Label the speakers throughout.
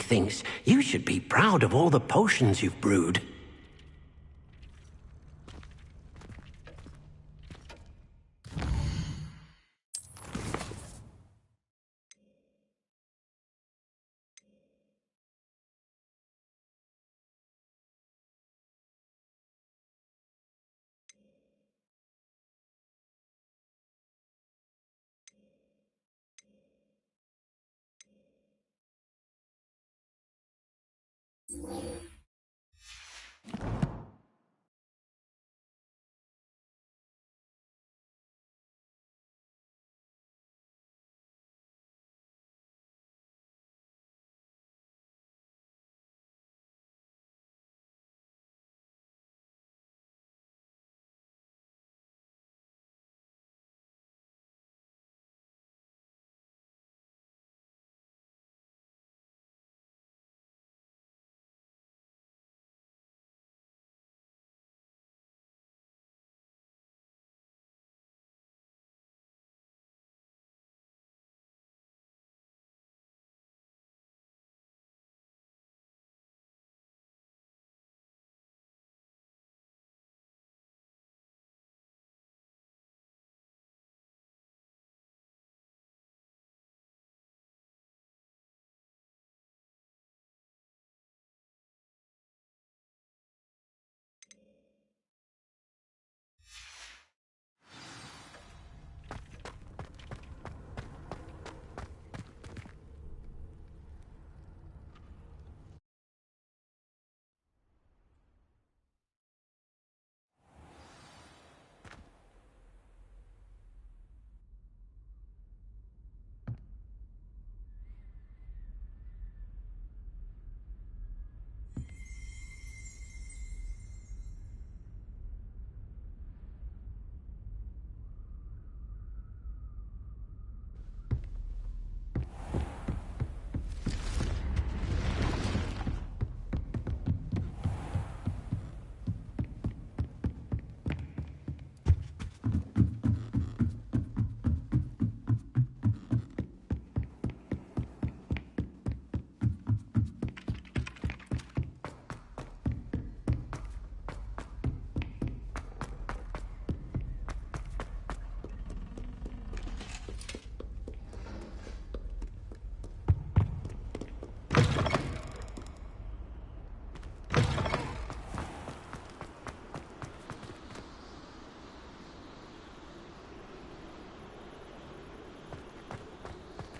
Speaker 1: thinks you should be proud of all the potions you've brewed.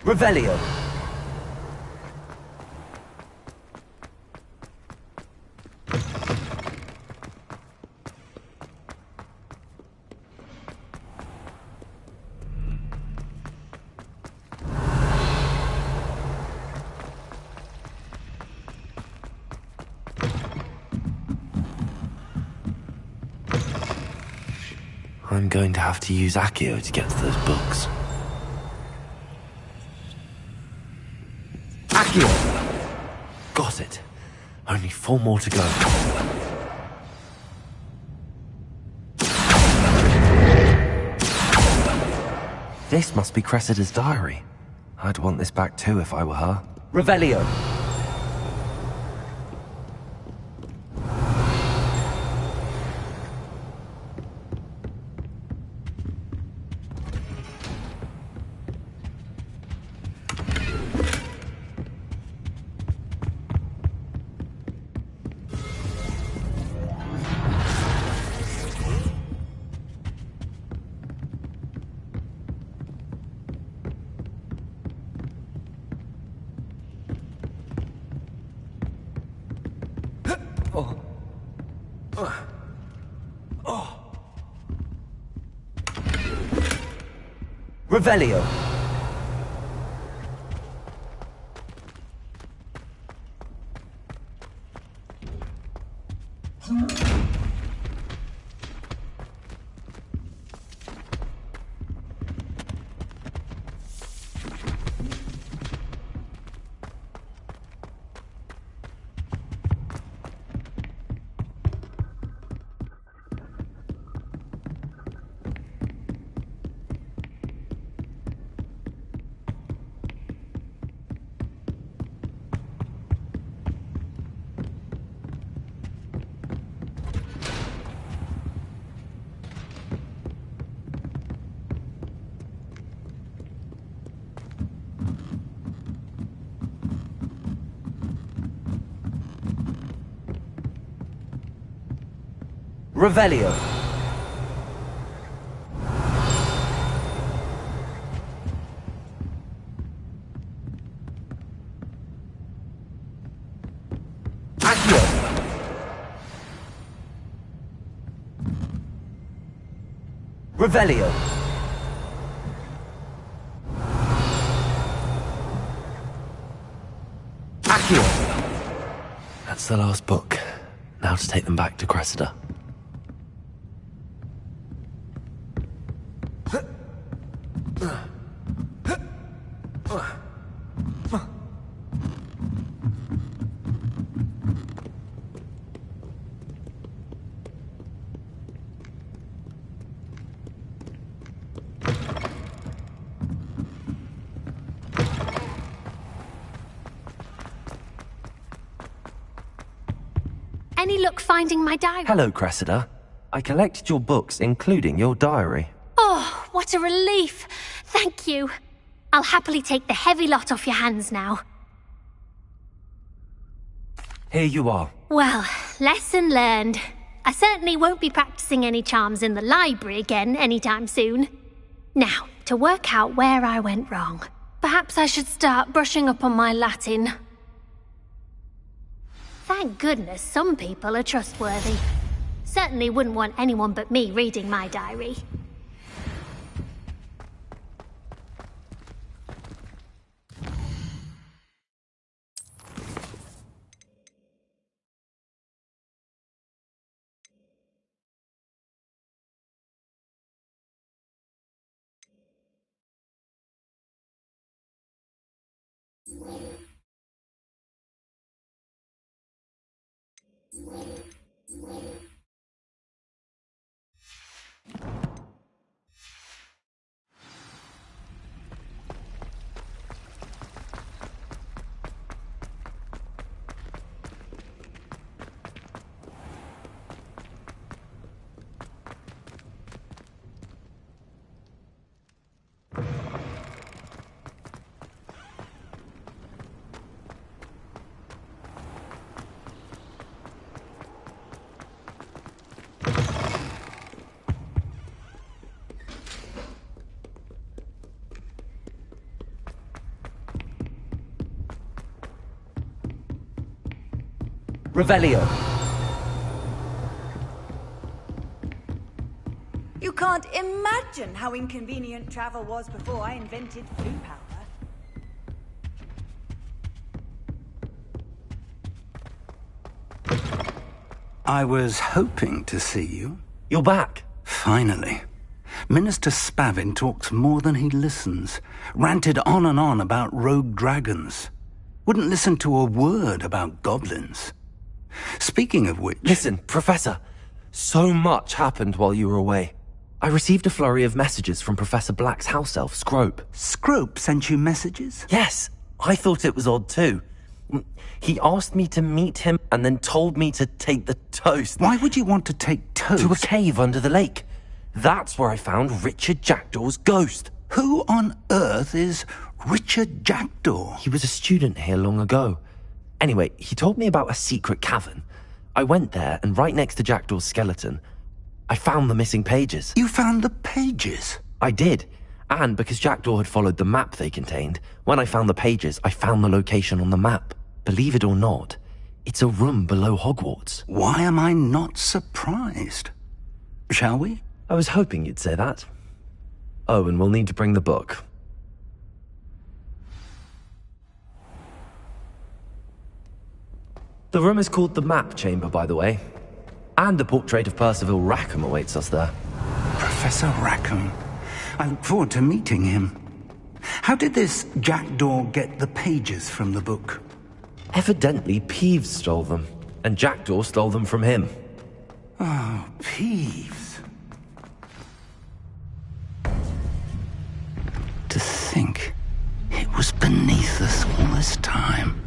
Speaker 2: Revelio.
Speaker 3: I'm going to have to use Accio to get to those books. Accio! Got it. Only 4 more to go. This must be Cressida's diary. I'd want this back too if I were her.
Speaker 2: Revelio. Revelio.
Speaker 3: Revelio. Accio. Revelio. Accio. That's the last book. Now to take them back to Cressida.
Speaker 2: Any luck finding my diary?
Speaker 3: Hello, Cressida. I collected your books, including your diary.
Speaker 2: Oh, what a relief. Thank you. I'll happily take the heavy lot off your hands now.
Speaker 3: Here you are.
Speaker 2: Well, lesson learned. I certainly won't be practicing any charms in the library again anytime soon. Now, to work out where I went wrong. Perhaps I should start brushing up on my Latin. Thank goodness some people are trustworthy. Certainly wouldn't want anyone but me reading my diary.
Speaker 3: Revelio.
Speaker 4: You can't imagine how inconvenient travel was before I invented flue powder.
Speaker 5: I was hoping to see you.
Speaker 3: You're back.
Speaker 5: Finally. Minister Spavin talks more than he listens. Ranted on and on about rogue dragons. Wouldn't listen to a word about goblins. Speaking of which...
Speaker 3: Listen, Professor. So much happened while you were away. I received a flurry of messages from Professor Black's house elf, Scrope.
Speaker 5: Scrope sent you messages?
Speaker 3: Yes, I thought it was odd too. He asked me to meet him and then told me to take the toast.
Speaker 5: Why would you want to take toast?
Speaker 3: To a cave under the lake. That's where I found Richard Jackdaw's ghost.
Speaker 5: Who on earth is Richard Jackdaw?
Speaker 3: He was a student here long ago. Anyway, he told me about a secret cavern. I went there, and right next to Jackdaw's skeleton, I found the missing pages.
Speaker 5: You found the pages?
Speaker 3: I did. And because Jackdaw had followed the map they contained, when I found the pages, I found the location on the map. Believe it or not, it's a room below Hogwarts.
Speaker 5: Why am I not surprised? Shall we?
Speaker 3: I was hoping you'd say that. Oh, and we'll need to bring the book. The room is called the Map Chamber, by the way. And the portrait of Percival Rackham awaits us there.
Speaker 5: Professor Rackham. I look forward to meeting him. How did this Jackdaw get the pages from the book?
Speaker 3: Evidently, Peeves stole them, and Jackdaw stole them from him.
Speaker 5: Oh, Peeves. To think it was beneath us all this time.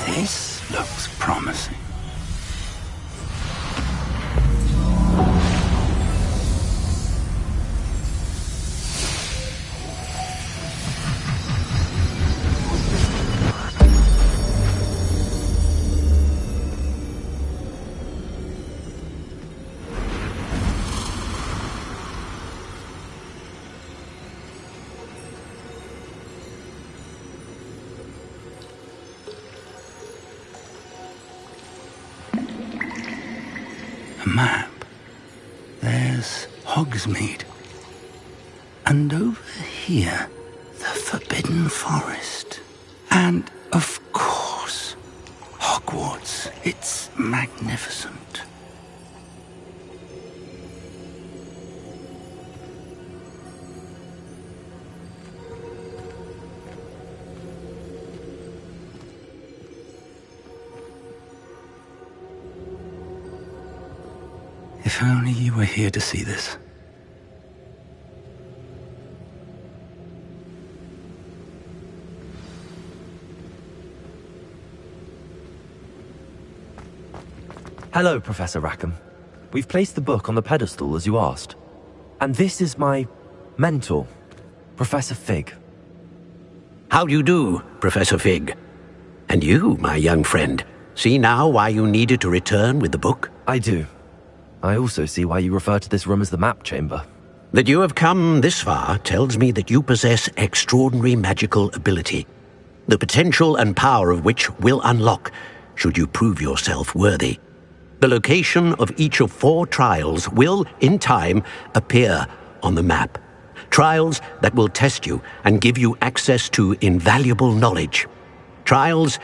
Speaker 5: This looks promising. Map. There's Hogsmeade. And over here, the Forbidden Forest. And, of course, Hogwarts. It's magnificent. If only you were here to see this.
Speaker 3: Hello, Professor Rackham. We've placed the book on the pedestal as you asked. And this is my mentor, Professor Fig.
Speaker 1: How do you do, Professor Fig? And you, my young friend, see now why you needed to return with the book?
Speaker 3: I do. I also see why you refer to this room as the map chamber.
Speaker 1: That you have come this far tells me that you possess extraordinary magical ability, the potential and power of which will unlock should you prove yourself worthy. The location of each of 4 trials will, in time, appear on the map. Trials that will test you and give you access to invaluable knowledge. Trials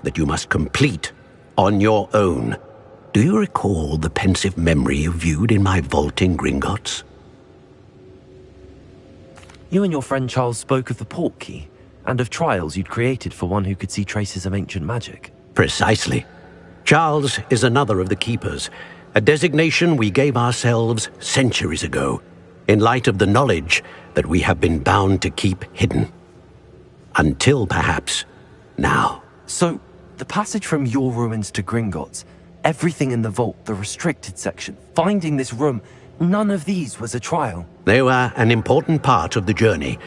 Speaker 1: that you must complete on your own. Do you recall the pensive memory you viewed in my vault in Gringotts?
Speaker 3: You and your friend Charles spoke of the Portkey, and of trials you'd created for one who could see traces of ancient magic.
Speaker 1: Precisely. Charles is another of the Keepers, a designation we gave ourselves centuries ago, in light of the knowledge that we have been bound to keep hidden. Until, perhaps, now.
Speaker 3: So, the passage from your ruins to Gringotts, everything in the vault, the restricted section, finding this room, none of these was a trial.
Speaker 1: They were an important part of the journey,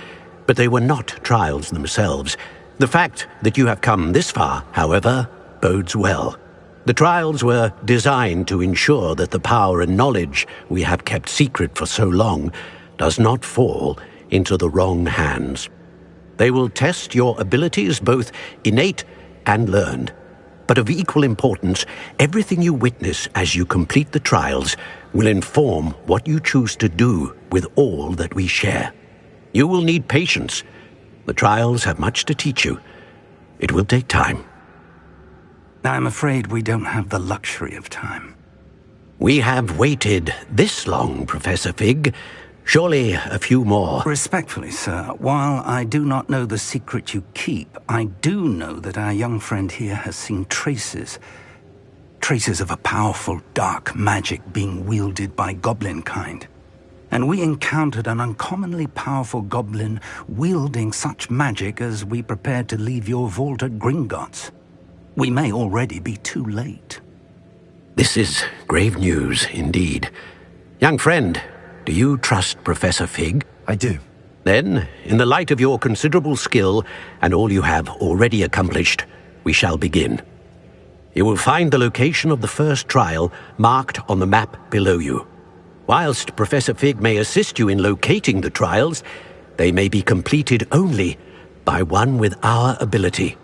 Speaker 1: but they were not trials themselves. The fact that you have come this far, however, bodes well. The trials were designed to ensure that the power and knowledge we have kept secret for so long does not fall into the wrong hands. They will test your abilities, both innate and learned. But of equal importance, everything you witness as you complete the trials will inform what you choose to do with all that we share. You will need patience. The trials have much to teach you. It will take time.
Speaker 5: I'm afraid we don't have the luxury of time.
Speaker 1: We have waited this long, Professor Fig. Surely a few more.
Speaker 5: Respectfully, sir, while I do not know the secret you keep, I do know that our young friend here has seen traces of a powerful dark magic being wielded by goblin kind. And we encountered an uncommonly powerful goblin wielding such magic as we prepared to leave your vault at Gringotts. We may already be too late.
Speaker 1: This is grave news indeed. Young friend, do you trust Professor Fig?
Speaker 3: I do.
Speaker 1: Then, in the light of your considerable skill and all you have already accomplished, we shall begin. You will find the location of the first trial marked on the map below you. Whilst Professor Fig may assist you in locating the trials, they may be completed only by one with our ability.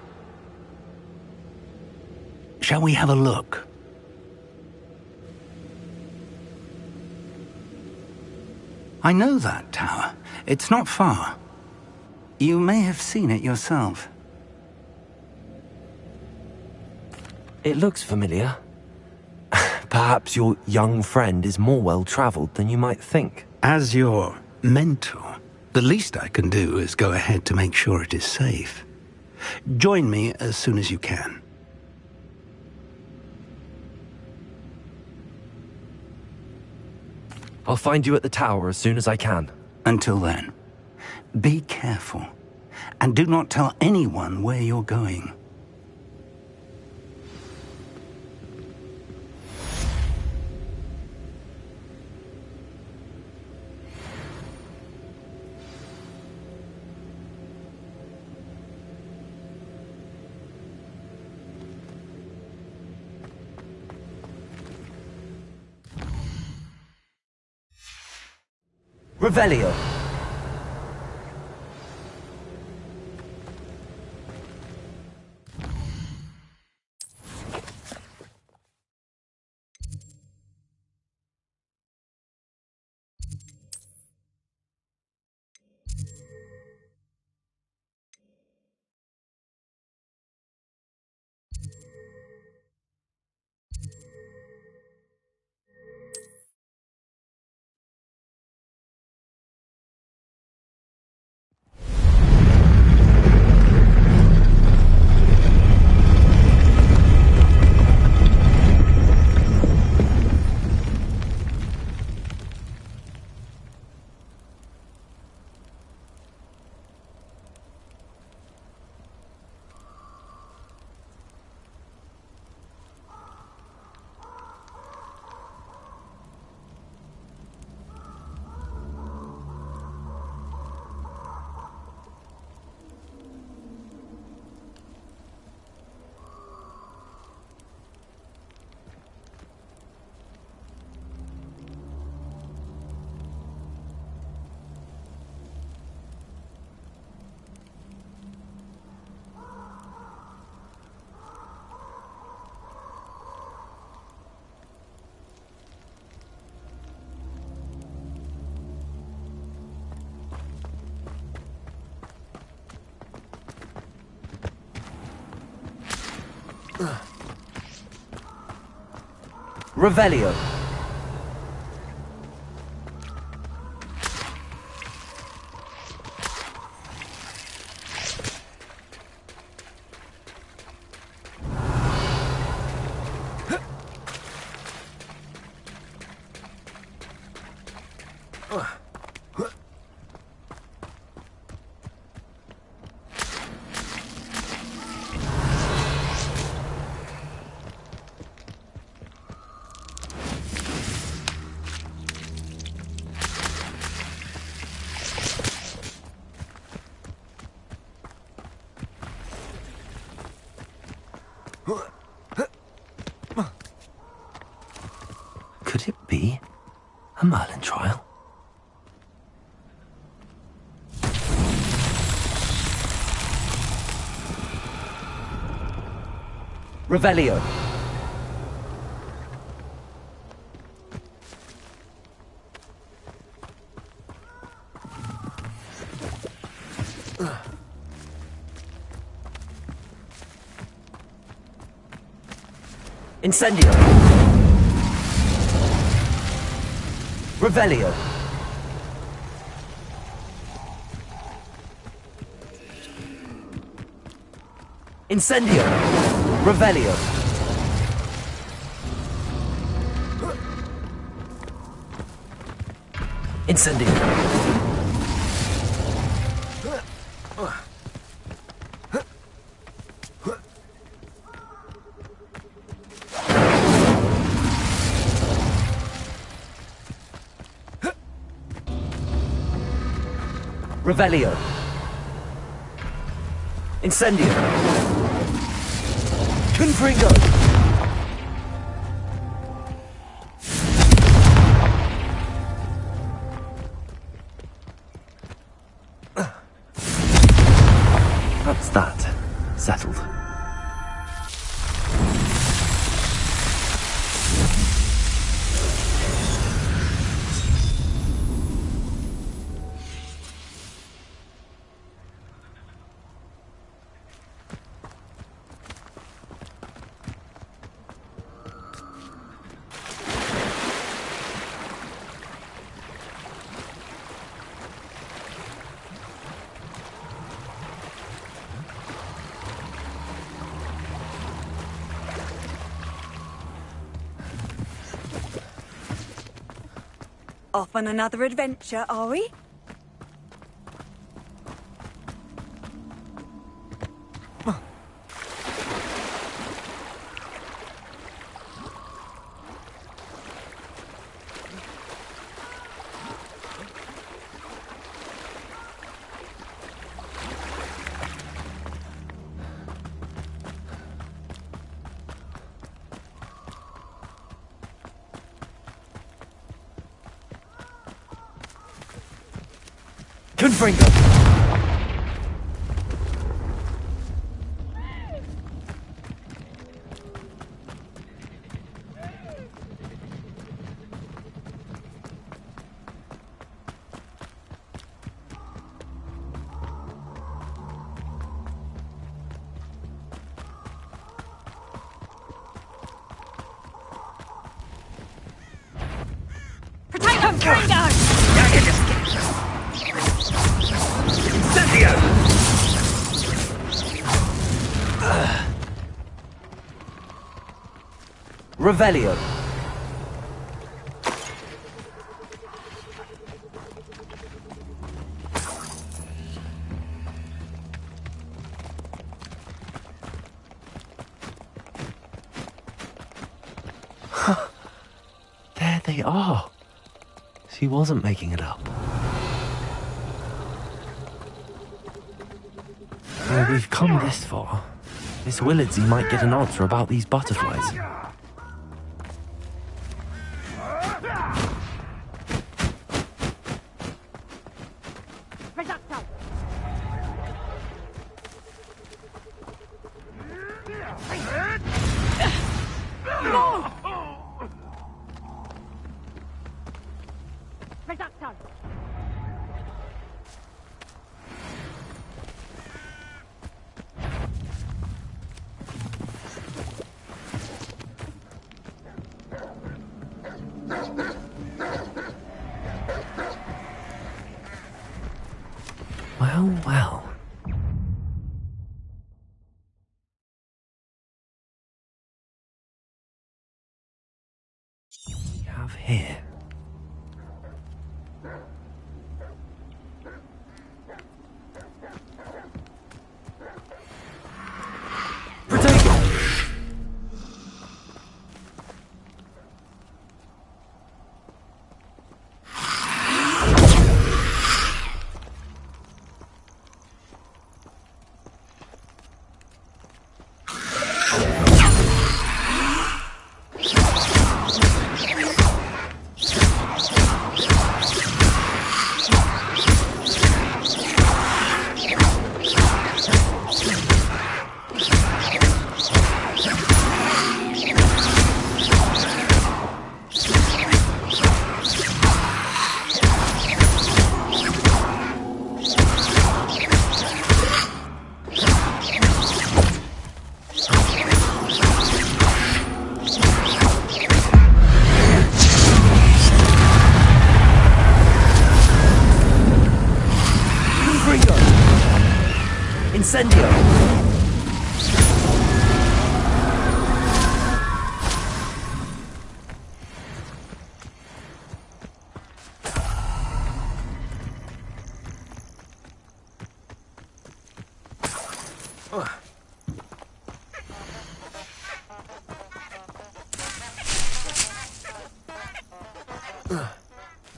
Speaker 5: Shall we have a look? I know that tower. It's not far. You may have seen it yourself.
Speaker 3: It looks familiar. Perhaps your young friend is more well-traveled than you might think.
Speaker 5: As your mentor, the least I can do is go ahead to make sure it is safe. Join me as soon as you can.
Speaker 3: I'll find you at the tower as soon as I can.
Speaker 5: Until then, be careful, and do not tell anyone where you're going.
Speaker 3: Revelio. Revelio. Could it be a Merlin trial? Revelio. Incendio. Revelio. Incendio. Revelio. Incendio. Revelio. Incendio. Confringo. That's that. Settled.
Speaker 4: Off on another adventure, are we?
Speaker 3: Confringo!
Speaker 4: Protect Confringo!
Speaker 3: Incendio! Revelio. There they are. She wasn't making it up. Well, we've come this far. Miss Willardsey might get an answer about these butterflies. Well, well. We have here. Incendio!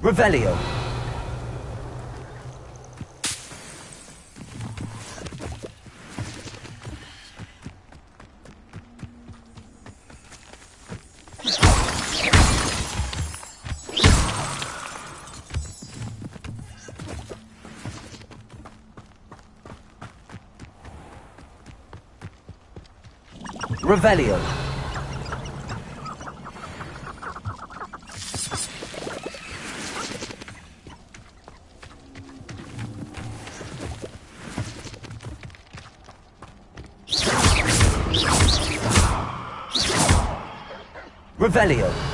Speaker 3: Revelio. Revelio. Revelio.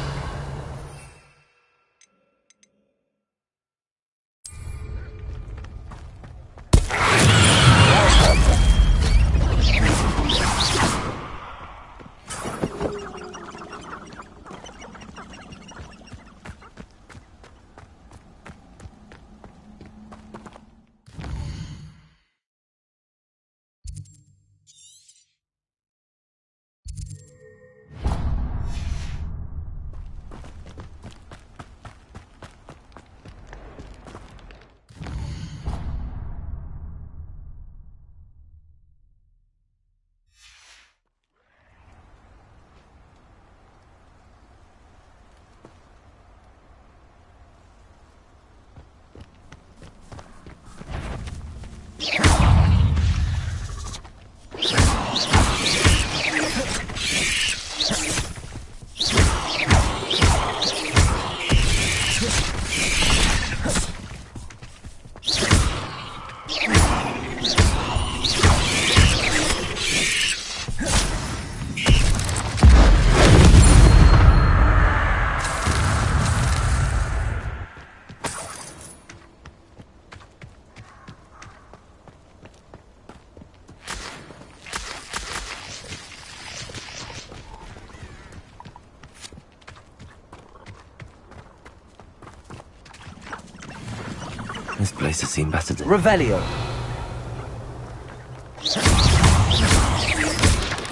Speaker 3: This place has seen better days.
Speaker 6: Revelio.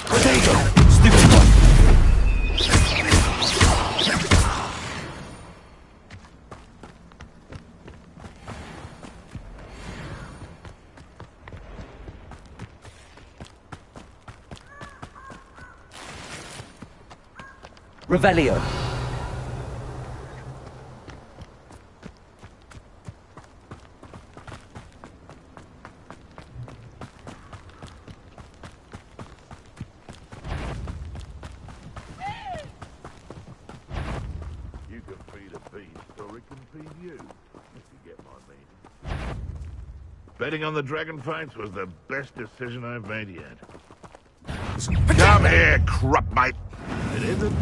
Speaker 3: Potato! Stupid one!
Speaker 6: Revelio.
Speaker 7: You can feed a beast, or it can feed you, if you get my meaning. Betting on the dragon fights was the best decision I've made yet. Come here, crop mate. It isn't.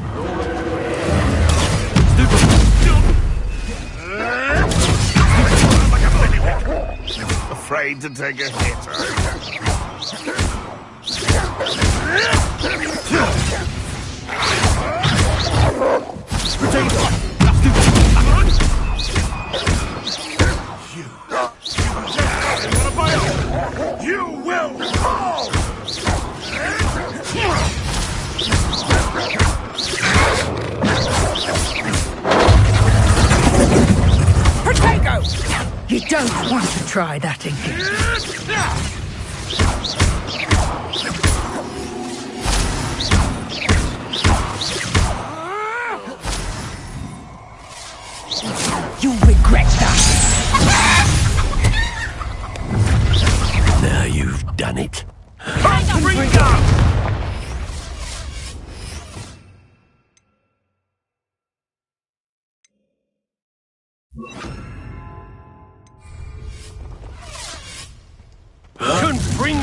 Speaker 7: Afraid to take a hit, You will fall!
Speaker 8: Potato! You don't want to try that again. You'll regret that.
Speaker 1: Now you've done it. Confringo!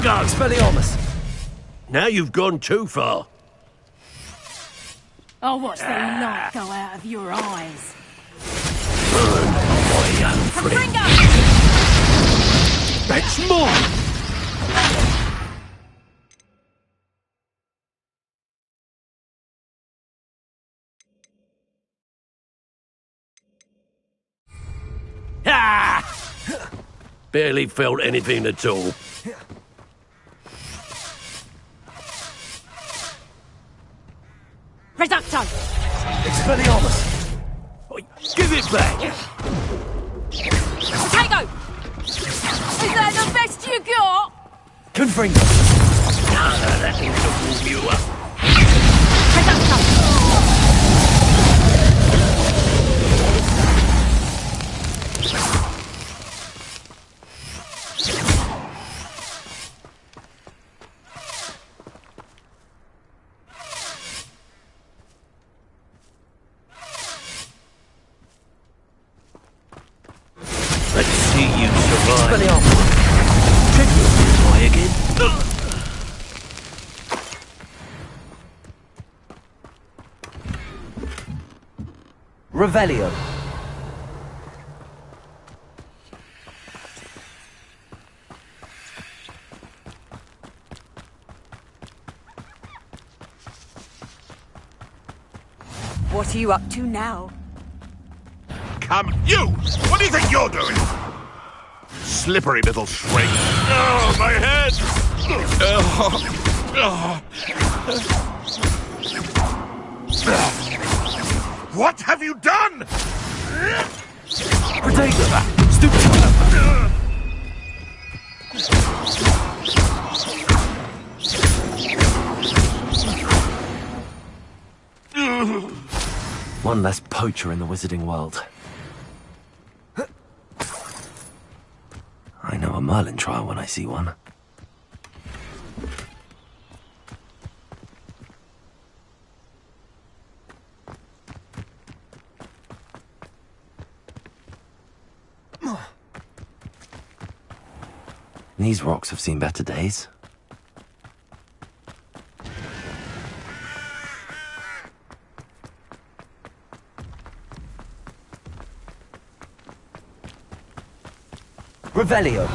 Speaker 6: Expelliarmus.
Speaker 1: Now you've gone too far.
Speaker 8: I'll watch the light go out of your eyes.
Speaker 1: Burn, my young friend. That's more! Ah! Barely felt anything at all.
Speaker 8: Reducto!
Speaker 6: Expelliarmus.
Speaker 1: Give it back!
Speaker 8: Potato! Is that the best you got?
Speaker 6: Confringo.
Speaker 1: That ought to warm you up.
Speaker 8: Reducto!
Speaker 1: Let's see you survive.
Speaker 6: Expelliarmus.
Speaker 1: Try again.
Speaker 6: Revelio.
Speaker 4: What are you up to now?
Speaker 7: Come, you! What do you think you're doing? Slippery little shrink. Oh, my head! What have you done?
Speaker 6: Potato. Stupid one.
Speaker 3: One less poacher in the wizarding world. I know a Merlin trial when I see one. These rocks have seen better days.
Speaker 6: Revelio.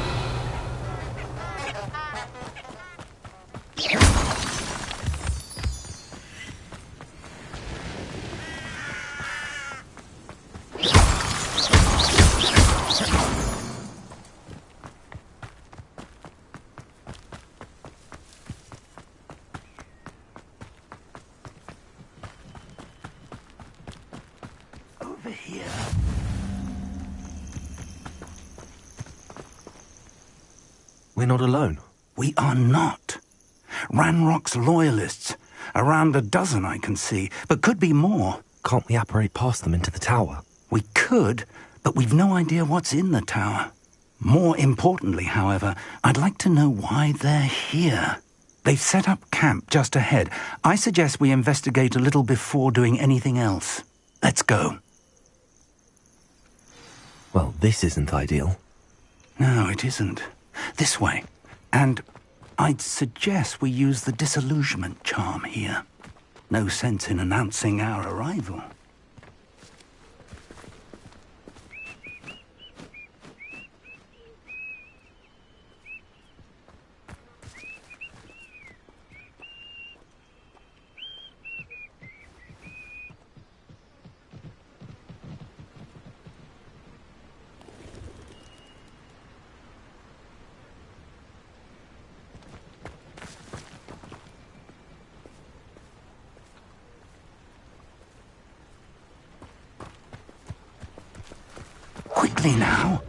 Speaker 5: here.
Speaker 3: We're not alone.
Speaker 5: We are not. Ranrock's loyalists. Around a dozen I can see, but could be more.
Speaker 3: Can't we apparate past them into the tower?
Speaker 5: We could, but we've no idea what's in the tower. More importantly, however, I'd like to know why they're here. They've set up camp just ahead. I suggest we investigate a little before doing anything else. Let's go.
Speaker 3: Well, this isn't ideal.
Speaker 5: No, it isn't. This way. And I'd suggest we use the disillusionment charm here. No sense in announcing our arrival. Quickly now.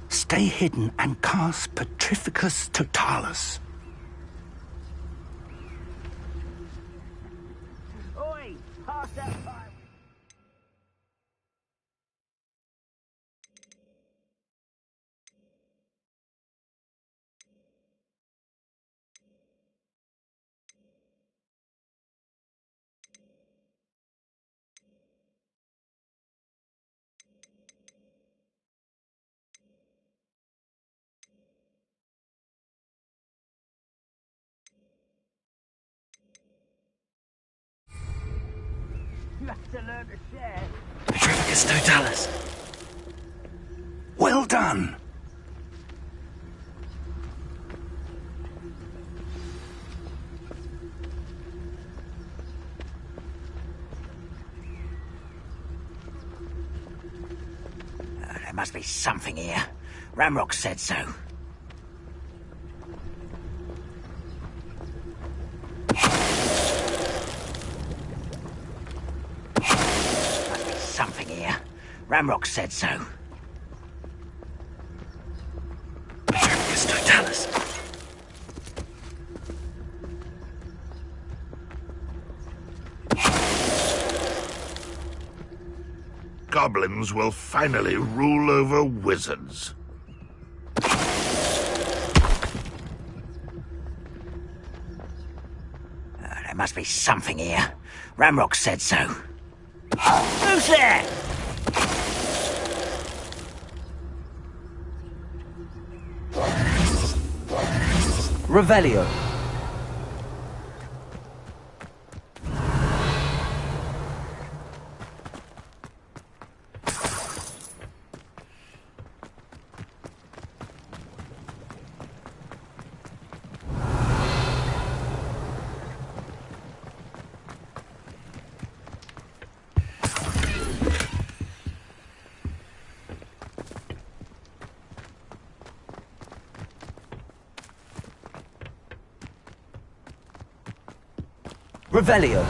Speaker 5: Stay hidden and cast Petrificus Totalis.
Speaker 9: Oi! Pass that fire! You have to learn to share.
Speaker 3: Petrificus Totalis.
Speaker 5: Well done.
Speaker 9: There must be something here. Ramrock said so. Must be something here. Ramrock said so.
Speaker 3: Petrificus Totalis.
Speaker 7: Goblins will finally rule over wizards.
Speaker 9: There must be something here. Ramrock said so. Who's there?
Speaker 3: Revelio. Revelio.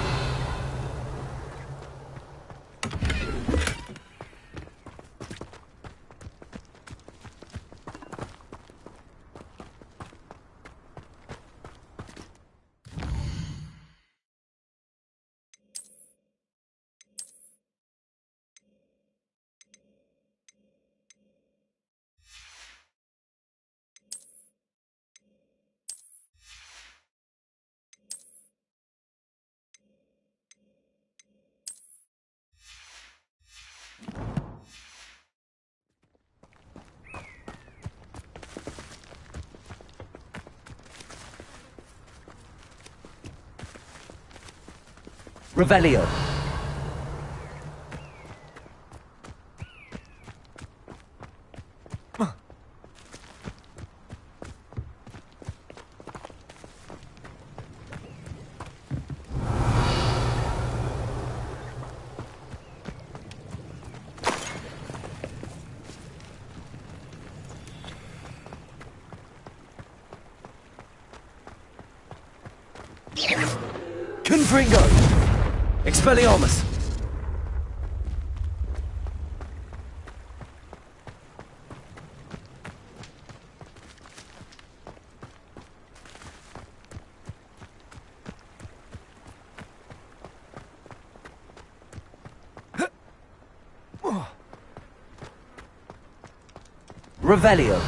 Speaker 3: Revelio.
Speaker 6: Confringo! Expelliarmus!
Speaker 3: Revelio.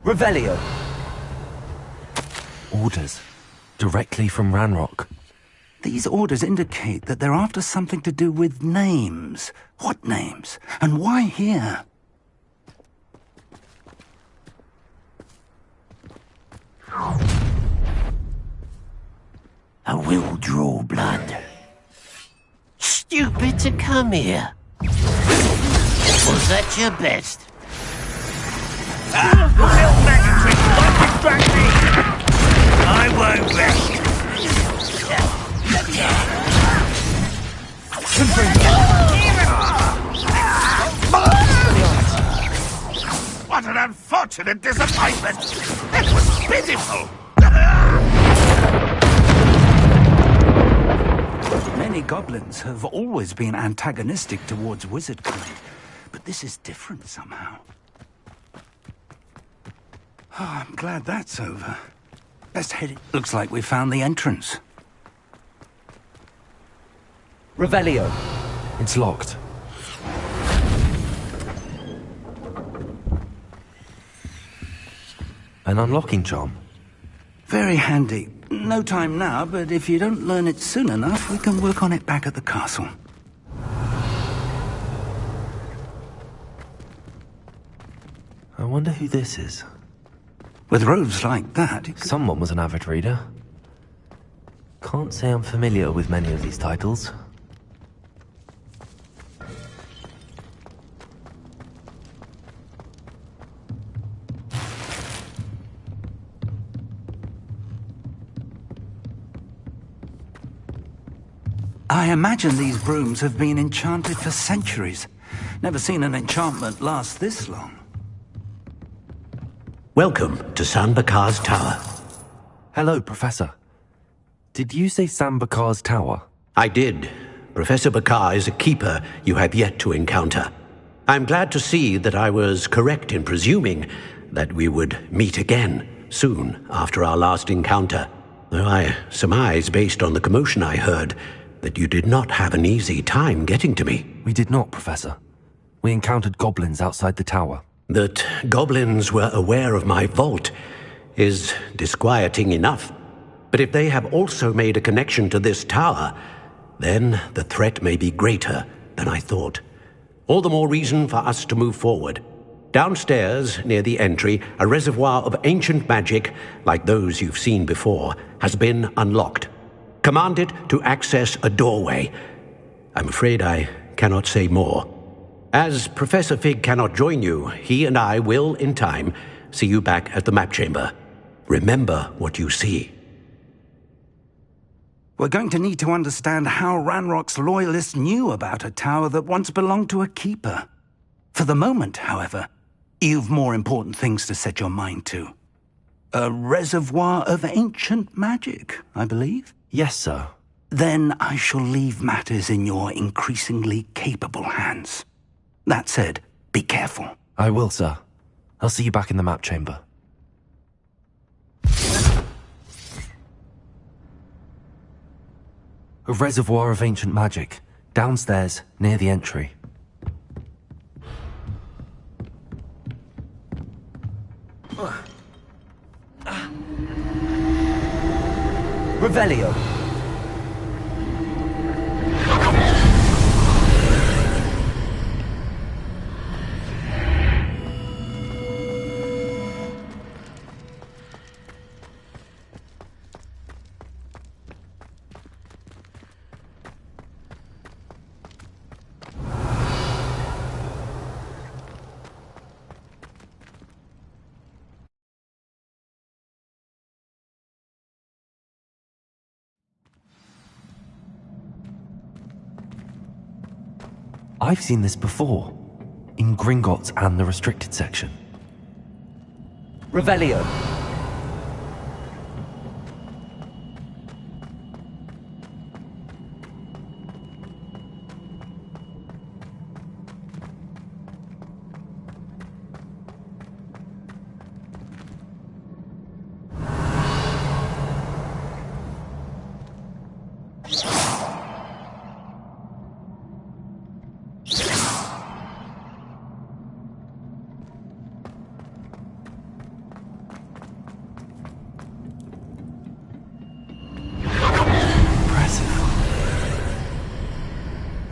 Speaker 3: Revelio. Orders. Directly from Ranrock.
Speaker 5: These orders indicate that they're after something to do with names. What names? And why here?
Speaker 10: I will draw blood. Stupid to come here. Was that your best?
Speaker 9: You little maggot, don't distract me! I won't rest.
Speaker 7: What an unfortunate disappointment! It was pitiful!
Speaker 5: Many goblins have always been antagonistic towards wizardry, but this is different somehow. Oh, I'm glad that's over. Best head it. Looks like we found the entrance.
Speaker 3: Revelio. It's locked. An unlocking charm.
Speaker 5: Very handy. No time now, but if you don't learn it soon enough, we can work on it back at the castle.
Speaker 3: I wonder who this is.
Speaker 5: With robes like that...
Speaker 3: Someone was an avid reader. Can't say I'm familiar with many of these titles.
Speaker 5: I imagine these brooms have been enchanted for centuries. Never seen an enchantment last this long.
Speaker 1: Welcome to San Bakar's Tower.
Speaker 3: Hello, Professor. Did you say San Bakar's Tower?
Speaker 1: I did. Professor Bakar is a keeper you have yet to encounter. I'm glad to see that I was correct in presuming that we would meet again soon after our last encounter, though I surmise, based on the commotion I heard, that you did not have an easy time getting to me.
Speaker 3: We did not, Professor. We encountered goblins outside the tower.
Speaker 1: That goblins were aware of my vault is disquieting enough. But if they have also made a connection to this tower, then the threat may be greater than I thought. All the more reason for us to move forward. Downstairs, near the entry, a reservoir of ancient magic, like those you've seen before, has been unlocked. Command it to access a doorway. I'm afraid I cannot say more. As Professor Fig cannot join you, he and I will, in time, see you back at the map chamber. Remember what you see.
Speaker 5: We're going to need to understand how Ranrock's loyalists knew about a tower that once belonged to a keeper. For the moment, however, you've more important things to set your mind to. A reservoir of ancient magic, I believe?
Speaker 3: Yes, sir.
Speaker 5: Then I shall leave matters in your increasingly capable hands. That said, Be careful.
Speaker 3: I will, sir. I'll see you back in the map chamber. A reservoir of ancient magic, downstairs, near the entry.
Speaker 6: Revelio.
Speaker 3: I've seen this before, in Gringotts and the restricted section.
Speaker 6: Revelio.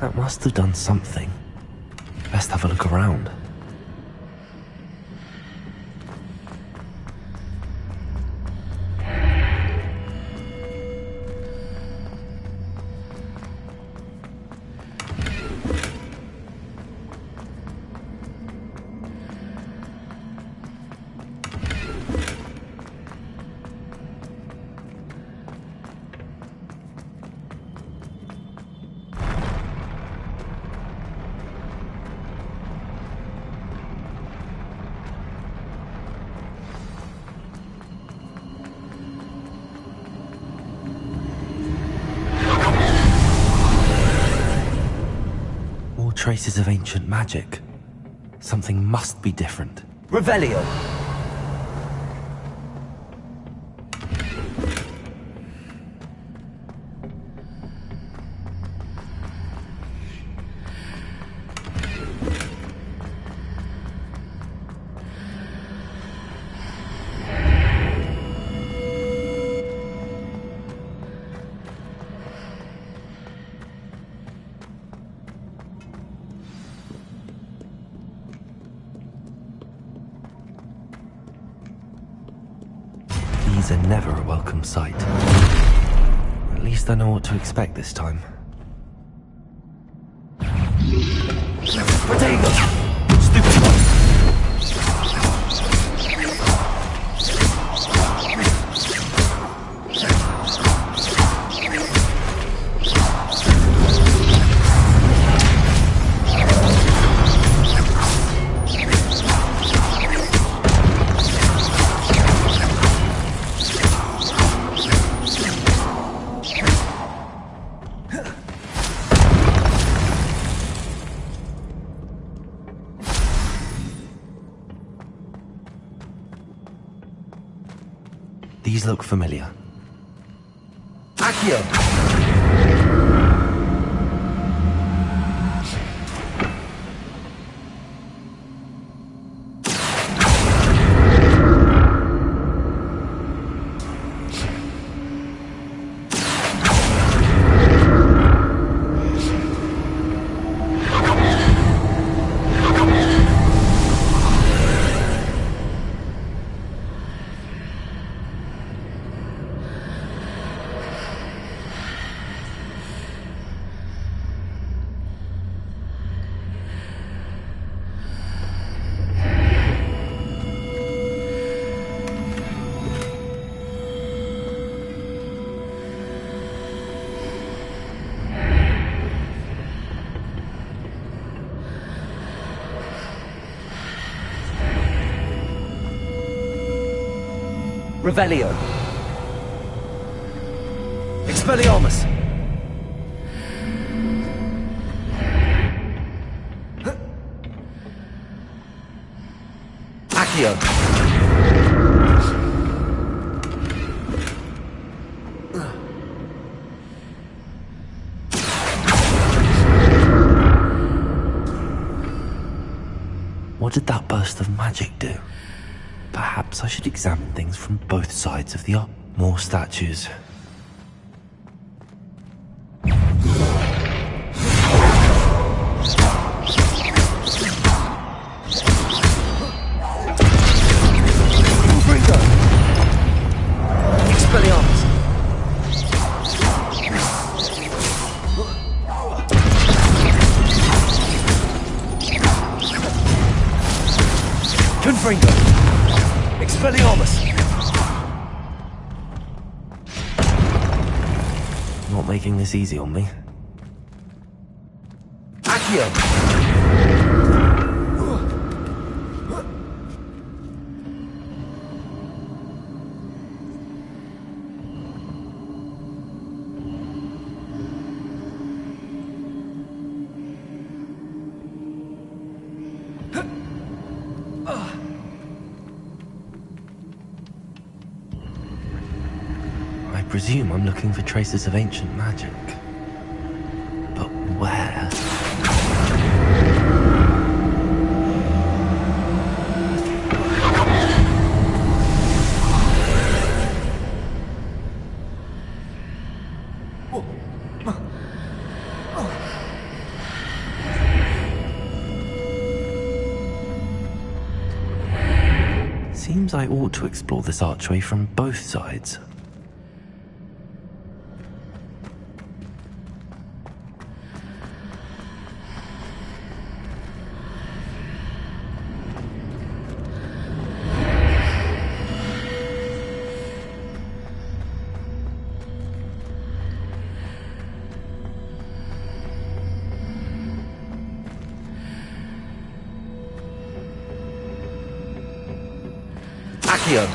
Speaker 3: That must have done something. Best have a look around. Traces of ancient magic. Something must be different.
Speaker 6: Revelio.
Speaker 3: These are never a welcome sight. At least I know what to expect this time.
Speaker 6: Potato! Stupid one!
Speaker 3: These look familiar.
Speaker 6: Accio! Revelio. Expelliarmus. Accio.
Speaker 3: What did that burst of magic do? Perhaps I should examine things from both sides of the arch. More statues.
Speaker 6: Expelliarmus. Confringo. Expelliarmus.
Speaker 3: Not making this easy on me.
Speaker 6: Accio.
Speaker 3: I presume I'm looking for traces of ancient magic. But where? Seems I ought to explore this archway from both sides.
Speaker 6: Accio.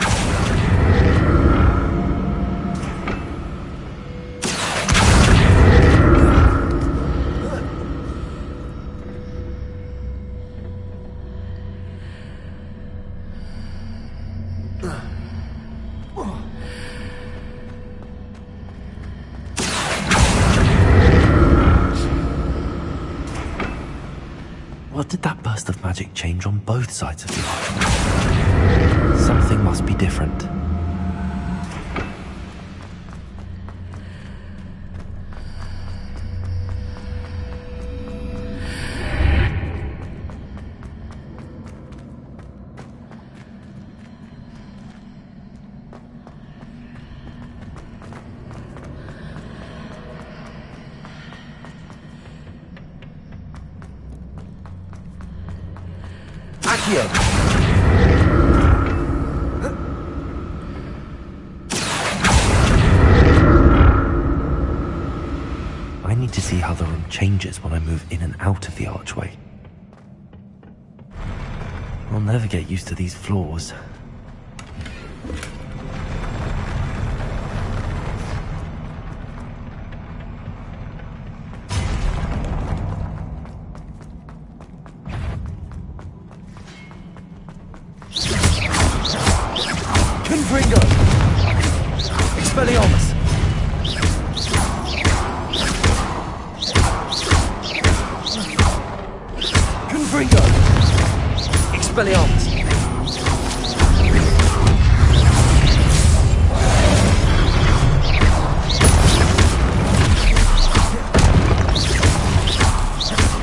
Speaker 3: What did that burst of magic change on both sides of the archway? Something must be different.
Speaker 6: Accio.
Speaker 3: I need to see how the room changes when I move in and out of the archway. I'll never get used to these floors.
Speaker 6: Confringo. Expelliarmus. Confringo. Expelliarmus.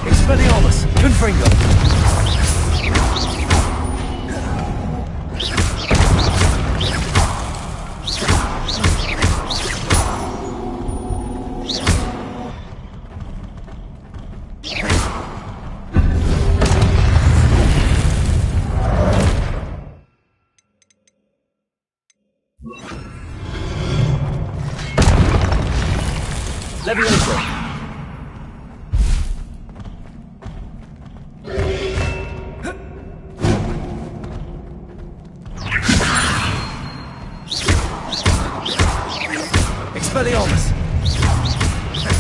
Speaker 6: Expelliarmus. Confringo. Levioso. Expelliarmus.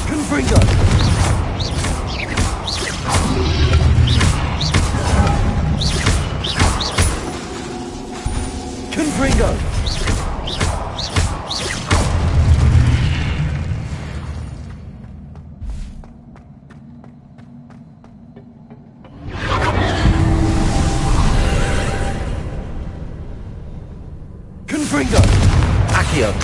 Speaker 6: Confringo. Confringo! Confringo!
Speaker 3: Accio!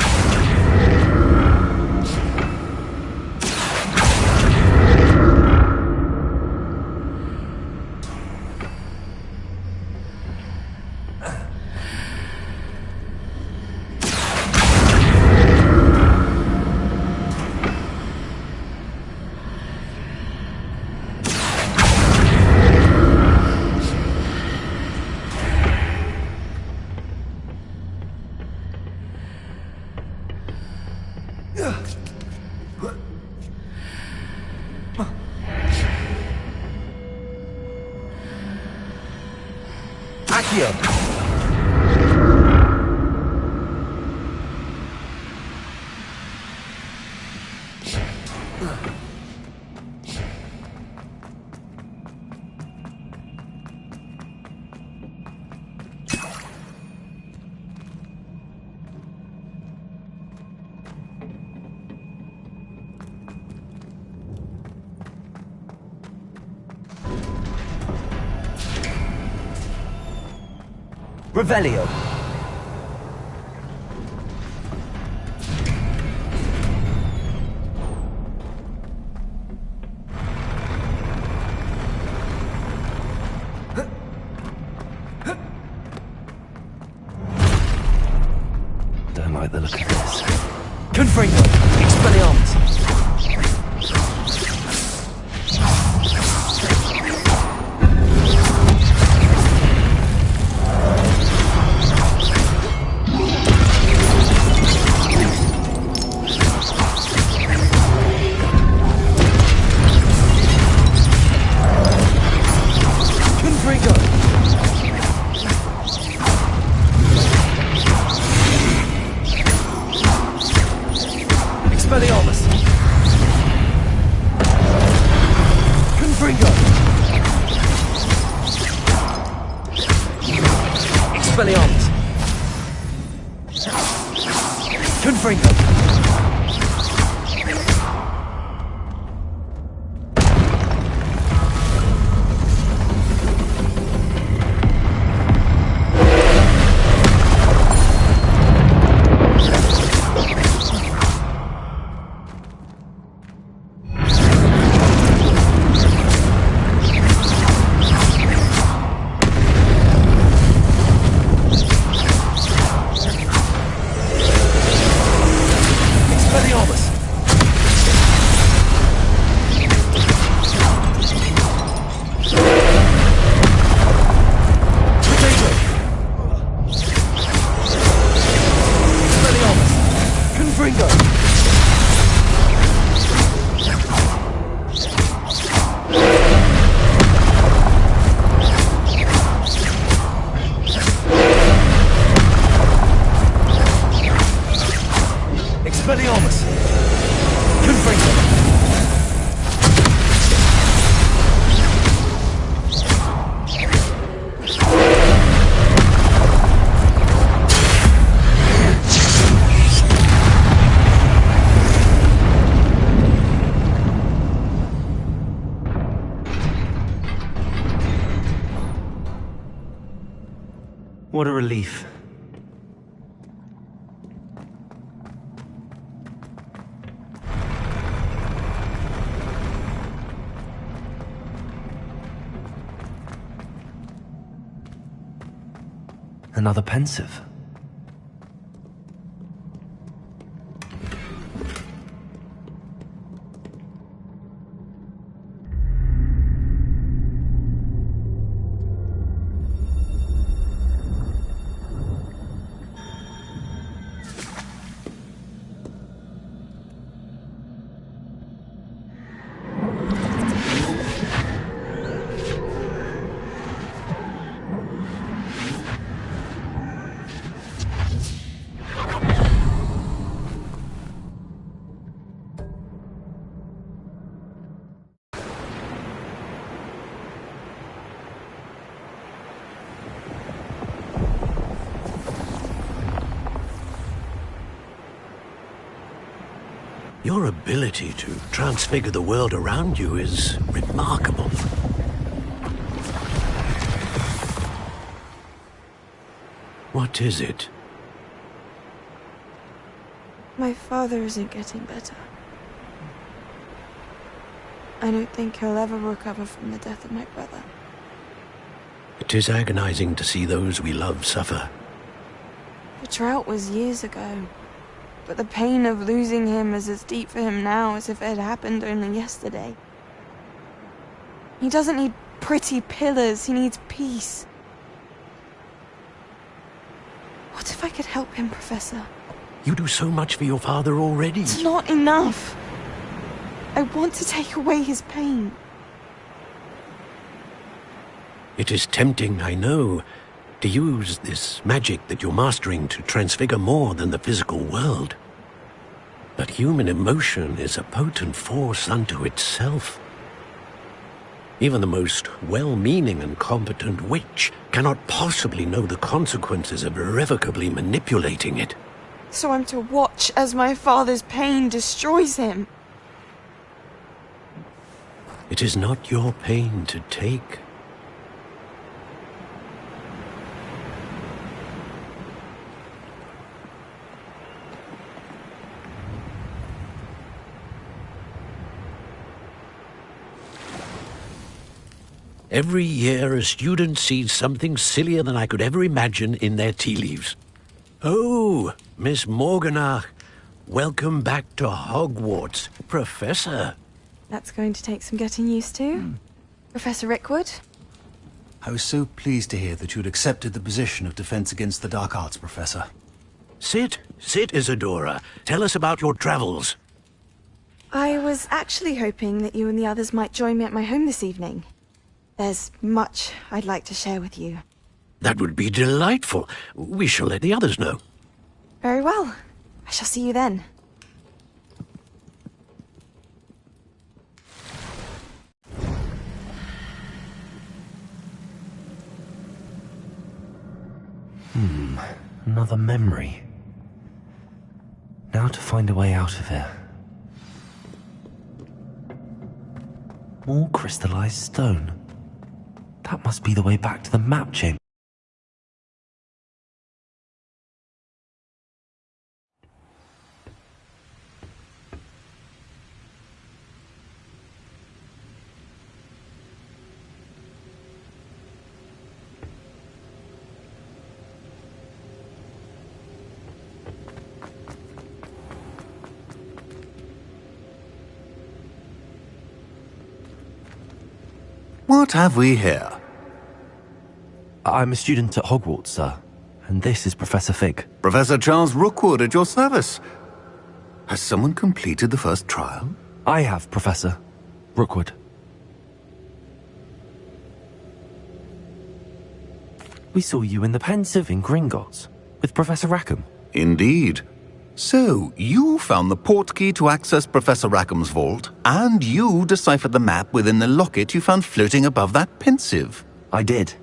Speaker 6: Accio! Revelio.
Speaker 3: Don't like the look of this.
Speaker 6: Confringo! Expelliarmus! Expelliarmus! Confringo! Expelliarmus! Confringo! Expelliarmus! Confringo!
Speaker 3: What a relief. Another pensive.
Speaker 1: Your ability to transfigure the world around you is remarkable. What is it?
Speaker 11: My father isn't getting better. I don't think he'll ever recover from the death of my brother.
Speaker 1: It is agonizing to see those we love suffer.
Speaker 11: The drought was years ago, but the pain of losing him is as deep for him now as if it had happened only yesterday. He doesn't need pretty pillars, he needs peace. What if I could help him, Professor?
Speaker 1: You do so much for your father already.
Speaker 11: It's not enough. I want to take away his pain.
Speaker 1: It is tempting, I know, to use this magic that you're mastering to transfigure more than the physical world. But human emotion is a potent force unto itself. Even the most well-meaning and competent witch cannot possibly know the consequences of irrevocably manipulating it.
Speaker 11: So I'm to watch as my father's pain destroys him.
Speaker 1: It is not your pain to take. Every year, a student sees something sillier than I could ever imagine in their tea leaves. Oh, Miss Morganach, welcome back to Hogwarts, Professor.
Speaker 11: That's going to take some getting used to. Professor Rickwood?
Speaker 12: I was so pleased to hear that you'd accepted the position of Defense Against the Dark Arts, Professor.
Speaker 1: Sit, Isadora. Tell us about your travels.
Speaker 11: I was actually hoping that you and the others might join me at my home this evening. There's much I'd like to share with you.
Speaker 1: That would be delightful. We shall let the others know.
Speaker 11: Very well. I shall see you then.
Speaker 3: Another memory. Now to find a way out of here. More crystallized stone. That must be the way back to the map chamber.
Speaker 13: What have we here?
Speaker 3: I'm a student at Hogwarts, sir. And this is Professor Fig.
Speaker 13: Professor Charles Rookwood at your service. Has someone completed the first trial?
Speaker 3: I have, Professor Rookwood. We saw you in the Pensive in Gringotts with Professor Rackham.
Speaker 13: Indeed. So, you found the portkey to access Professor Rackham's vault, and you deciphered the map within the locket you found floating above that Pensive.
Speaker 3: I did.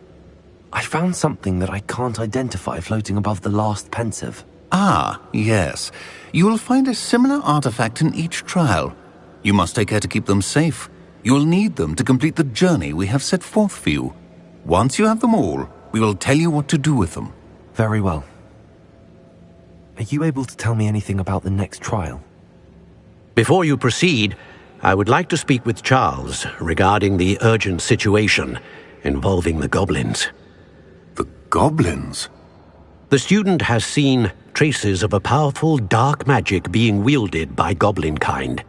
Speaker 3: I found something that I can't identify floating above the last Pensive.
Speaker 13: Ah, yes. You will find a similar artifact in each trial. You must take care to keep them safe. You will need them to complete the journey we have set forth for you. Once you have them all, we will tell you what to do with them.
Speaker 3: Very well. Are you able to tell me anything about the next trial?
Speaker 1: Before you proceed, I would like to speak with Charles regarding the urgent situation involving the goblins.
Speaker 13: The goblins?
Speaker 1: The student has seen traces of a powerful dark magic being wielded by goblin kind.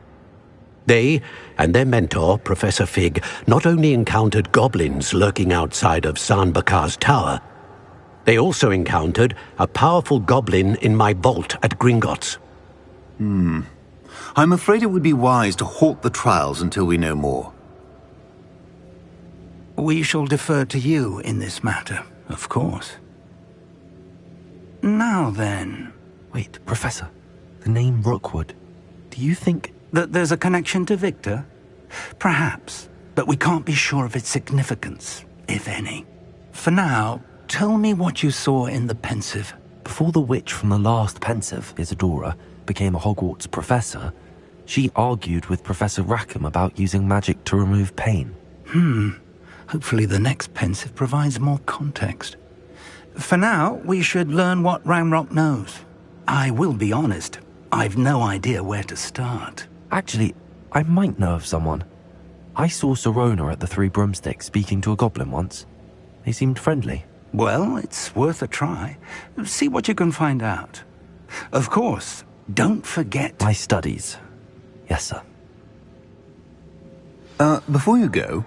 Speaker 1: They and their mentor, Professor Fig, not only encountered goblins lurking outside of San Bakar's tower, they also encountered a powerful goblin in my vault at Gringotts.
Speaker 13: I'm afraid it would be wise to halt the trials until we know more.
Speaker 5: We shall defer to you in this matter, of course. Now then...
Speaker 3: Wait, Professor. The name Rookwood. Do you think...
Speaker 5: that there's a connection to Victor? Perhaps, but we can't be sure of its significance, if any. For now, tell me what you saw in the Pensive.
Speaker 3: Before the witch from the last Pensive, Isadora, became a Hogwarts professor, She argued with Professor Rackham about using magic to remove pain.
Speaker 5: Hopefully the next pensive provides more context. For now, we should learn what Ramrock knows. I will be honest, I've no idea where to start.
Speaker 3: Actually, I might know of someone. I saw Sirona at the Three Broomsticks speaking to a goblin once. They seemed friendly.
Speaker 5: Well, it's worth a try. See what you can find out. Of course, don't forget...
Speaker 3: My studies. Yes, sir.
Speaker 13: Before you go...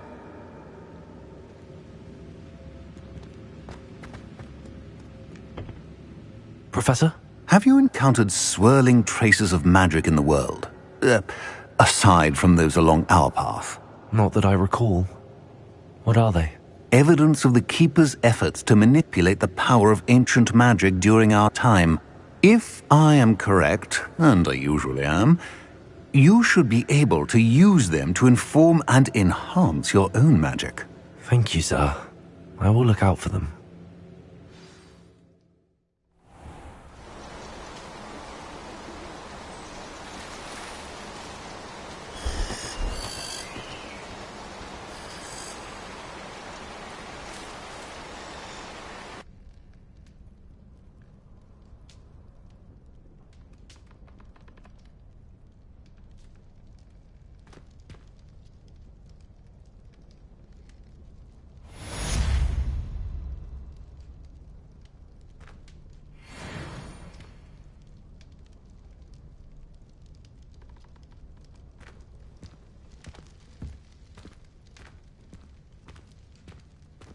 Speaker 3: Professor?
Speaker 13: Have you encountered swirling traces of magic in the world? Aside from those along our path?
Speaker 3: Not that I recall. What are they?
Speaker 13: Evidence of the Keeper's efforts to manipulate the power of ancient magic during our time. If I am correct, and I usually am, you should be able to use them to inform and enhance your own magic.
Speaker 3: Thank you, sir. I will look out for them.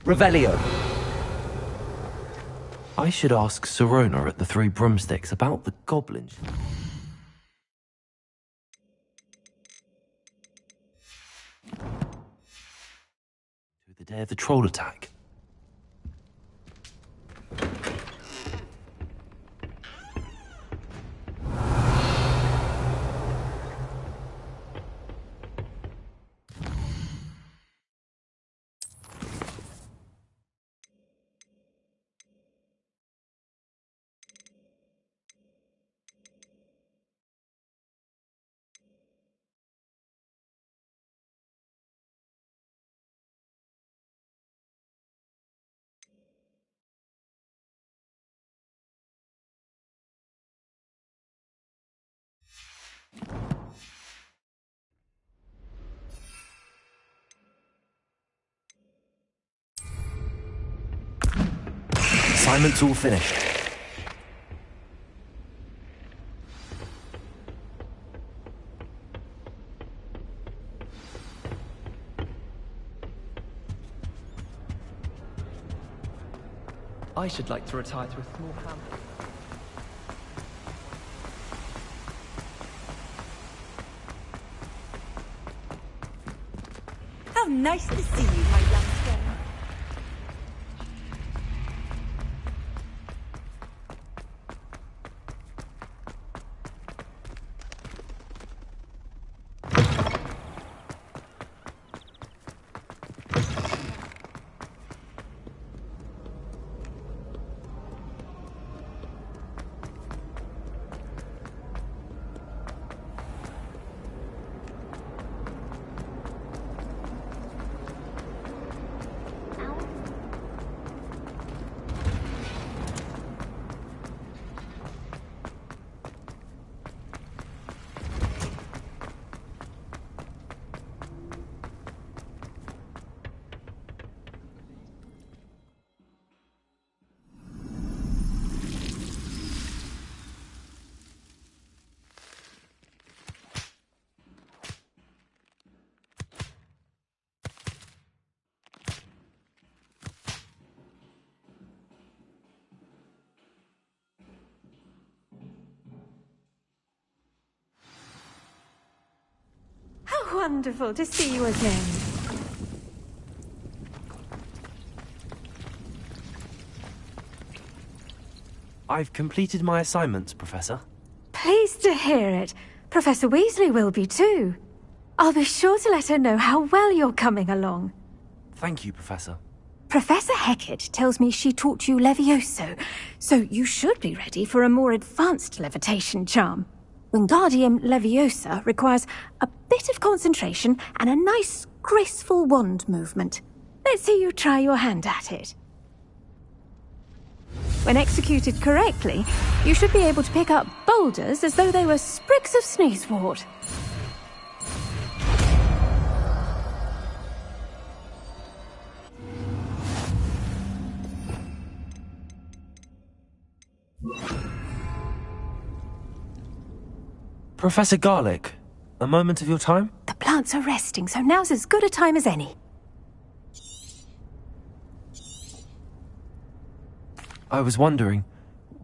Speaker 6: Revelio.
Speaker 3: I should ask Sirona at the Three Broomsticks about the goblins. The day of the troll attack. Assignment's all finished.
Speaker 6: I should like to retire to a small hamlet.
Speaker 4: How nice to see you, my young friend.
Speaker 14: Wonderful to see you again.
Speaker 3: I've completed my assignments, Professor.
Speaker 14: Pleased to hear it. Professor Weasley will be too. I'll be sure to let her know how well you're coming along.
Speaker 3: Thank you, Professor.
Speaker 14: Professor Hecat tells me she taught you Levioso, so you should be ready for a more advanced levitation charm. Wingardium Leviosa requires a bit of concentration and a nice, graceful wand movement. Let's see you try your hand at it. When executed correctly, you should be able to pick up boulders as though they were sprigs of sneezewort.
Speaker 3: Professor Garlick, a moment of your time?
Speaker 14: The plants are resting, so now's as good a time as any.
Speaker 3: I was wondering,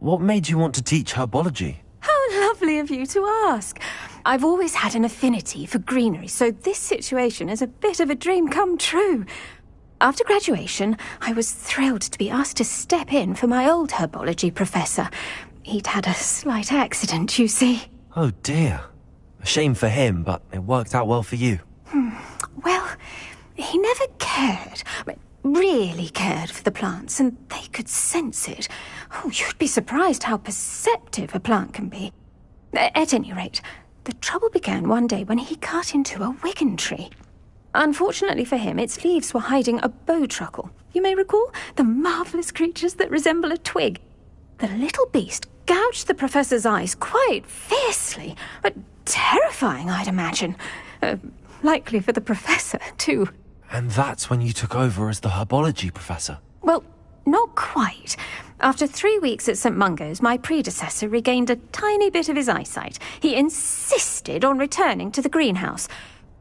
Speaker 3: what made you want to teach herbology?
Speaker 14: How lovely of you to ask. I've always had an affinity for greenery, so this situation is a bit of a dream come true. After graduation, I was thrilled to be asked to step in for my old herbology professor. He'd had a slight accident, you see.
Speaker 3: Oh dear. A shame for him, but it worked out well for you.
Speaker 14: Well, he never cared, really cared for the plants, and they could sense it. Oh, you'd be surprised how perceptive a plant can be. At any rate, the trouble began one day when he cut into a wigan tree. Unfortunately for him, its leaves were hiding a bowtruckle. You may recall the marvellous creatures that resemble a twig. The little beast gouged the professor's eyes quite fiercely, but terrifying, I'd imagine. Likely for the professor, too.
Speaker 3: And that's when you took over as the herbology professor?
Speaker 14: Well, not quite. After 3 weeks at St. Mungo's, my predecessor regained a tiny bit of his eyesight. He insisted on returning to the greenhouse.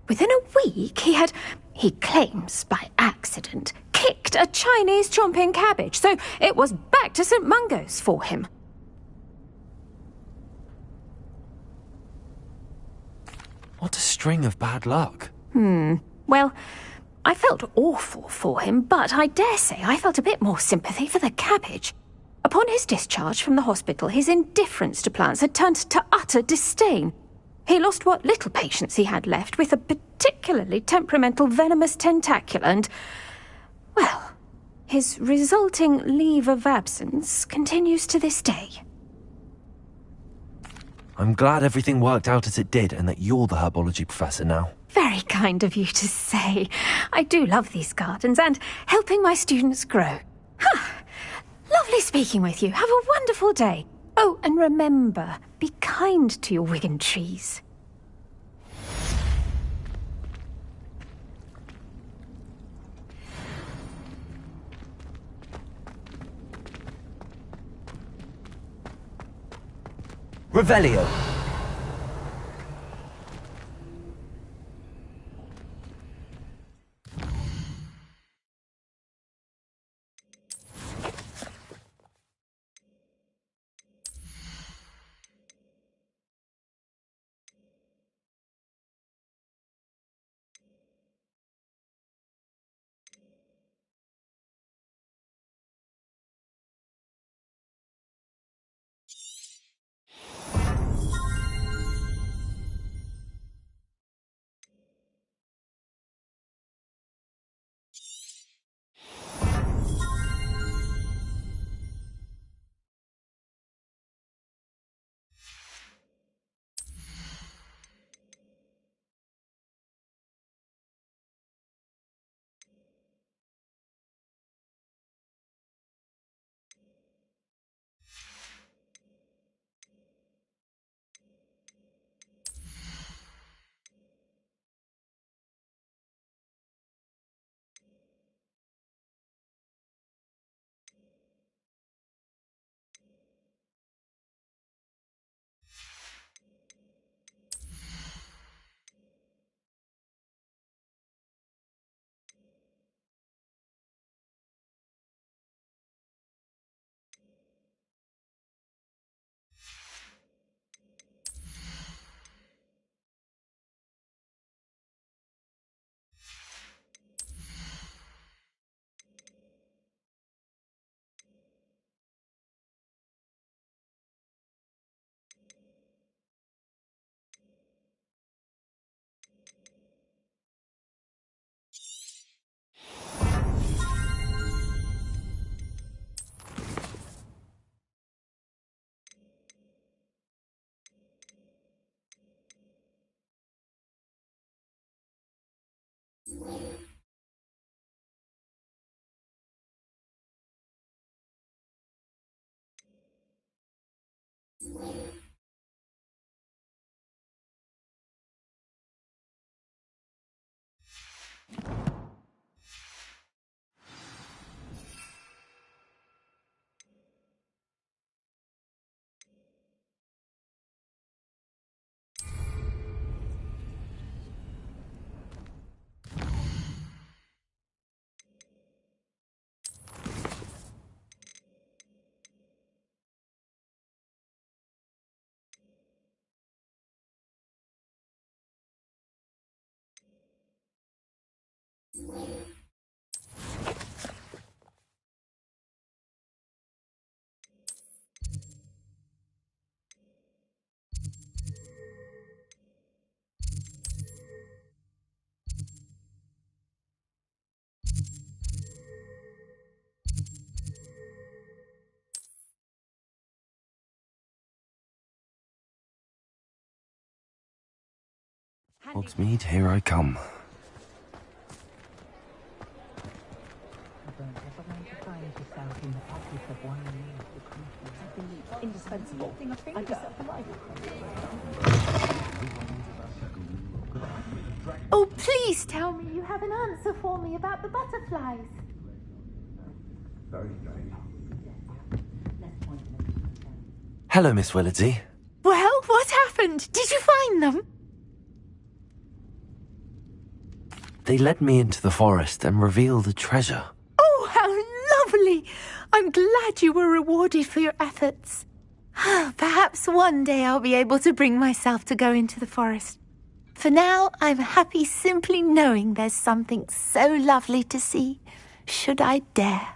Speaker 14: Within a week, he claims by accident, kicked a Chinese chomping cabbage, so it was back to St. Mungo's for him.
Speaker 3: What a string of bad luck.
Speaker 14: Well, I felt awful for him, but I dare say I felt a bit more sympathy for the cabbage. Upon his discharge from the hospital, his indifference to plants had turned to utter disdain. He lost what little patience he had left with a particularly temperamental venomous tentacula and, well, his resulting leave of absence continues to this day.
Speaker 3: I'm glad everything worked out as it did and that you're the herbology professor now.
Speaker 14: Very kind of you to say. I do love these gardens and helping my students grow. Lovely speaking with you. Have a wonderful day. Oh, and remember, be kind to your wigan trees.
Speaker 3: Revelio. Hogsmeade, here I come.
Speaker 8: Indispensable.
Speaker 15: Oh, please tell me you have an answer for me about the butterflies.
Speaker 7: Very strange.
Speaker 3: Hello, Miss Willardsey.
Speaker 15: Well, what happened? Did you find them?
Speaker 3: They led me into the forest and revealed a treasure.
Speaker 15: Oh, how lovely! I'm glad you were rewarded for your efforts. Perhaps one day I'll be able to bring myself to go into the forest. For now, I'm happy simply knowing there's something so lovely to see, should I dare.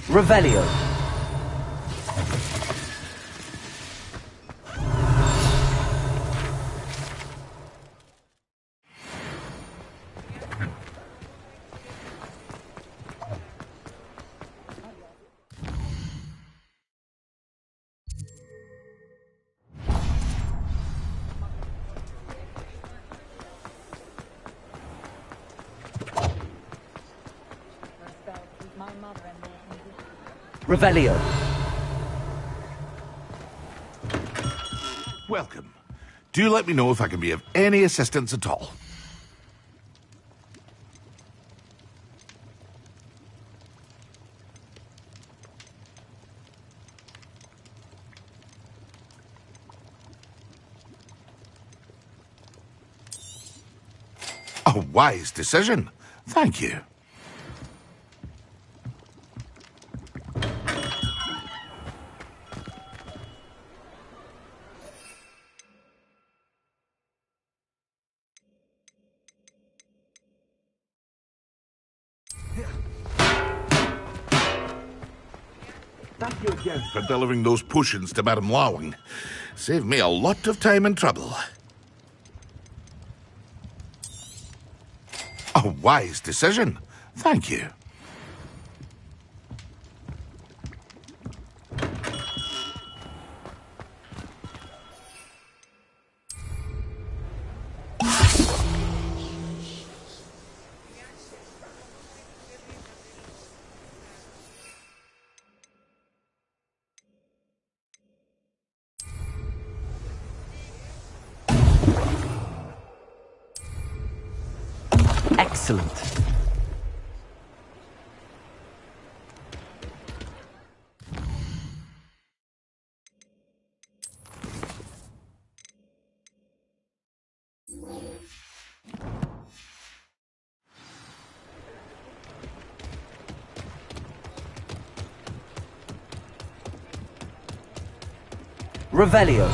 Speaker 3: Revelio. Revelio.
Speaker 7: Welcome. Do let me know if I can be of any assistance at all. A wise decision. Thank you. Thank you again for delivering those potions to Madame Lawing. Saved me a lot of time and trouble. A wise decision. Thank you.
Speaker 3: Excellent. Revelio.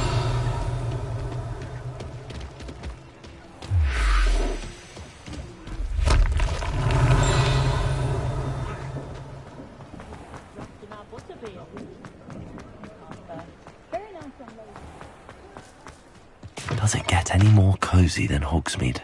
Speaker 3: Does it get any more cozy than Hogsmeade?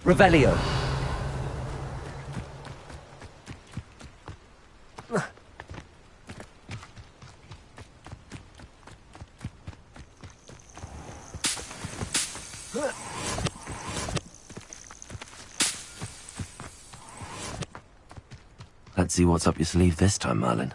Speaker 3: Revelio. Let's see what's up your sleeve this time, Merlin.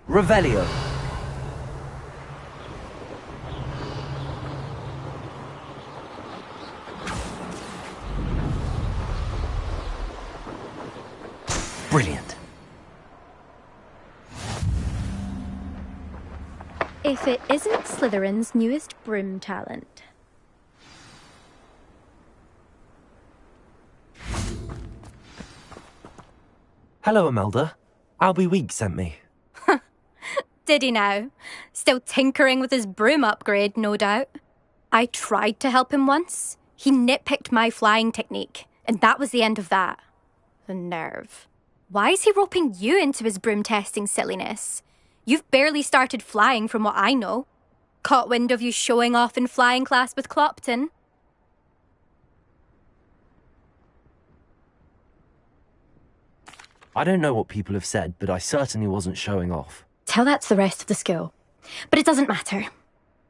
Speaker 3: Revelio. Brilliant.
Speaker 16: If it isn't Slytherin's newest broom talent.
Speaker 3: Hello, Imelda. Albie Week sent me.
Speaker 16: Did he now? Still tinkering with his broom upgrade, no doubt. I tried to help him once. He nitpicked my flying technique, and that was the end of that. The nerve. Why is he roping you into his broom testing silliness? You've barely started flying from what I know. Caught wind of you showing off in flying class with Clopton.
Speaker 3: I don't know what people have said, but I certainly wasn't showing off.
Speaker 16: Tell that to the rest of the school. But it doesn't matter.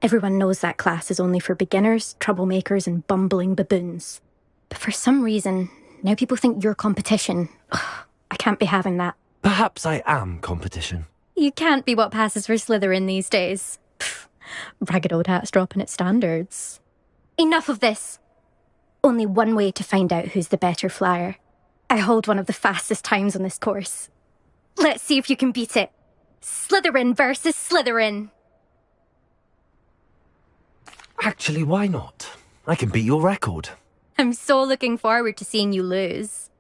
Speaker 16: Everyone knows that class is only for beginners, troublemakers, and bumbling baboons. But for some reason, now people think you're competition. Ugh, I can't be having that.
Speaker 3: Perhaps I am competition.
Speaker 16: You can't be what passes for Slytherin these days. Pfft, ragged old hat's dropping its standards. Enough of this. Only one way to find out who's the better flyer. I hold one of the fastest times on this course. Let's see if you can beat it. Slytherin versus Slytherin.
Speaker 3: Actually, why not? I can beat your record.
Speaker 16: I'm so looking forward to seeing you lose.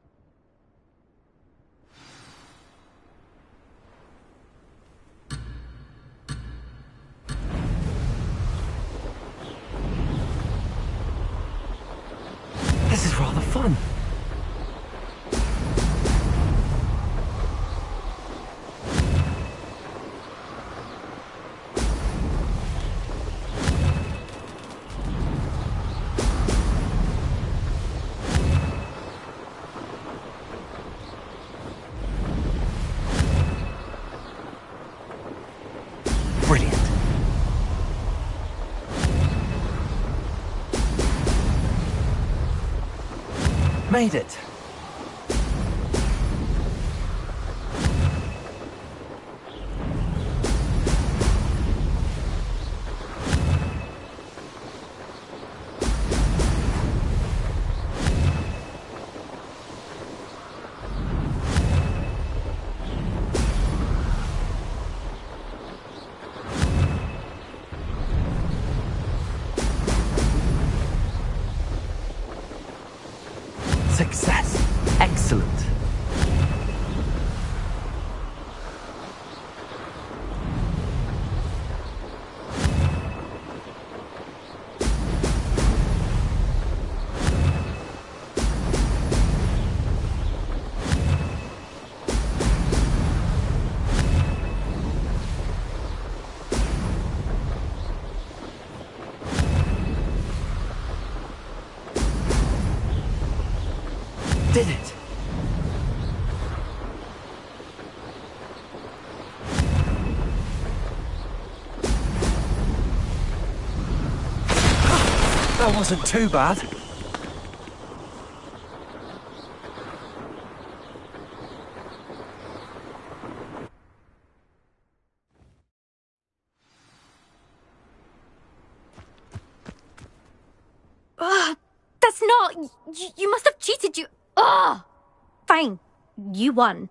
Speaker 3: This is rather fun. Made it. did it! That wasn't too bad.
Speaker 16: That's not... You must have cheated, you... Ugh! Fine. You won.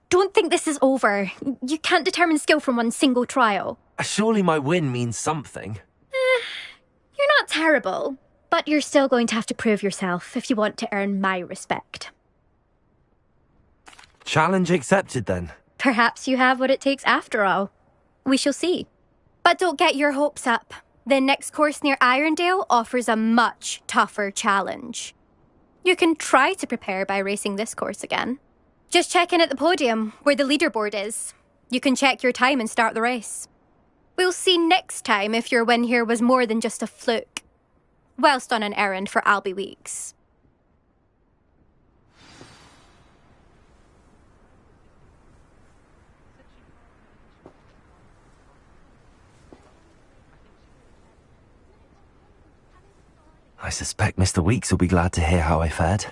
Speaker 16: Don't think this is over. You can't determine skill from one single trial.
Speaker 3: Surely my win means something.
Speaker 16: You're not terrible, but you're still going to have to prove yourself if you want to earn my respect.
Speaker 3: Challenge accepted, then.
Speaker 16: Perhaps you have what it takes after all. We shall see. But don't get your hopes up. The next course near Irondale offers a much tougher challenge. You can try to prepare by racing this course again. Just check in at the podium, where the leaderboard is. You can check your time and start the race. We'll see next time if your win here was more than just a fluke. Whilst on an errand for Albie Weeks.
Speaker 3: I suspect Mr. Weeks will be glad to hear how I fared.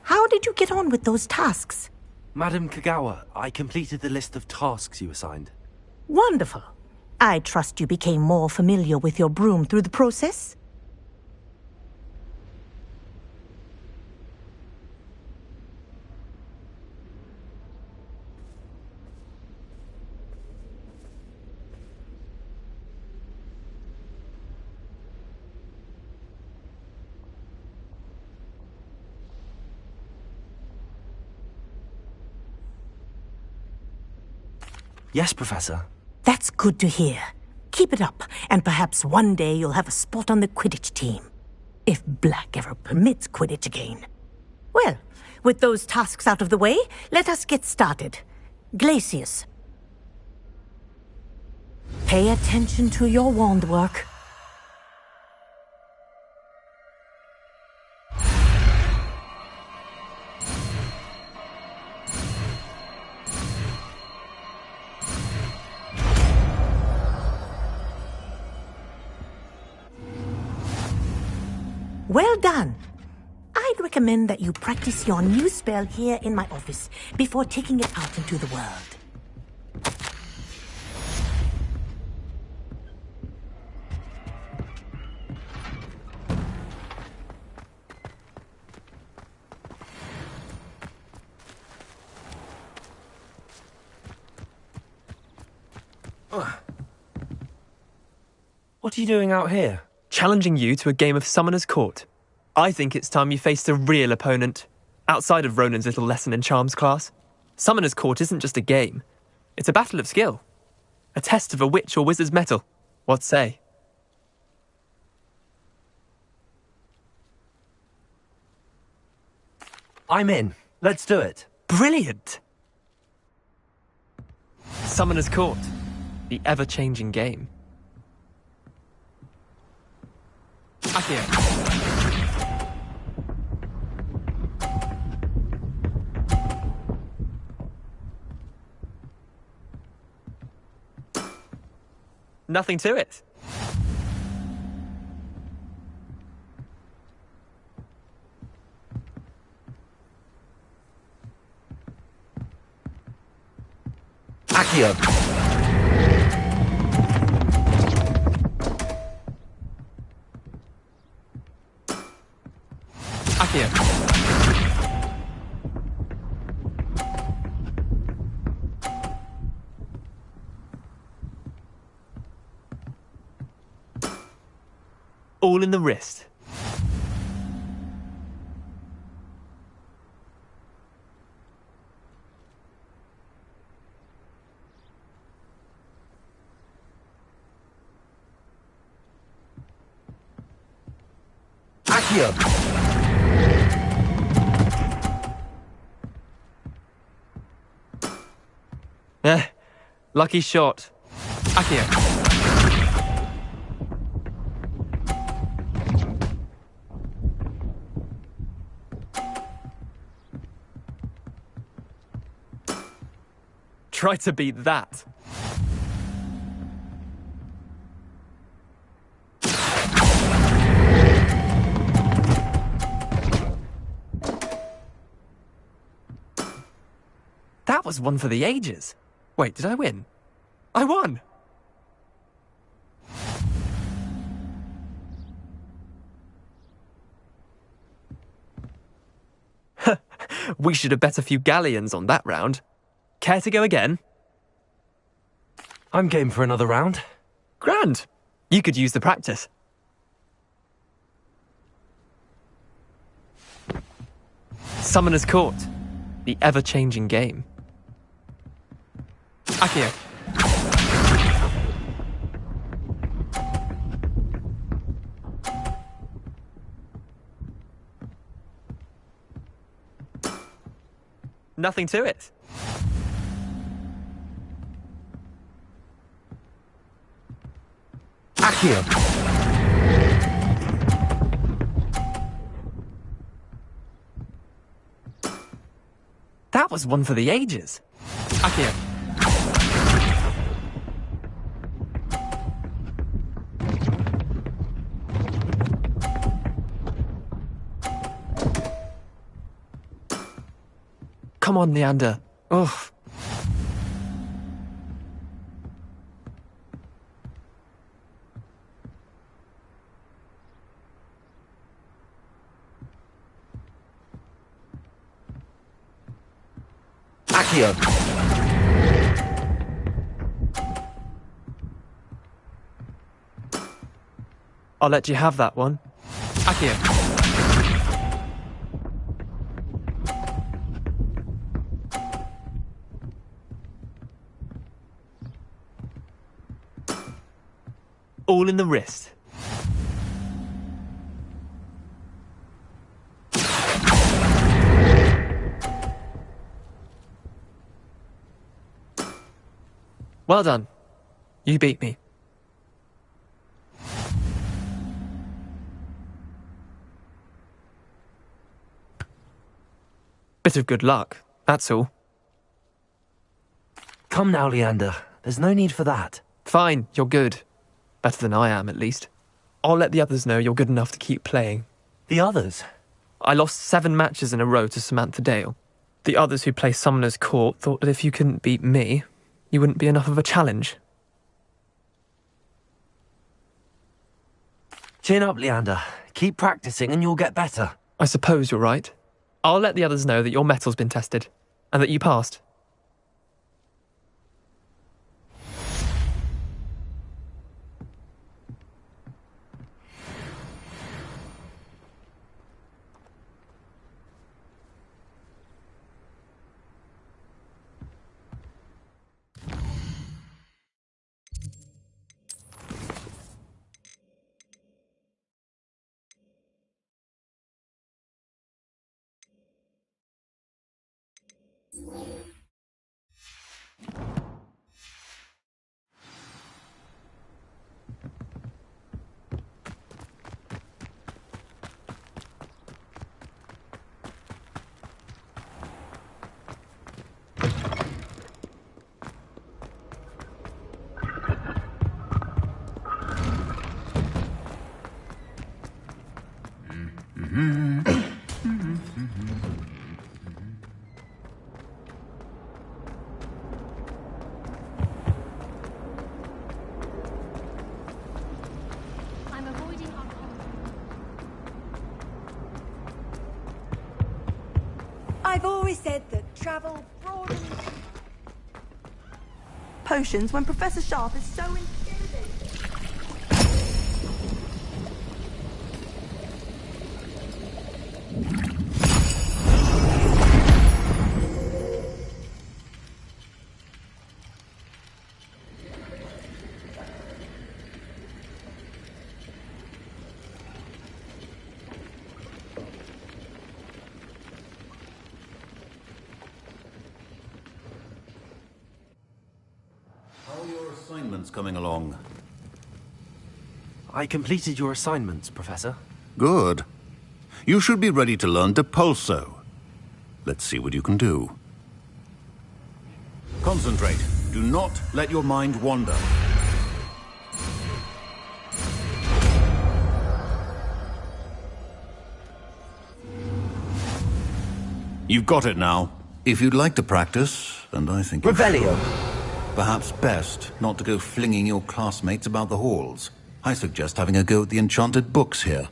Speaker 8: How did you get on with those tasks?
Speaker 3: Madam Kagawa, I completed the list of tasks you assigned.
Speaker 8: Wonderful. I trust you became more familiar with your broom through the process?
Speaker 3: Yes, Professor.
Speaker 8: That's good to hear. Keep it up, and perhaps one day you'll have a spot on the Quidditch team. If Black ever permits Quidditch again. Well, with those tasks out of the way, let us get started. Glacius. Pay attention to your wand work. Well done. I'd recommend that you practice your new spell here in my office before taking it out into the world.
Speaker 3: What are you doing out here?
Speaker 6: Challenging you to a game of Summoner's Court. I think it's time you faced a real opponent, outside of Ronan's little lesson in charms class. Summoner's Court isn't just a game. It's a battle of skill. A test of a witch or wizard's mettle. What say?
Speaker 3: I'm in. Let's do it.
Speaker 6: Brilliant! Summoner's Court. The ever-changing game. Accio. Nothing to it.
Speaker 3: Accio.
Speaker 6: Accio. All in the wrist.
Speaker 3: Accio.
Speaker 6: Lucky shot. Accio. Try to beat that. That was one for the ages. Wait, did I win? I won! We should have bet a few galleons on that round. Care to go again?
Speaker 3: I'm game for another round.
Speaker 6: Grand. You could use the practice. Summoner's Court. The ever-changing game. Accio. Nothing to it.
Speaker 3: Accio.
Speaker 6: That was one for the ages. Accio. Come on, Leander. Ugh.
Speaker 3: Accio.
Speaker 6: I'll let you have that one. Accio. All in the wrist. Well done. You beat me. Bit of good luck, that's all.
Speaker 3: Come now, Leander. There's no need for that.
Speaker 6: Fine, you're good. Better than I am, at least. I'll let the others know you're good enough to keep playing.
Speaker 3: The others?
Speaker 6: I lost 7 matches in a row to Samantha Dale. The others who play Summoner's Court thought that if you couldn't beat me, you wouldn't be enough of a challenge.
Speaker 3: Chin up, Leander. Keep practicing and you'll get better.
Speaker 6: I suppose you're right. I'll let the others know that your metal's been tested, and that you passed.
Speaker 4: I've always said that travel broadens potions when Professor Sharp is so intimidating.
Speaker 13: Assignments coming along.
Speaker 3: I completed your assignments, Professor.
Speaker 13: Good. You should be ready to learn Depulso. Let's see what you can do. Concentrate. Do not let your mind wander. You've got it now. If you'd like to practice, and I think...
Speaker 3: Revelio!
Speaker 13: Perhaps best not to go flinging your classmates about the halls. I suggest having a go at the enchanted books here.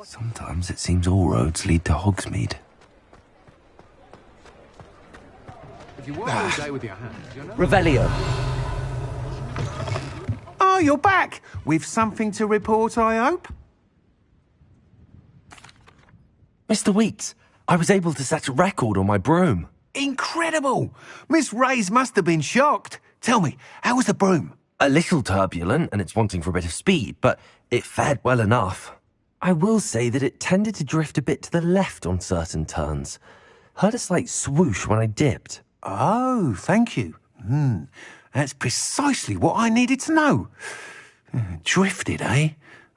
Speaker 3: Sometimes it seems all roads lead to Hogsmeade.
Speaker 17: If you work all day with your hands, you know...
Speaker 3: Revelio!
Speaker 18: Oh, you're back! With something to report, I hope?
Speaker 3: Mr. Weeks, I was able to set a record on my broom.
Speaker 18: Incredible! Miss Reyes must have been shocked. Tell me, how was the broom?
Speaker 3: A little turbulent, and it's wanting for a bit of speed, but it fared well enough. I will say that it tended to drift a bit to the left on certain turns. Heard a slight swoosh when I dipped.
Speaker 18: Oh, thank you. That's precisely what I needed to know. Drifted, eh?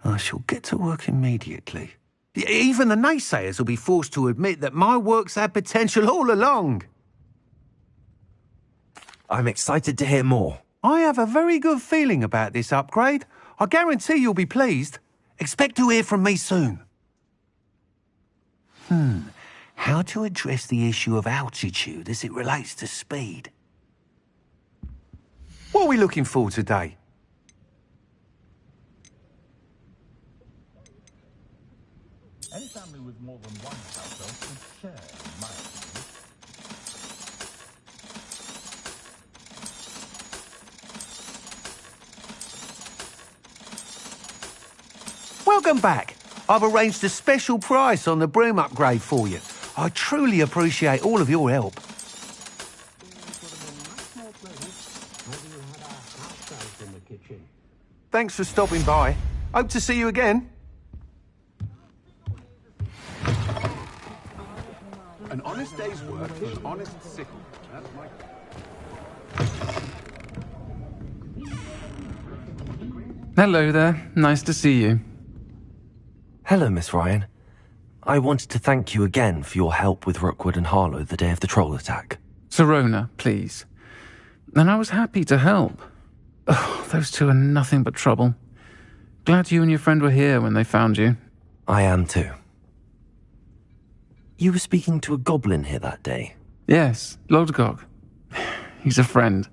Speaker 18: I shall get to work immediately. Even the naysayers will be forced to admit that my work's had potential all along.
Speaker 3: I'm excited to hear more.
Speaker 18: I have a very good feeling about this upgrade. I guarantee you'll be pleased. Expect to hear from me soon. How to address the issue of altitude as it relates to speed? What are we looking for today?
Speaker 7: Any family with more than one household should share in my
Speaker 18: Welcome back. I've arranged a special price on the broom upgrade for you. I truly appreciate all of your help. Thanks for stopping by. Hope to see you again.
Speaker 17: An honest day's work for an honest sickle. That's my...
Speaker 19: Hello there. Nice to see you.
Speaker 3: Hello, Miss Ryan. I wanted to thank you again for your help with Rookwood and Harlow the day of the troll attack.
Speaker 19: Serona, please. And I was happy to help. Oh, those two are nothing but trouble. Glad you and your friend were here when they found you.
Speaker 3: I am too. You were speaking to a goblin here that day?
Speaker 19: Yes, Lodgok. He's a friend.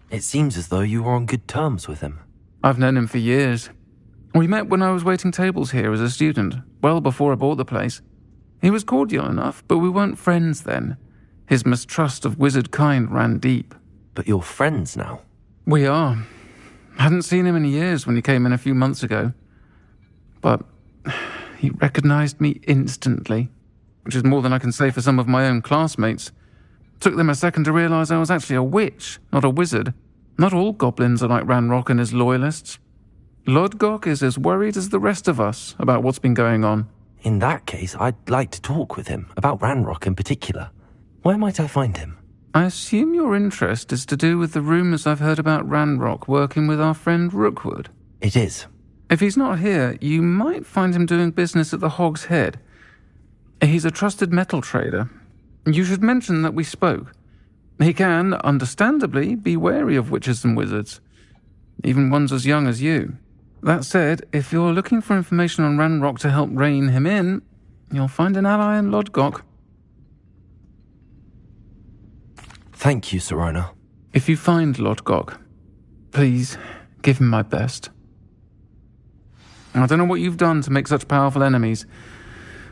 Speaker 3: It seems as though you were on good terms with him.
Speaker 19: I've known him for years. We met when I was waiting tables here as a student, well before I bought the place. He was cordial enough, but we weren't friends then. His mistrust of wizard kind ran deep.
Speaker 3: But you're friends now?
Speaker 19: We are. Hadn't seen him in years when he came in a few months ago. But he recognized me instantly, which is more than I can say for some of my own classmates. Took them a second to realize I was actually a witch, not a wizard. Not all goblins are like Ranrock and his loyalists. Lodgok is as worried as the rest of us about what's been going on.
Speaker 3: In that case, I'd like to talk with him, about Ranrock in particular. Where might I find him?
Speaker 19: I assume your interest is to do with the rumours I've heard about Ranrock working with our friend Rookwood.
Speaker 3: It is.
Speaker 19: If he's not here, you might find him doing business at the Hog's Head. He's a trusted metal trader. You should mention that we spoke. He can, understandably, be wary of witches and wizards, even ones as young as you. That said, if you're looking for information on Ranrock to help rein him in, you'll find an ally in Lodgok.
Speaker 3: Thank you, Sirona.
Speaker 19: If you find Lodgok, please give him my best. I don't know what you've done to make such powerful enemies,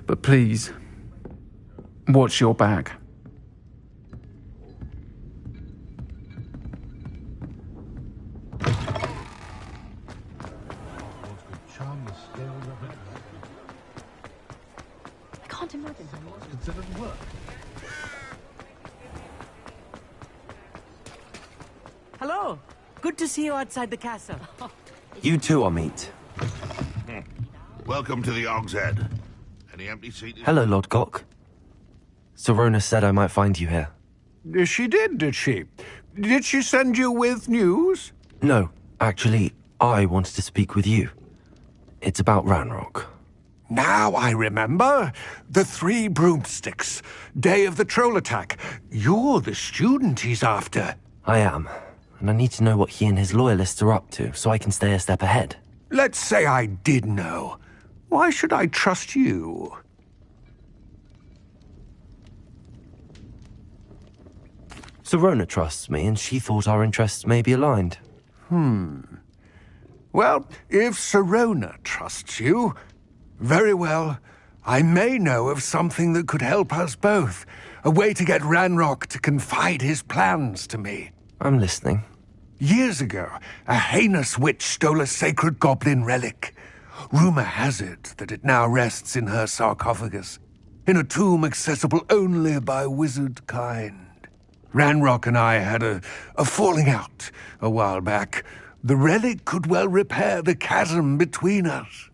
Speaker 19: but please, watch your back.
Speaker 15: I can't imagine how much
Speaker 7: considered work.
Speaker 20: Hello. Good to see you outside the castle.
Speaker 3: You too, Amit.
Speaker 7: Welcome to the Hog's Head. Any empty seats?
Speaker 3: Hello, Lodgok. Sirona said I might find you here.
Speaker 18: She did she? Did she send you with news?
Speaker 3: No, actually, I wanted to speak with you. It's about Ranrock.
Speaker 18: Now I remember. The 3 broomsticks. Day of the troll attack. You're the student he's after.
Speaker 3: I am. And I need to know what he and his loyalists are up to, so I can stay a step ahead.
Speaker 18: Let's say I did know. Why should I trust you?
Speaker 3: Sirona trusts me, and she thought our interests may be aligned.
Speaker 18: Well, if Sirona trusts you, very well. I may know of something that could help us both. A way to get Ranrock to confide his plans to me.
Speaker 3: I'm listening.
Speaker 18: Years ago, a heinous witch stole a sacred goblin relic. Rumor has it that it now rests in her sarcophagus, in a tomb accessible only by wizard kind. Ranrock and I had a falling out a while back. The relic could well repair the chasm between us.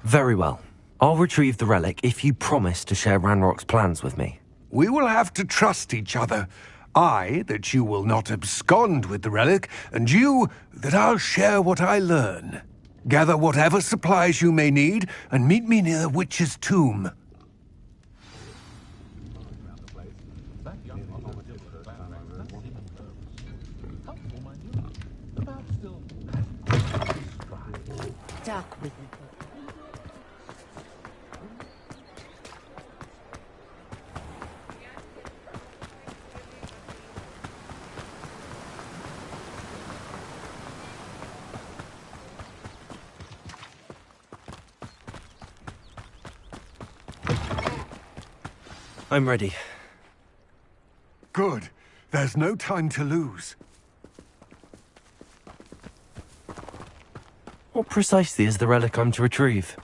Speaker 3: Very well. I'll retrieve the relic if you promise to share Ranrock's plans with me.
Speaker 18: We will have to trust each other. I, that you will not abscond with the relic, and you, that I'll share what I learn. Gather whatever supplies you may need, and meet me near the witch's tomb.
Speaker 15: Dark with me.
Speaker 3: I'm ready.
Speaker 18: Good. There's no time to lose.
Speaker 3: What precisely is the relic I'm to retrieve?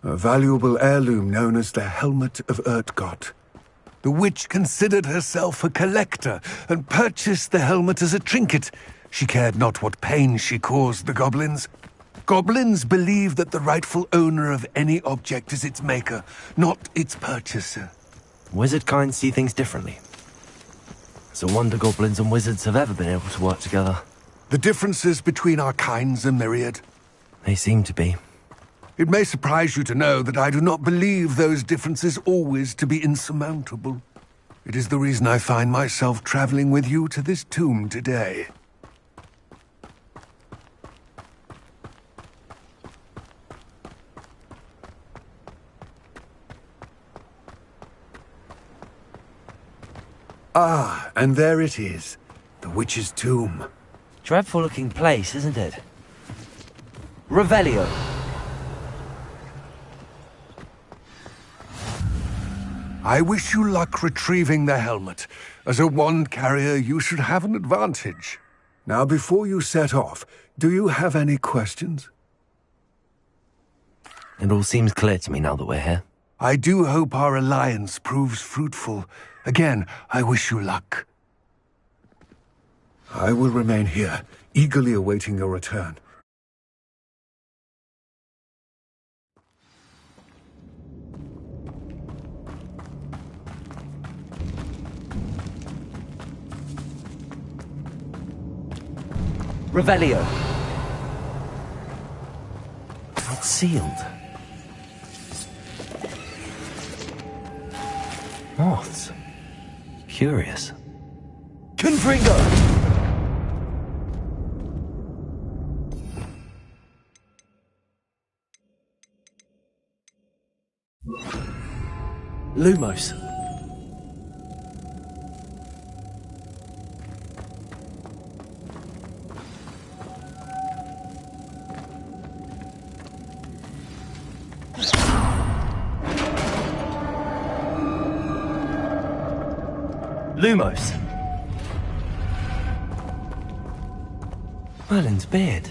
Speaker 18: A valuable heirloom known as the Helmet of Urtgott. The witch considered herself a collector and purchased the helmet as a trinket. She cared not what pain she caused the goblins. Goblins believe that the rightful owner of any object is its maker, not its purchaser.
Speaker 3: Wizard kind see things differently. It's a wonder goblins and wizards have ever been able to work together.
Speaker 18: The differences between our kinds are myriad.
Speaker 3: They seem to be.
Speaker 18: It may surprise you to know that I do not believe those differences always to be insurmountable. It is the reason I find myself traveling with you to this tomb today. Ah, and there it is. The witch's tomb.
Speaker 3: Dreadful looking place, isn't it? Revelio.
Speaker 21: I wish you luck retrieving the helmet. As a wand carrier, you should have an advantage. Now, before you set off, do you have any questions?
Speaker 3: It all seems clear to me now that we're here.
Speaker 21: I do hope our alliance proves fruitful. Again, I wish you luck. I will remain here, eagerly awaiting your return.
Speaker 3: Revelio. It's sealed. Moths. Curious. Confringo! Lumos. Lumos. Merlin's beard.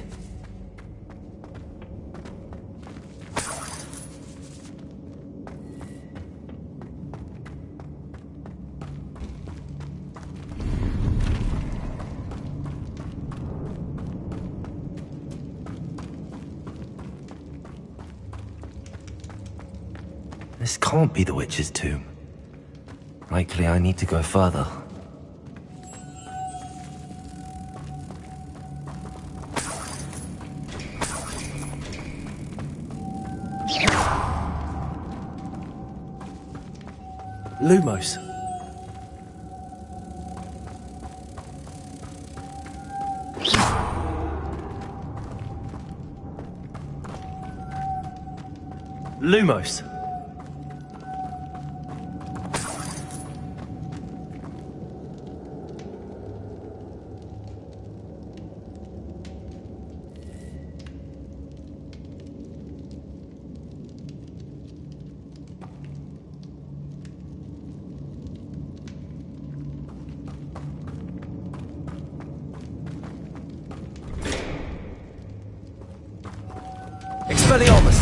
Speaker 3: This can't be the witch's tomb. Likely I need to go further. Lumos. Lumos. Expelliarmus!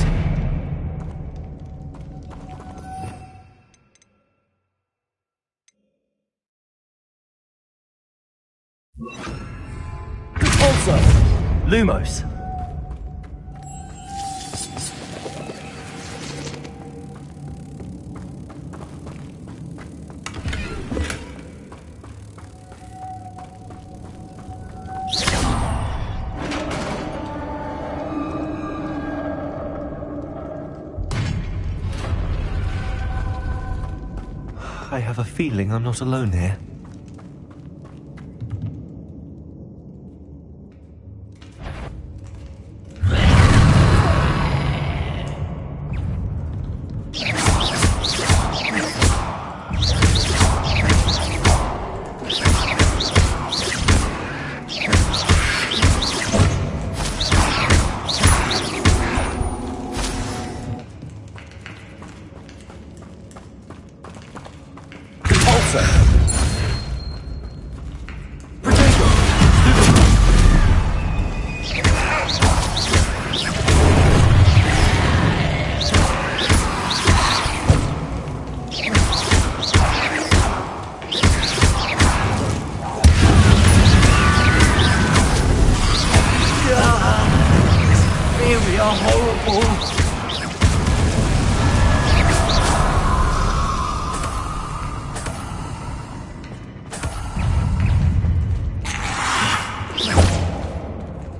Speaker 3: Also, Lumos. I have a feeling I'm not alone here.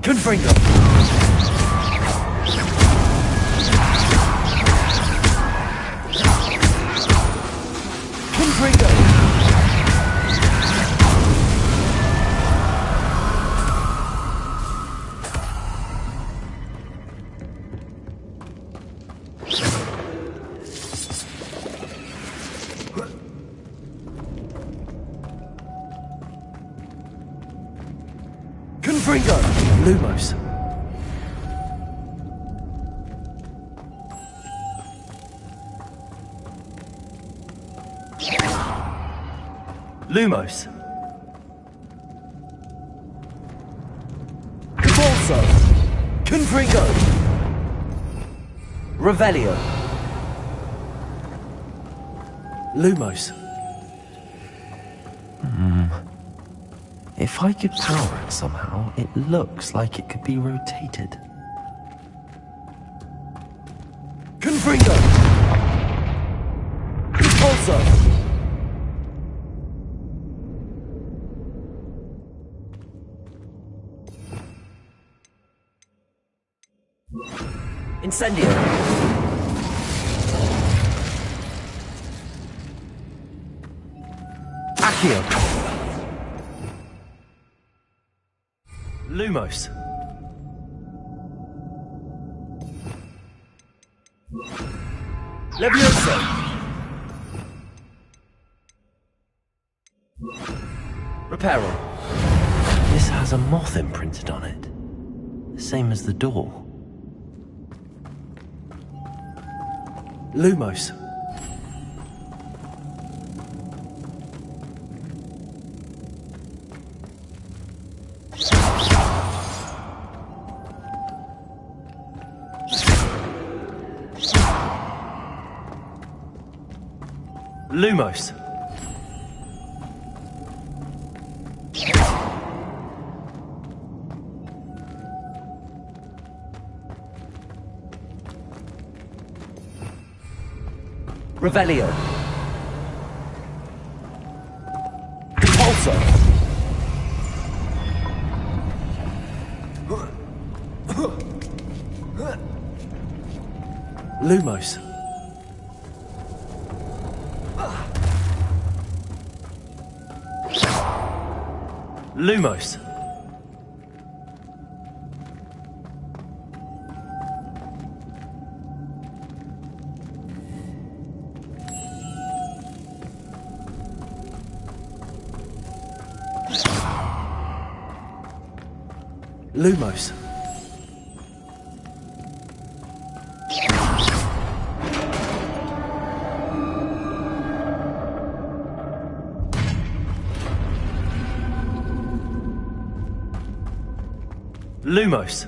Speaker 3: Confringo. Confringo. Confringo. Lumos. Lumos. Convulso. Confringo. Revelio. Lumos. If I could power it somehow, it looks like it could be rotated. Confringo. Convulso. Incendio. Accio. Lumos. Levioso. Reparo. This has a moth imprinted on it. The same as the door. Lumos. Lumos. Revelio. Repulso. Lumos. Lumos. Lumos. Lumos.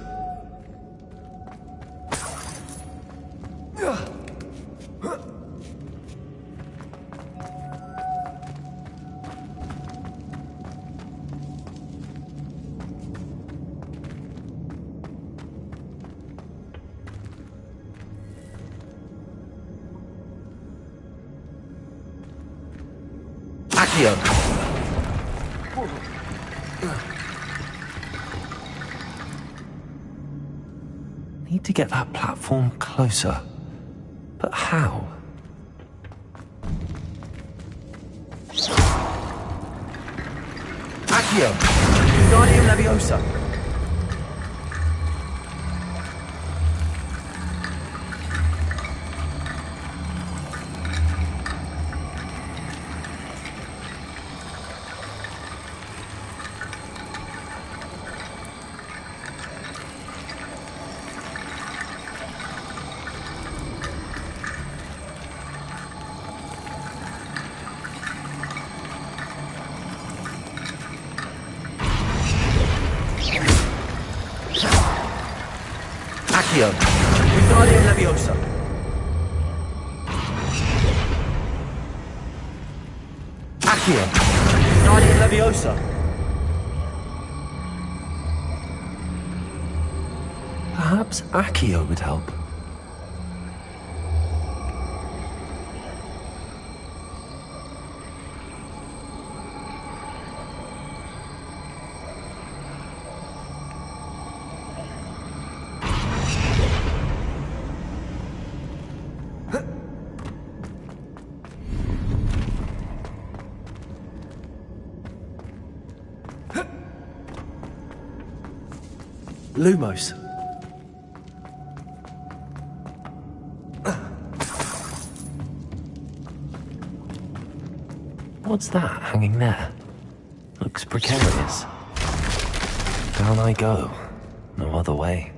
Speaker 3: Accio. Need to get that platform closer. But how? Accio. Guardian Leviosa. Accio. Guardian Leviosa. Accio. Guardian Leviosa. Perhaps Accio would help. Lumos. What's that hanging there? Looks precarious. Down I go. No other way.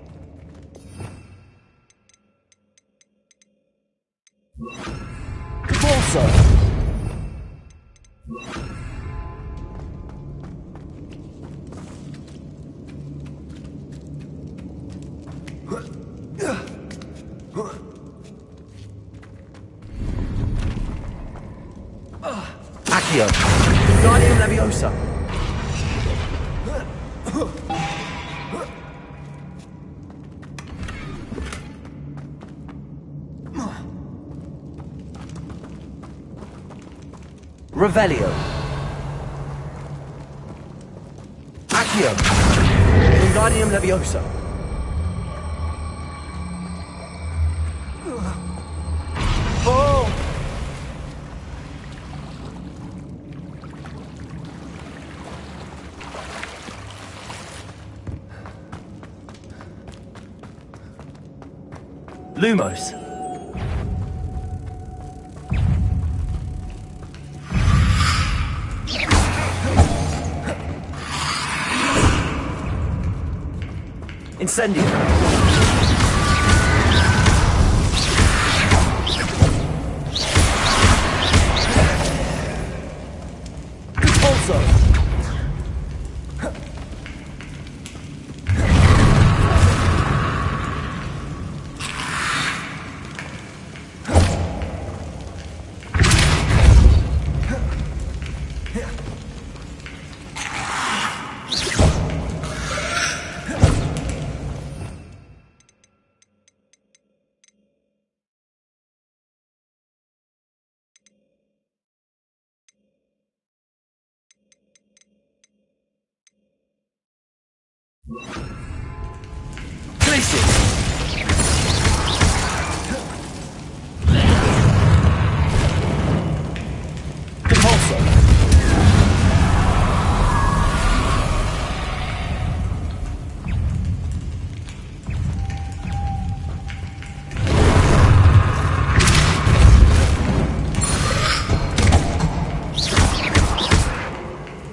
Speaker 3: Convulso. Accio. Wingardium Leviosa. Revelio. Accio. Wingardium Leviosa. Oh! Lumos. Incendio. Compulso.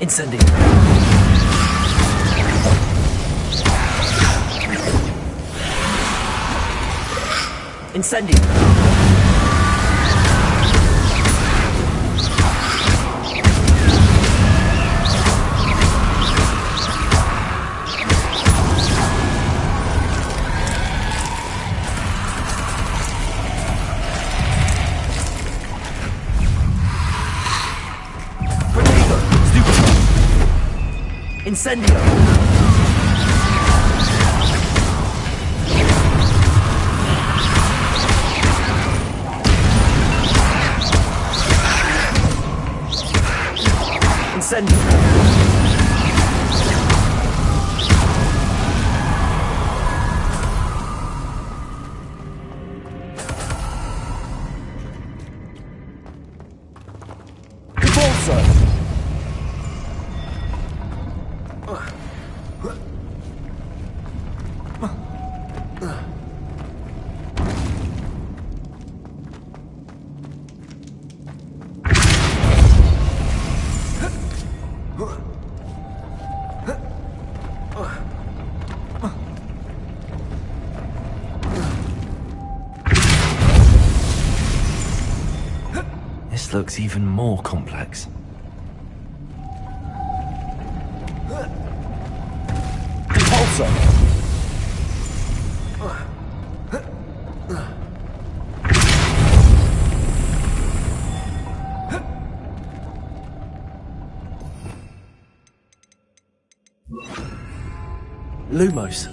Speaker 3: Incendio. Incendio. Incendio! Incendio! Compulso! This looks even more complex. Compulso! Lumos.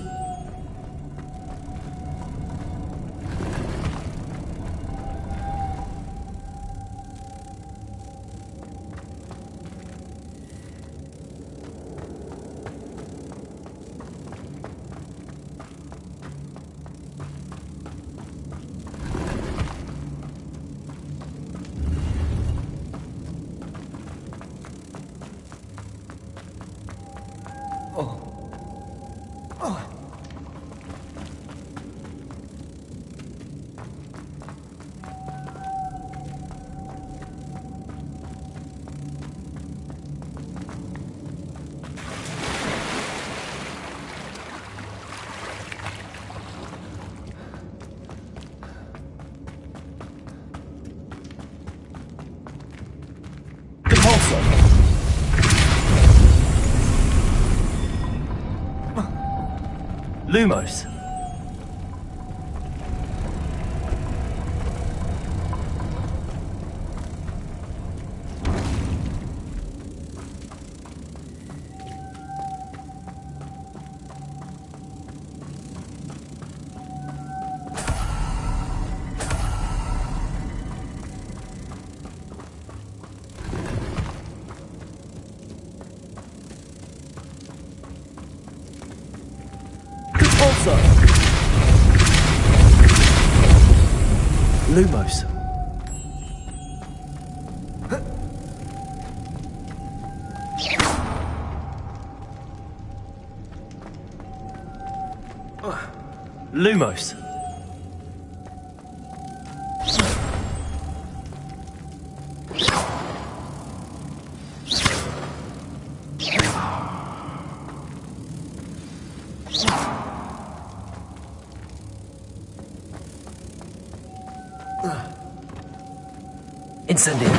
Speaker 3: Lumos. Repulsor! Lumos. Lumos. Incendio.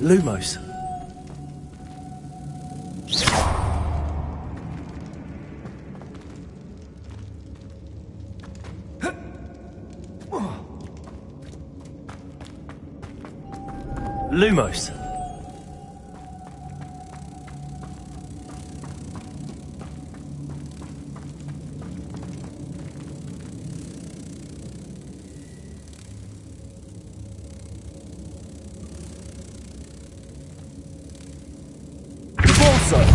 Speaker 3: Lumos. Lumos. Repulsor.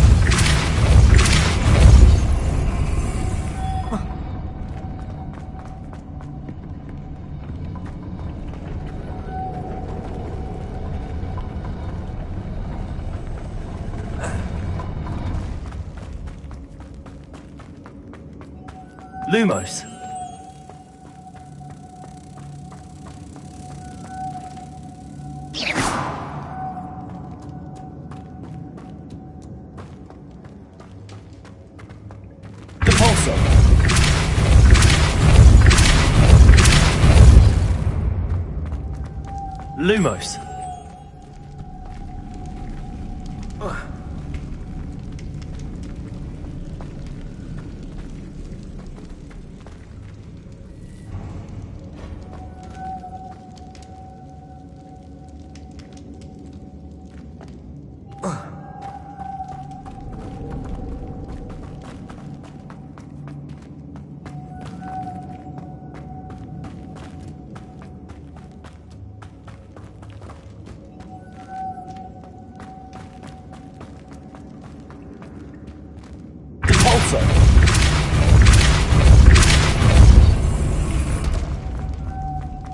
Speaker 3: Lumos. Repulsor. Lumos.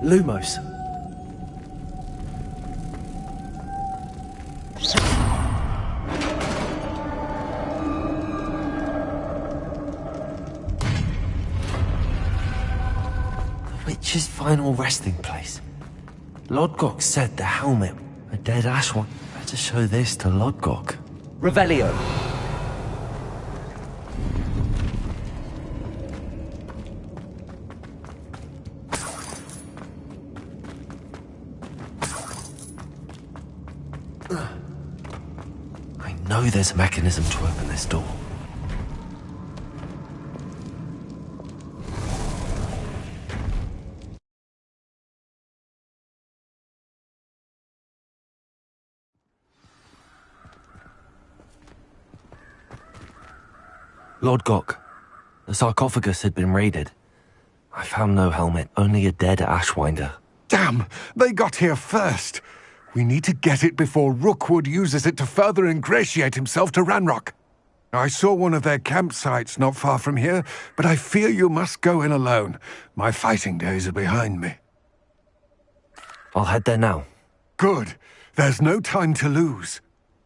Speaker 3: Lumos. The witch's final resting place. Lodgok said the helmet, a dead Ashwan. Better show this to Lodgok. Revelio. I know there's a mechanism to open this door. Lodgok, the sarcophagus had been raided. I found no helmet, only a dead Ashwinder.
Speaker 21: Damn! They got here first! We need to get it before Rookwood uses it to further ingratiate himself to Ranrock. I saw one of their campsites not far from here, but I fear you must go in alone. My fighting days are behind me.
Speaker 3: I'll head there now.
Speaker 21: Good. There's no time to lose.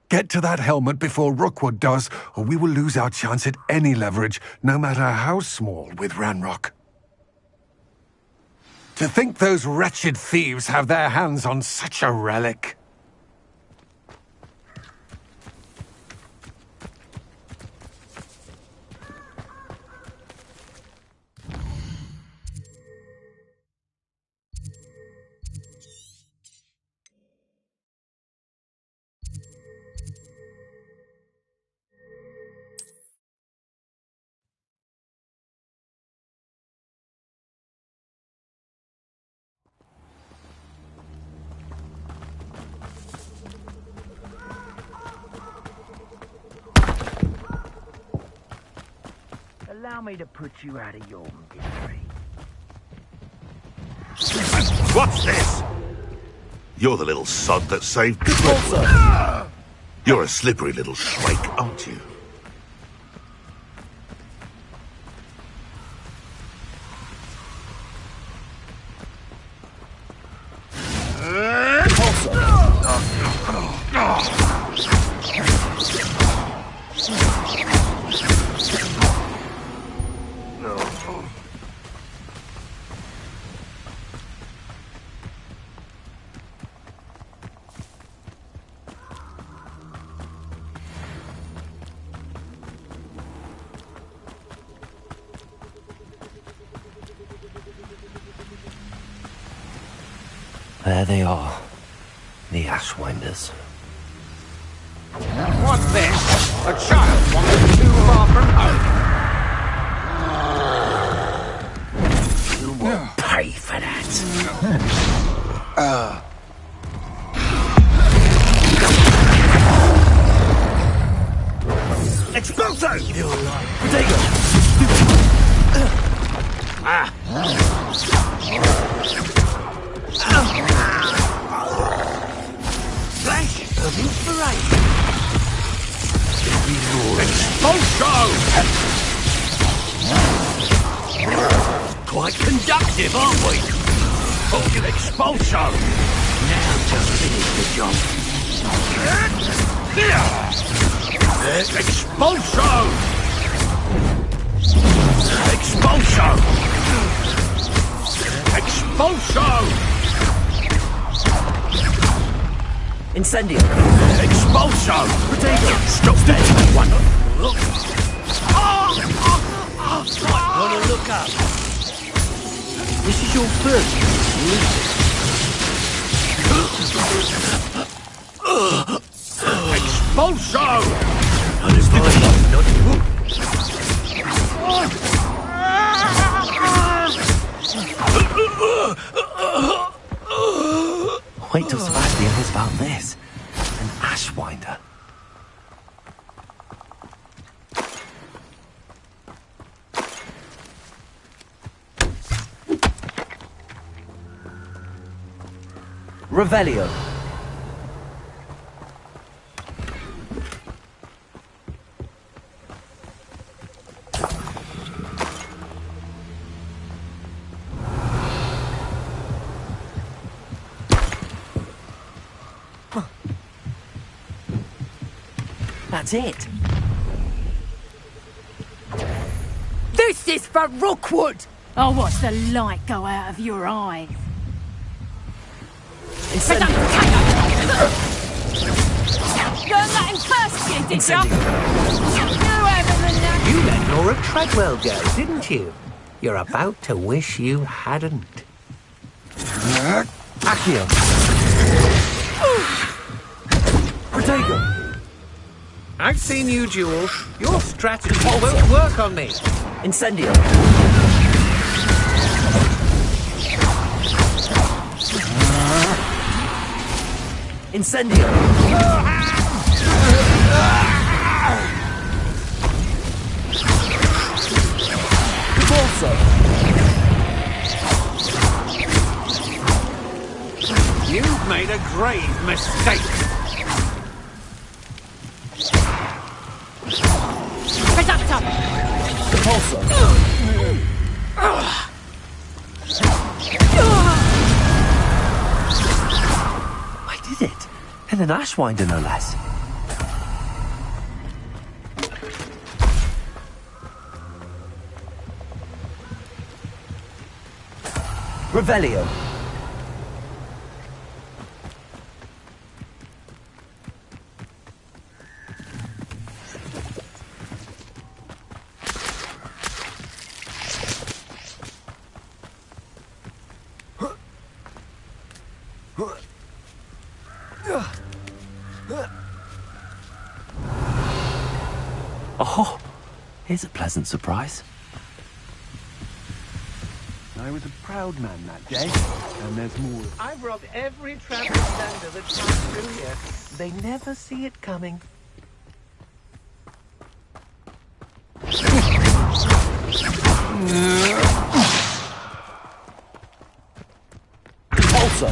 Speaker 21: Get to that helmet before Rookwood does, or we will lose our chance at any leverage, no matter how small, with Ranrock. To think those wretched thieves have their hands on such a relic.
Speaker 9: Allow me to put you out of your misery.
Speaker 7: What's this? You're the little sod that saved... You're a slippery little shrike, aren't you?
Speaker 3: There they are, the Ashwinders.
Speaker 17: What's this? A child wandered too far from home.
Speaker 9: You will pay for that. Expulso! Flash of inspiration. Expulso!
Speaker 1: Quite conductive, aren't we?
Speaker 9: Expulso!
Speaker 1: Now just finish the job.
Speaker 9: Expulso! Expulso! Expulso!
Speaker 1: Incendio.
Speaker 9: Expulso!
Speaker 1: Potato.
Speaker 9: Stop that one!
Speaker 1: Might want to look up. This is your first
Speaker 9: Expulso!
Speaker 3: Wait till Sebastian hears about this. An Ashwinder. Revelio. That's it.
Speaker 15: This is for Rookwood! I'll watch the light go out of your eyes. Learn that in first year, did ya?
Speaker 1: You let Laura Treadwell go, didn't you? You're about to wish you hadn't.
Speaker 3: Accio. Protego.
Speaker 1: I've seen you, Jules. Your strategy won't work on me.
Speaker 3: Incendio. Incendio. Convulso.
Speaker 1: You've made a grave mistake.
Speaker 3: Convulso. I did it. And an Ashwinder, no less. Revelio. Oh, here's a pleasant surprise.
Speaker 17: I was a proud man that day, and there's more.
Speaker 1: I've robbed every travel standard that comes through here. They never see it coming.
Speaker 3: Also.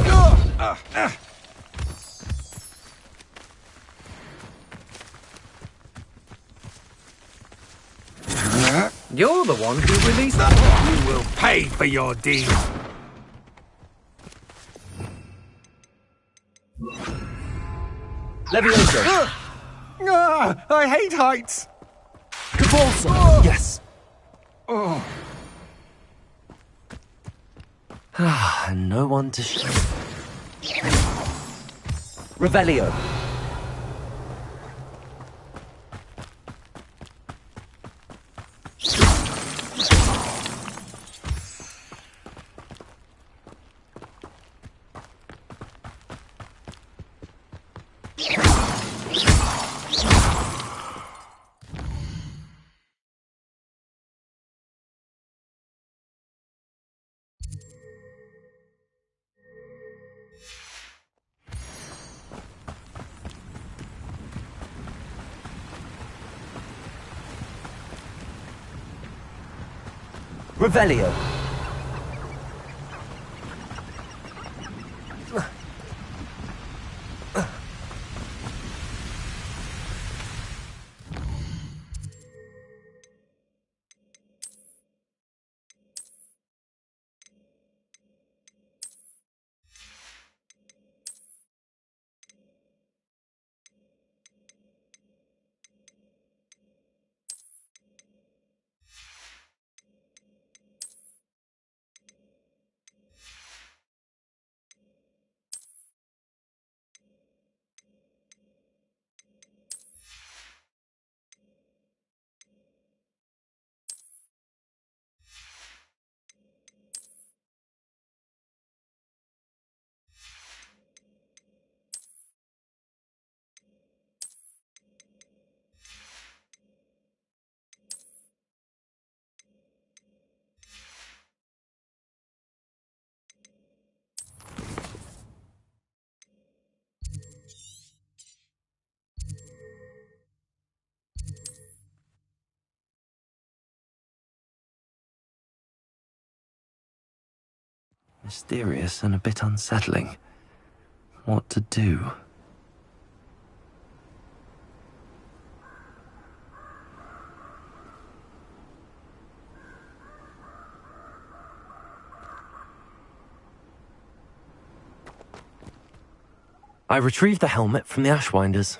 Speaker 2: You're the one who released...
Speaker 21: You will pay for your deeds.
Speaker 3: Levioso.
Speaker 21: I hate heights.
Speaker 3: Convulsa. Yes.
Speaker 21: Oh.
Speaker 3: And no one to Revelio. Revelio. Mysterious and a bit unsettling. What to do? I retrieved the helmet from the Ashwinders.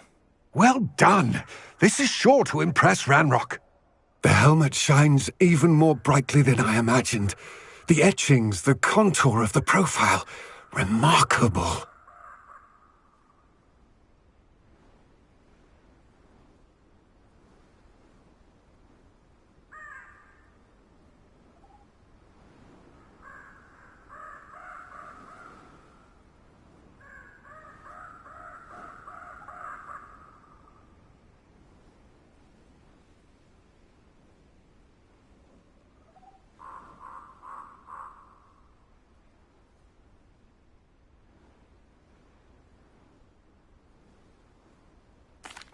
Speaker 21: Well done. This is sure to impress Ranrock. The helmet shines even more brightly than I imagined. The etchings, the contour of the profile. Remarkable.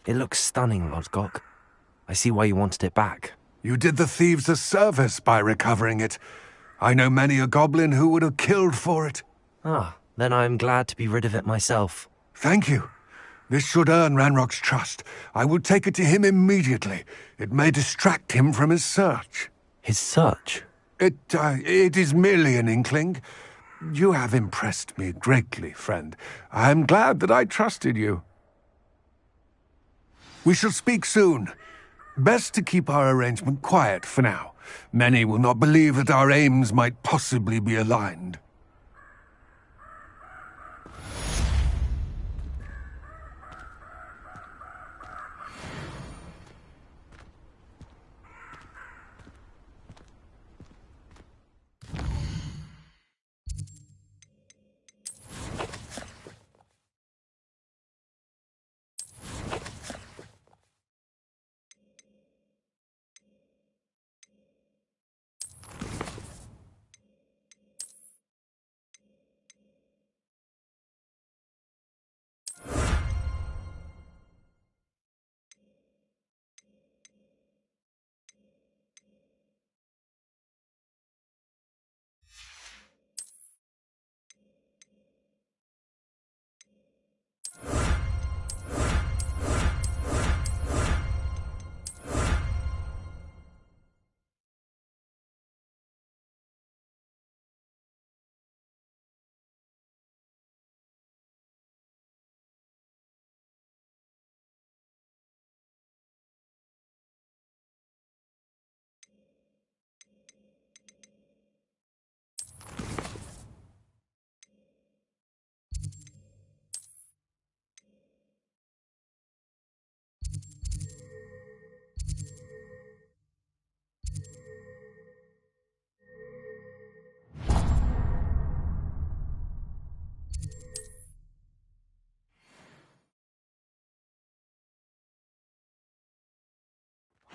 Speaker 3: It looks stunning, Lodgok. I see why you wanted it back.
Speaker 21: You did the thieves a service by recovering it. I know many a goblin who would have killed for it.
Speaker 3: Ah, then I am glad to be rid of it myself.
Speaker 21: Thank you. This should earn Ranrock's trust. I will take it to him immediately. It may distract him from his search.
Speaker 3: His search?
Speaker 21: It is merely an inkling. You have impressed me greatly, friend. I am glad that I trusted you. We shall speak soon. Best to keep our arrangement quiet for now. Many will not believe that our aims might possibly be aligned.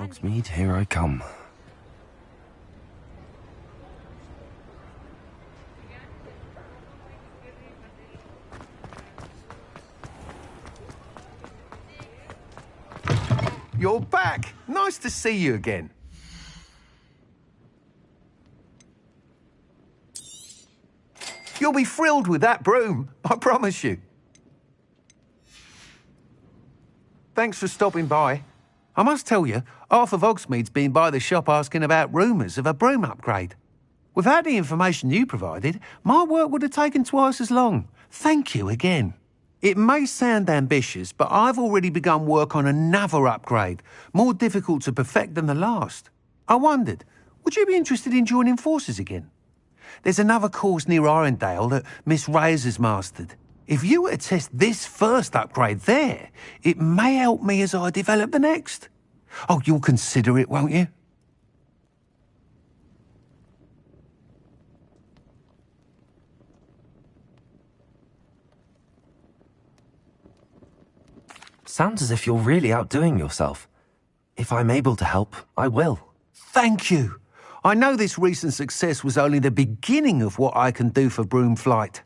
Speaker 3: Hogsmeade, here I come.
Speaker 18: You're back! Nice to see you again. You'll be thrilled with that broom, I promise you. Thanks for stopping by. I must tell you, half of Hogsmeade's been by the shop asking about rumours of a broom upgrade. Without the information you provided, my work would have taken twice as long. Thank you again. It may sound ambitious, but I've already begun work on another upgrade, more difficult to perfect than the last. I wondered, would you be interested in joining forces again? There's another course near Irondale that Miss Reyes has mastered. If you were to test this first upgrade there, it may help me as I develop the next. Oh, you'll consider it, won't you?
Speaker 3: Sounds as if you're really outdoing yourself. If I'm able to help, I will.
Speaker 18: Thank you. I know this recent success was only the beginning of what I can do for broom flight.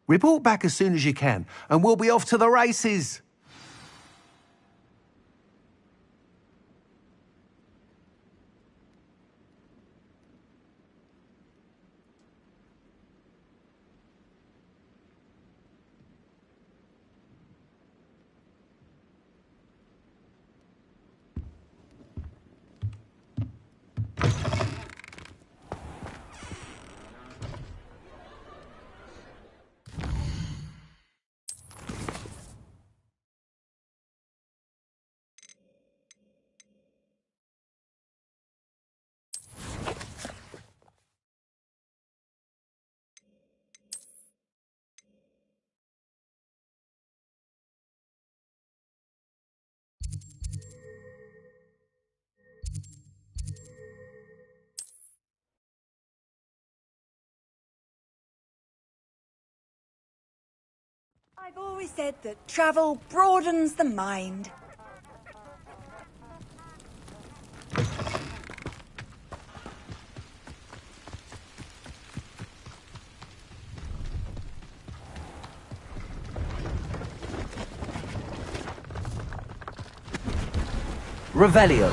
Speaker 18: Report back as soon as you can, and we'll be off to the races.
Speaker 4: I've always said that travel broadens the mind.
Speaker 3: Revelio.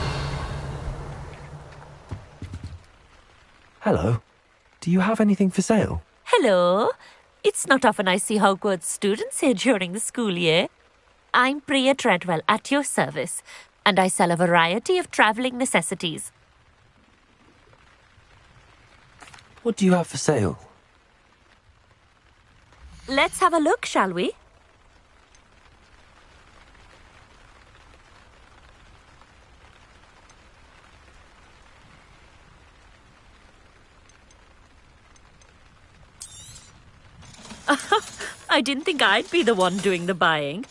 Speaker 3: Hello. Do you have anything for sale?
Speaker 2: Hello. It's not often I see Hogwarts students here during the school year. I'm Priya Treadwell, at your service, and I sell a variety of travelling necessities.
Speaker 3: What do you have for sale?
Speaker 2: Let's have a look, shall we? I didn't think I'd be the one doing the buying.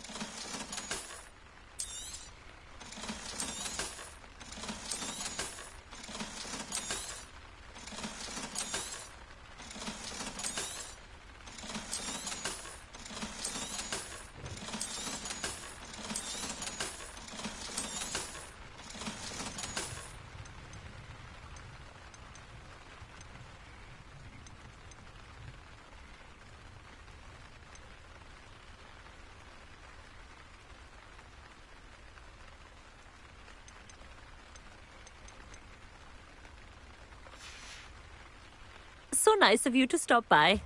Speaker 2: So nice of you to stop by.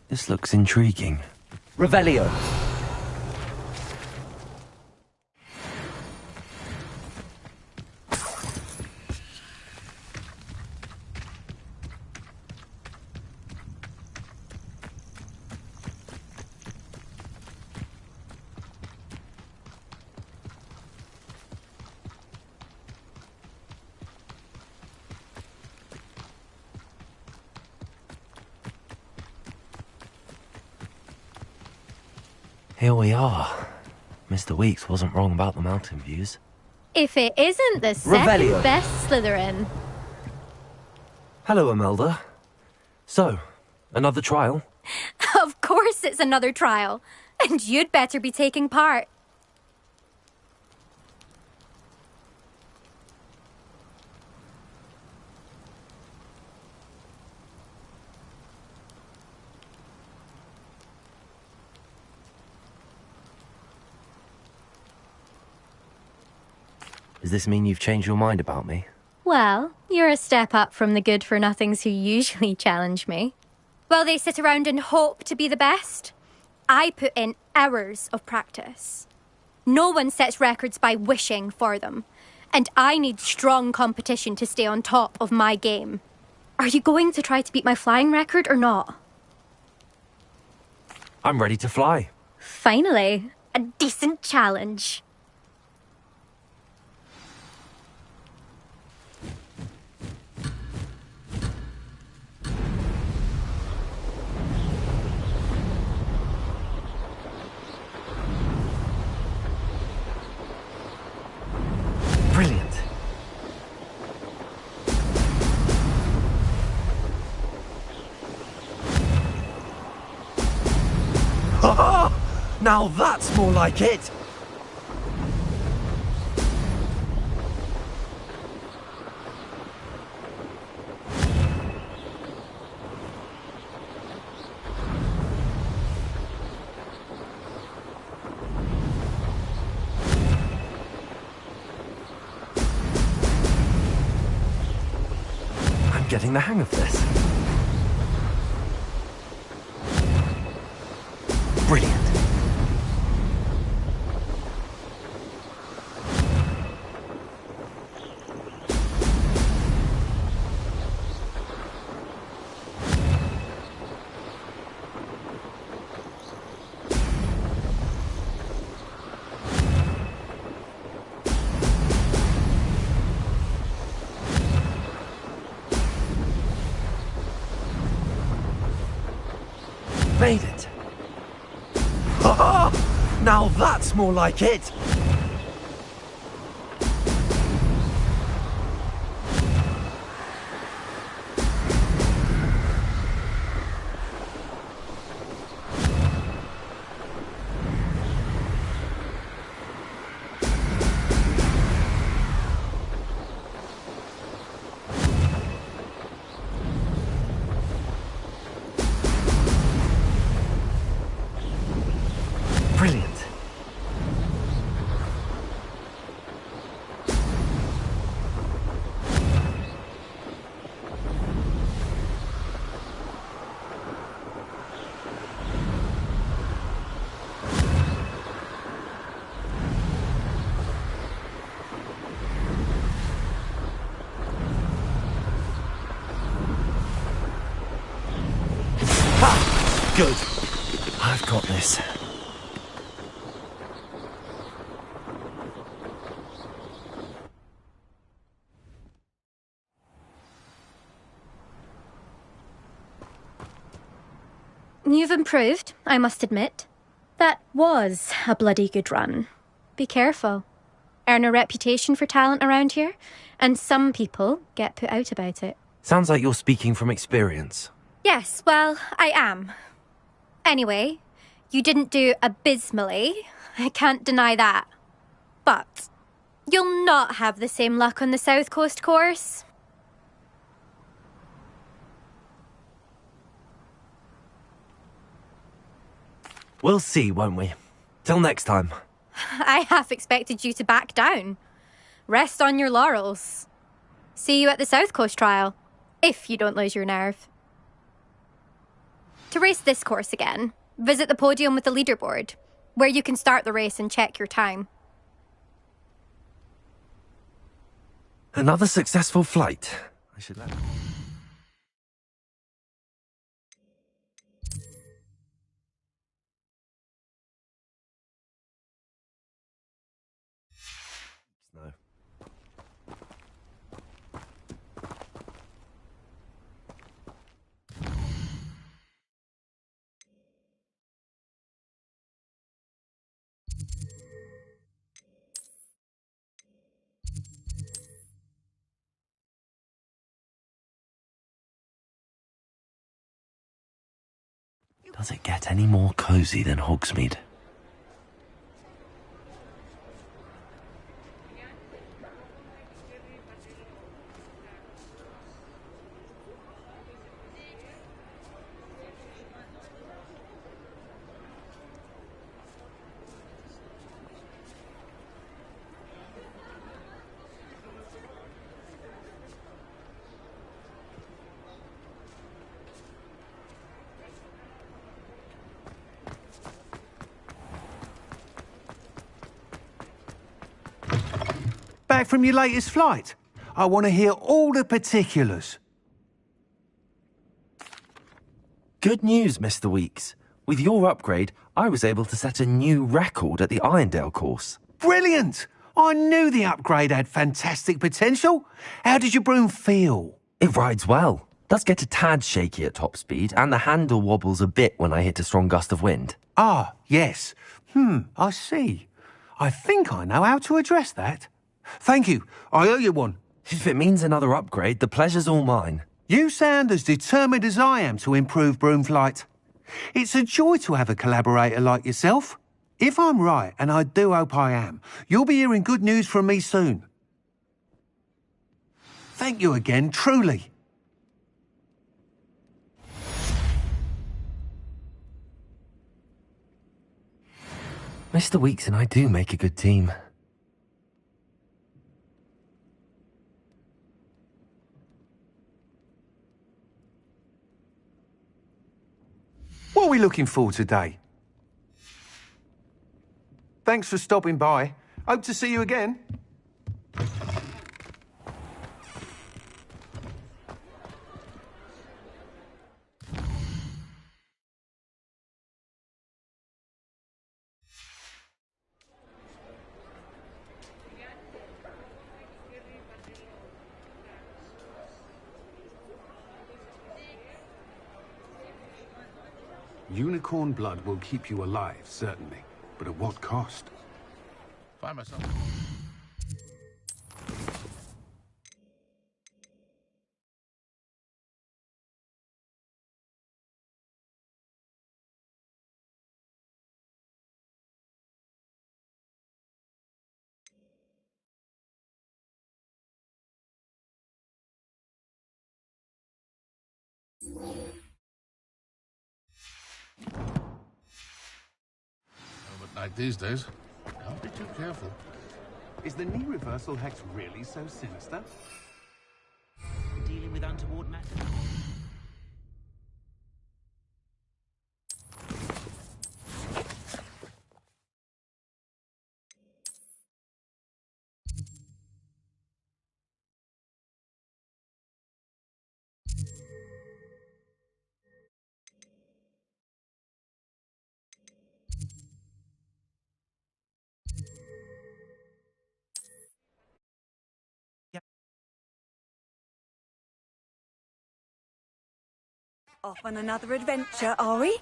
Speaker 3: This looks intriguing.
Speaker 10: Revelio.
Speaker 3: Here we are. Mr. Weeks wasn't wrong about the mountain views.
Speaker 16: If it isn't the second best Slytherin.
Speaker 3: Hello, Imelda. So, another trial?
Speaker 16: Of course it's another trial. And you'd better be taking part.
Speaker 3: Does this mean you've changed your mind about me?
Speaker 16: Well, you're a step up from the good-for-nothings who usually challenge me. While they sit around and hope to be the best, I put in hours of practice. No one sets records by wishing for them, and I need strong competition to stay on top of my game. Are you going to try to beat my flying record or not?
Speaker 3: I'm ready to fly.
Speaker 16: Finally, a decent challenge.
Speaker 3: Brilliant. Now that's more like it! I'm getting the hang of this. Brilliant. Made it. Now that's more like it. Brilliant. Ha! Good. I've got this.
Speaker 16: You've improved, I must admit. That was a bloody good run. Be careful. Earn a reputation for talent around here, and some people get put out about it.
Speaker 3: Sounds like you're speaking from experience.
Speaker 16: Yes, well, I am. Anyway, you didn't do abysmally. I can't deny that. But you'll not have the same luck on the South Coast course.
Speaker 3: We'll see, won't we? Till next time.
Speaker 16: I half expected you to back down. Rest on your laurels. See you at the South Coast trial, if you don't lose your nerve. To race this course again, visit the podium with the leaderboard, where you can start the race and check your time.
Speaker 3: Another successful flight. I should let... No. Does it get any more cosy than Hogsmeade?
Speaker 18: Back from your latest flight? I want to hear all the particulars.
Speaker 3: Good news, Mr. Weeks. With your upgrade, I was able to set a new record at the Irondale course.
Speaker 18: Brilliant! I knew the upgrade had fantastic potential. How did your broom feel?
Speaker 3: It rides well. Does get a tad shaky at top speed, and the handle wobbles a bit when I hit a strong gust of wind.
Speaker 18: Ah, yes. I see. I think I know how to address that. Thank you. I owe you one.
Speaker 3: If it means another upgrade, the pleasure's all mine.
Speaker 18: You sound as determined as I am to improve broom flight. It's a joy to have a collaborator like yourself. If I'm right, and I do hope I am, you'll be hearing good news from me soon. Thank you again, truly.
Speaker 3: Mr. Weeks and I do make a good team.
Speaker 18: What are we looking for today? Thanks for stopping by. Hope to see you again.
Speaker 21: Unicorn blood will keep you alive, certainly. But at what cost?
Speaker 7: Find myself. Home at night these days. Can't be too careful.
Speaker 18: Is the knee reversal hex really so sinister?
Speaker 20: Dealing with untoward matters.
Speaker 4: Off on another adventure, are we?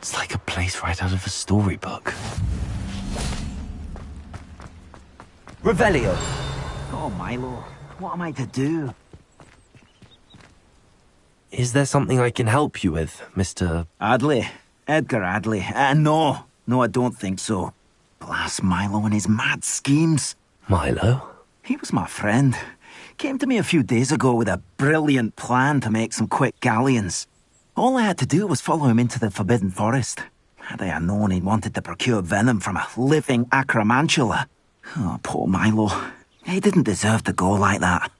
Speaker 3: It's like a place right out of a storybook. Revelio!
Speaker 9: Oh, Milo, what am I to do?
Speaker 3: Is there something I can help you with, Mr.
Speaker 9: Adley. Edgar Adley. No, I don't think so. Blast Milo and his mad schemes.
Speaker 3: Milo?
Speaker 9: He was my friend. Came to me a few days ago with a brilliant plan to make some quick galleons. All I had to do was follow him into the Forbidden Forest. Had I known he'd wanted to procure venom from a living acromantula. Oh, poor Milo. He didn't deserve to go like that.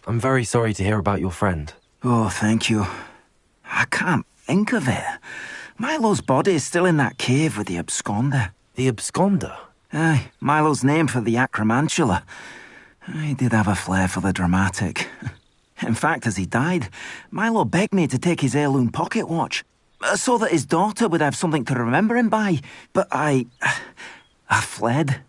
Speaker 3: I'm very sorry to hear about your friend.
Speaker 9: Oh, thank you. I can't think of it. Milo's body is still in that cave with the absconder.
Speaker 3: The absconder?
Speaker 9: Aye, Milo's name for the acromantula. He did have a flair for the dramatic. In fact, as he died, Milo begged me to take his heirloom pocket watch, so that his daughter would have something to remember him by. But I fled.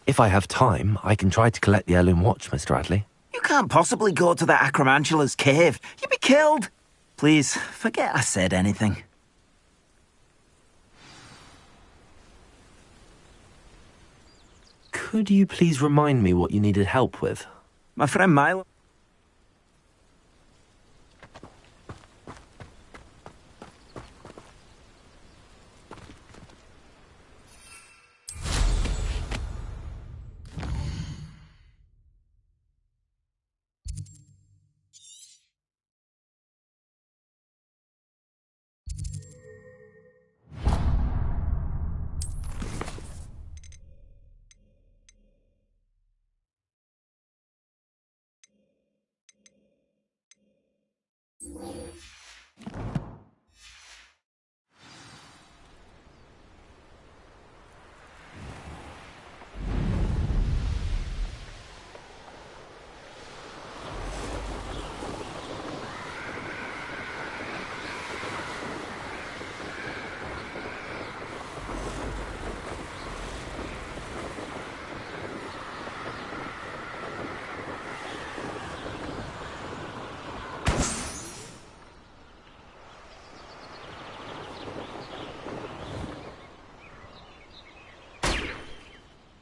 Speaker 3: If I have time, I can try to collect the heirloom watch, Mr. Adley.
Speaker 9: You can't possibly go to the acromantula's cave. You'd be killed. Please, forget I said anything.
Speaker 3: Could you please remind me what you needed help with?
Speaker 9: My friend Milo.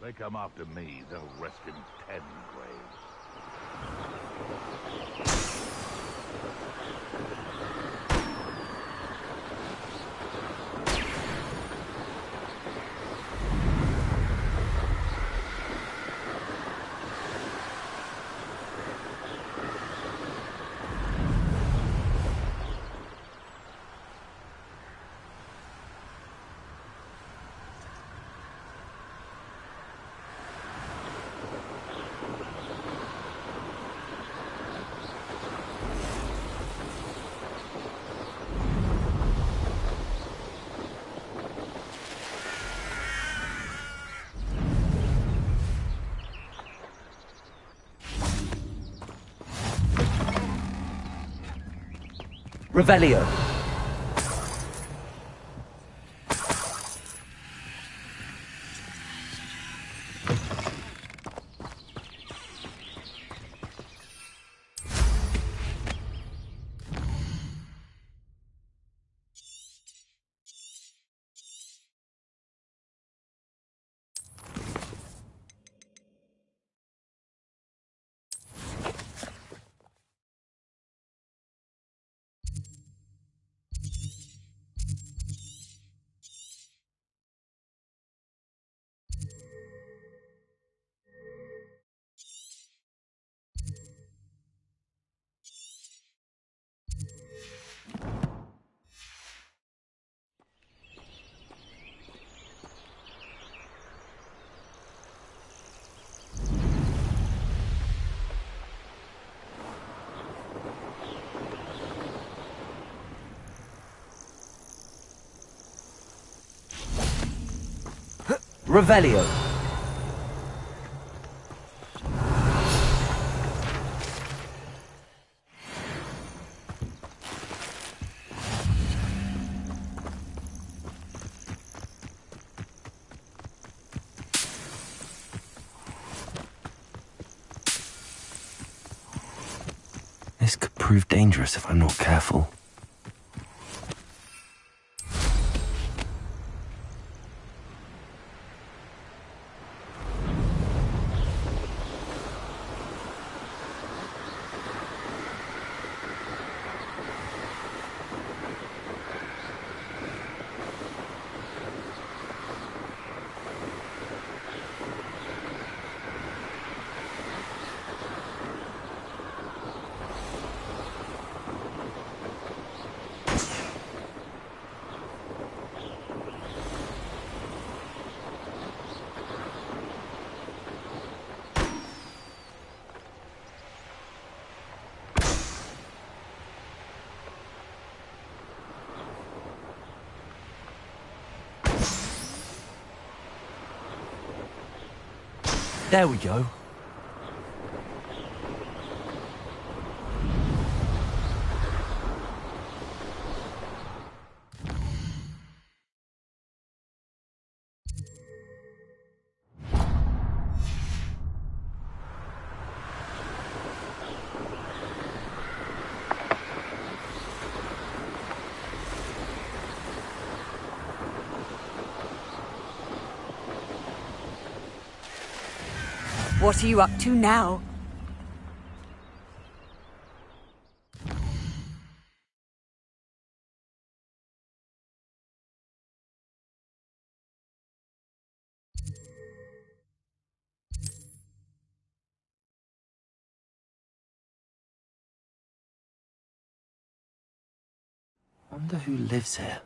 Speaker 7: They come after me, they'll rest in 10 graves.
Speaker 3: Revelio. Revelio. This could prove dangerous if I'm not careful. There we go.
Speaker 4: What are you up to now?
Speaker 3: Wonder who lives here.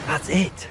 Speaker 3: That's it.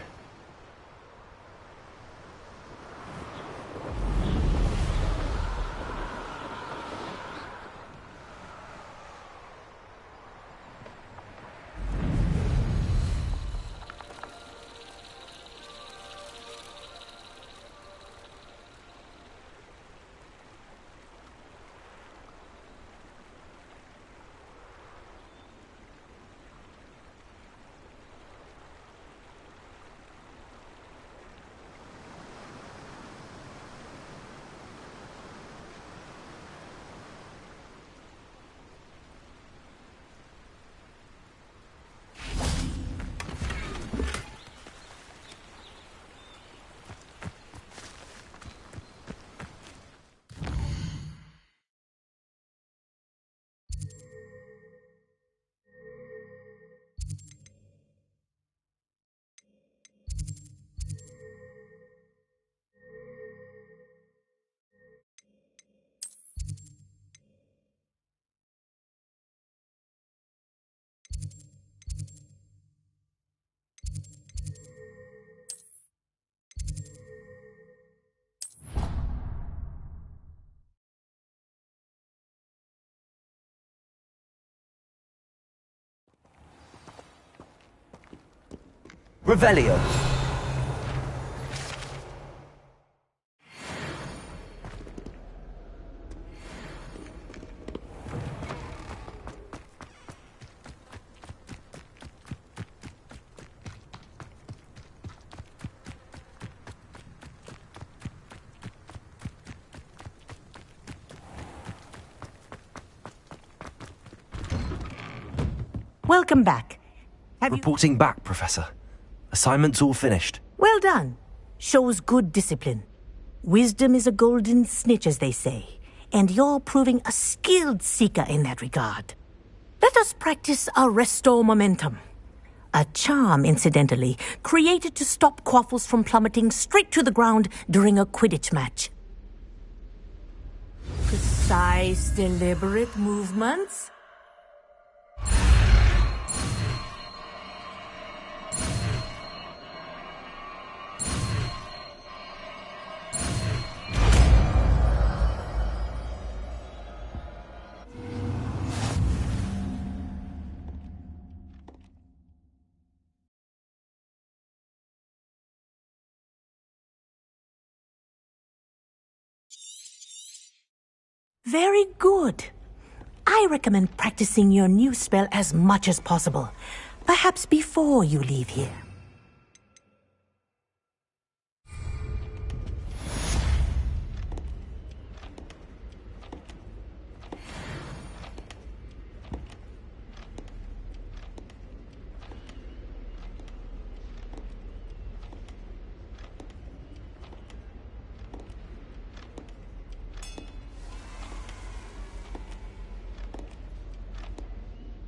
Speaker 3: Revelio.
Speaker 8: Welcome back.
Speaker 3: Reporting back, Professor. Assignment's all finished.
Speaker 8: Well done. Shows good discipline. Wisdom is a golden snitch, as they say, and you're proving a skilled seeker in that regard. Let us practice our restore momentum. A charm, incidentally, created to stop Quaffles from plummeting straight to the ground during a Quidditch match. Precise, deliberate movements. Very good. I recommend practicing your new spell as much as possible, perhaps before you leave here.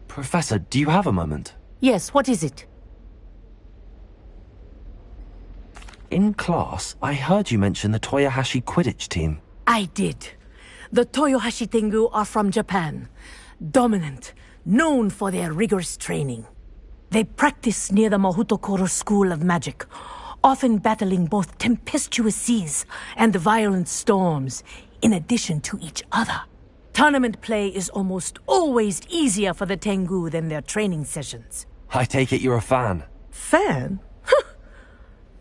Speaker 3: Professor, do you have a moment?
Speaker 8: Yes, what is it?
Speaker 3: In class, I heard you mention the Toyohashi Quidditch team.
Speaker 8: I did. The Toyohashi Tengu are from Japan. Dominant, known for their rigorous training. They practice near the Mahutokoro School of Magic, often battling both tempestuous seas and violent storms, in addition to each other. Tournament play is almost always easier for the Tengu than their training sessions.
Speaker 3: I take it you're a fan.
Speaker 8: Fan?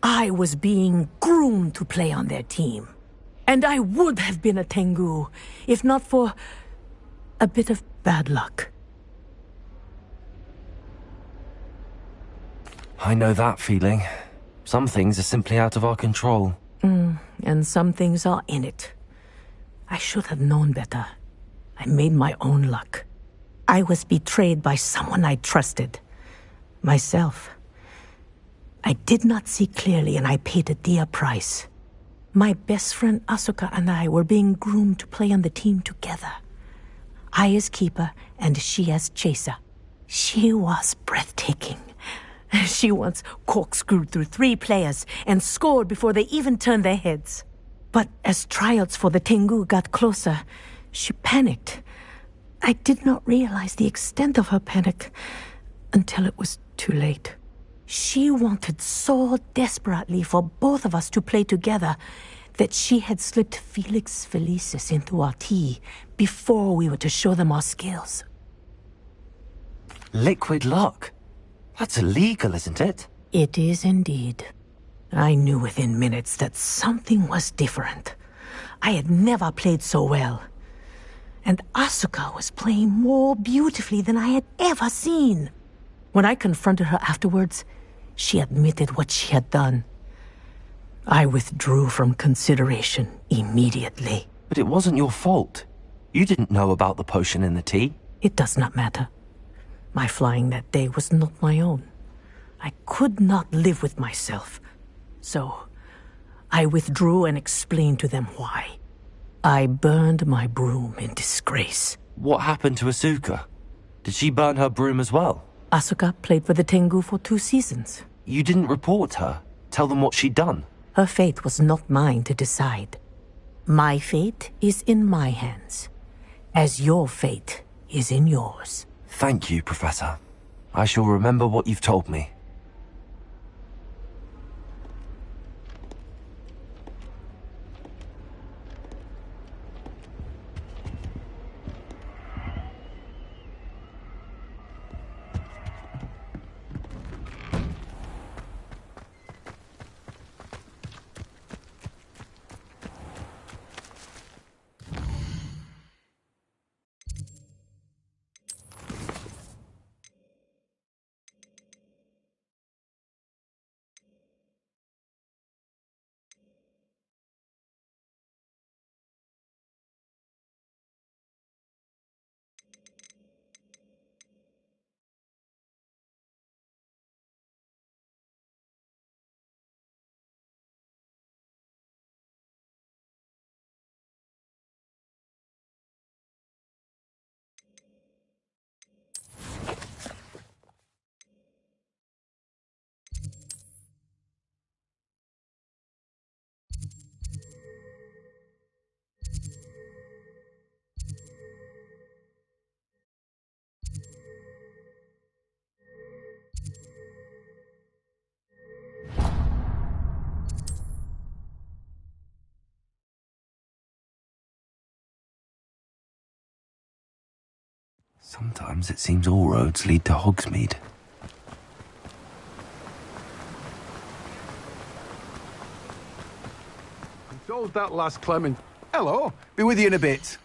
Speaker 8: I was being groomed to play on their team. And I would have been a Tengu, if not for a bit of bad luck.
Speaker 3: I know that feeling. Some things are simply out of our control.
Speaker 8: And some things are in it. I should have known better. I made my own luck. I was betrayed by someone I trusted. Myself. I did not see clearly and I paid a dear price. My best friend Asuka and I were being groomed to play on the team together. I as keeper and she as chaser. She was breathtaking. She once corkscrewed through 3 players and scored before they even turned their heads. But as tryouts for the Tengu got closer, she panicked. I did not realize the extent of her panic until it was too late. She wanted so desperately for both of us to play together that she had slipped Felix Felicis into our tea before we were to show them our skills.
Speaker 3: Liquid luck? That's illegal, isn't it?
Speaker 8: It is indeed. I knew within minutes that something was different. I had never played so well. And Asuka was playing more beautifully than I had ever seen. When I confronted her afterwards, she admitted what she had done. I withdrew from consideration immediately.
Speaker 3: But it wasn't your fault. You didn't know about the potion in the tea.
Speaker 8: It does not matter. My flying that day was not my own. I could not live with myself. So, I withdrew and explained to them why. I burned my broom in disgrace.
Speaker 3: What happened to Asuka? Did she burn her broom as well?
Speaker 8: Asuka played for the Tengu for 2 seasons.
Speaker 3: You didn't report her? Tell them what she'd done?
Speaker 8: Her fate was not mine to decide. My fate is in my hands, as your fate is in yours.
Speaker 3: Thank you, Professor. I shall remember what you've told me. Sometimes it seems all roads lead to Hogsmeade.
Speaker 17: Told that last Clement. Hello, be with you in a bit.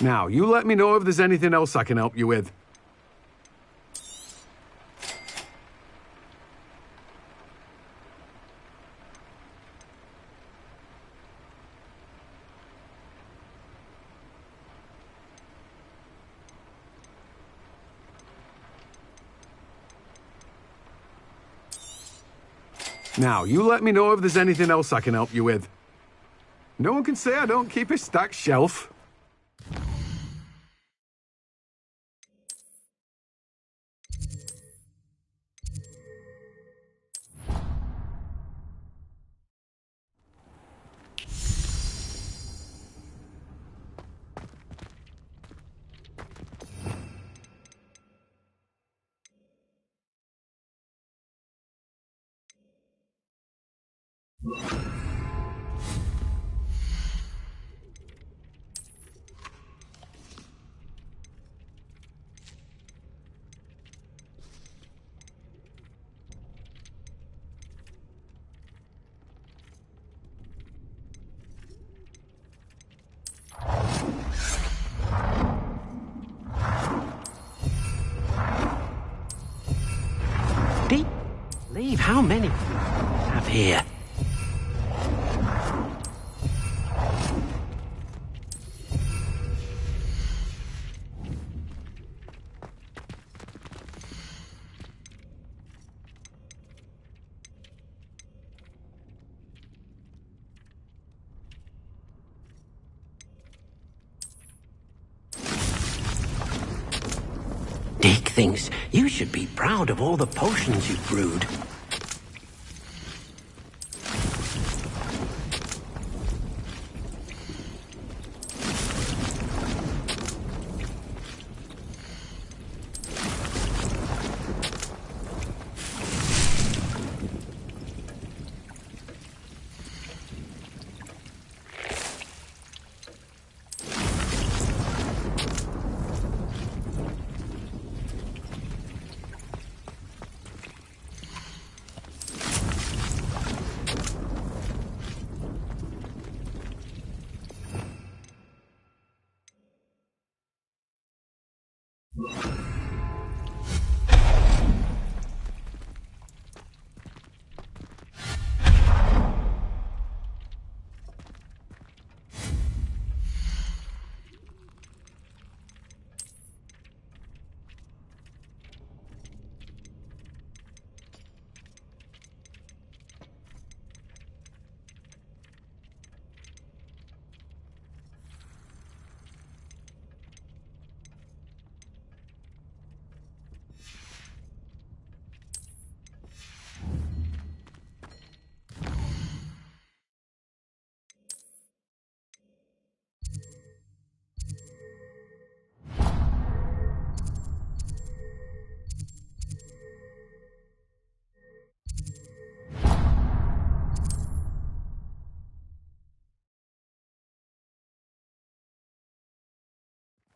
Speaker 21: Now, you let me know if there's anything else I can help you with. Now, you let me know if there's anything else I can help you with. No one can say I don't keep a stacked shelf.
Speaker 1: Leave how many you have here? Dick thinks you should be proud of all the potions you've brewed.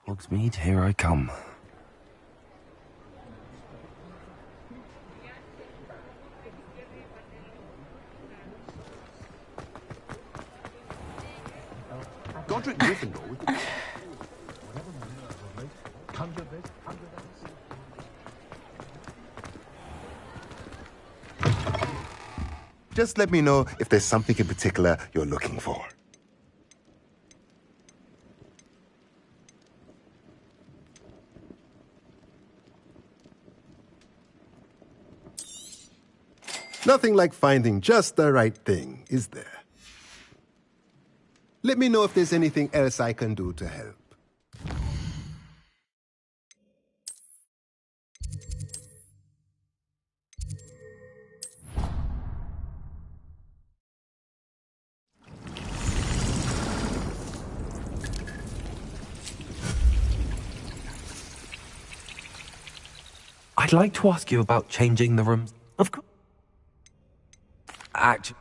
Speaker 3: Hogsmeade, here I come.
Speaker 12: Godric Gryffindor.
Speaker 10: Just let me know if there's something in particular you're looking for. Nothing like finding just the right thing, is there? Let me know if there's anything else I can do to help.
Speaker 3: I'd like to ask you about changing the rooms. Of course. Actually,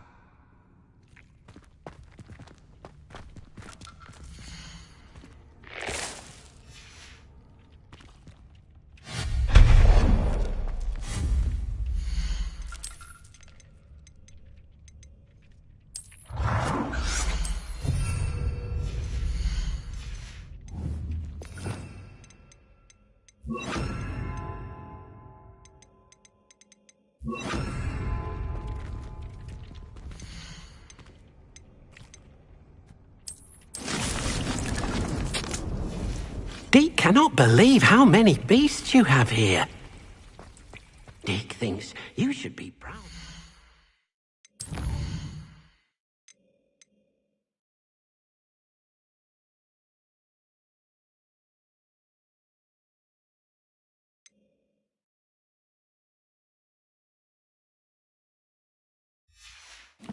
Speaker 1: cannot believe how many beasts you have here. Dick thinks you should be proud.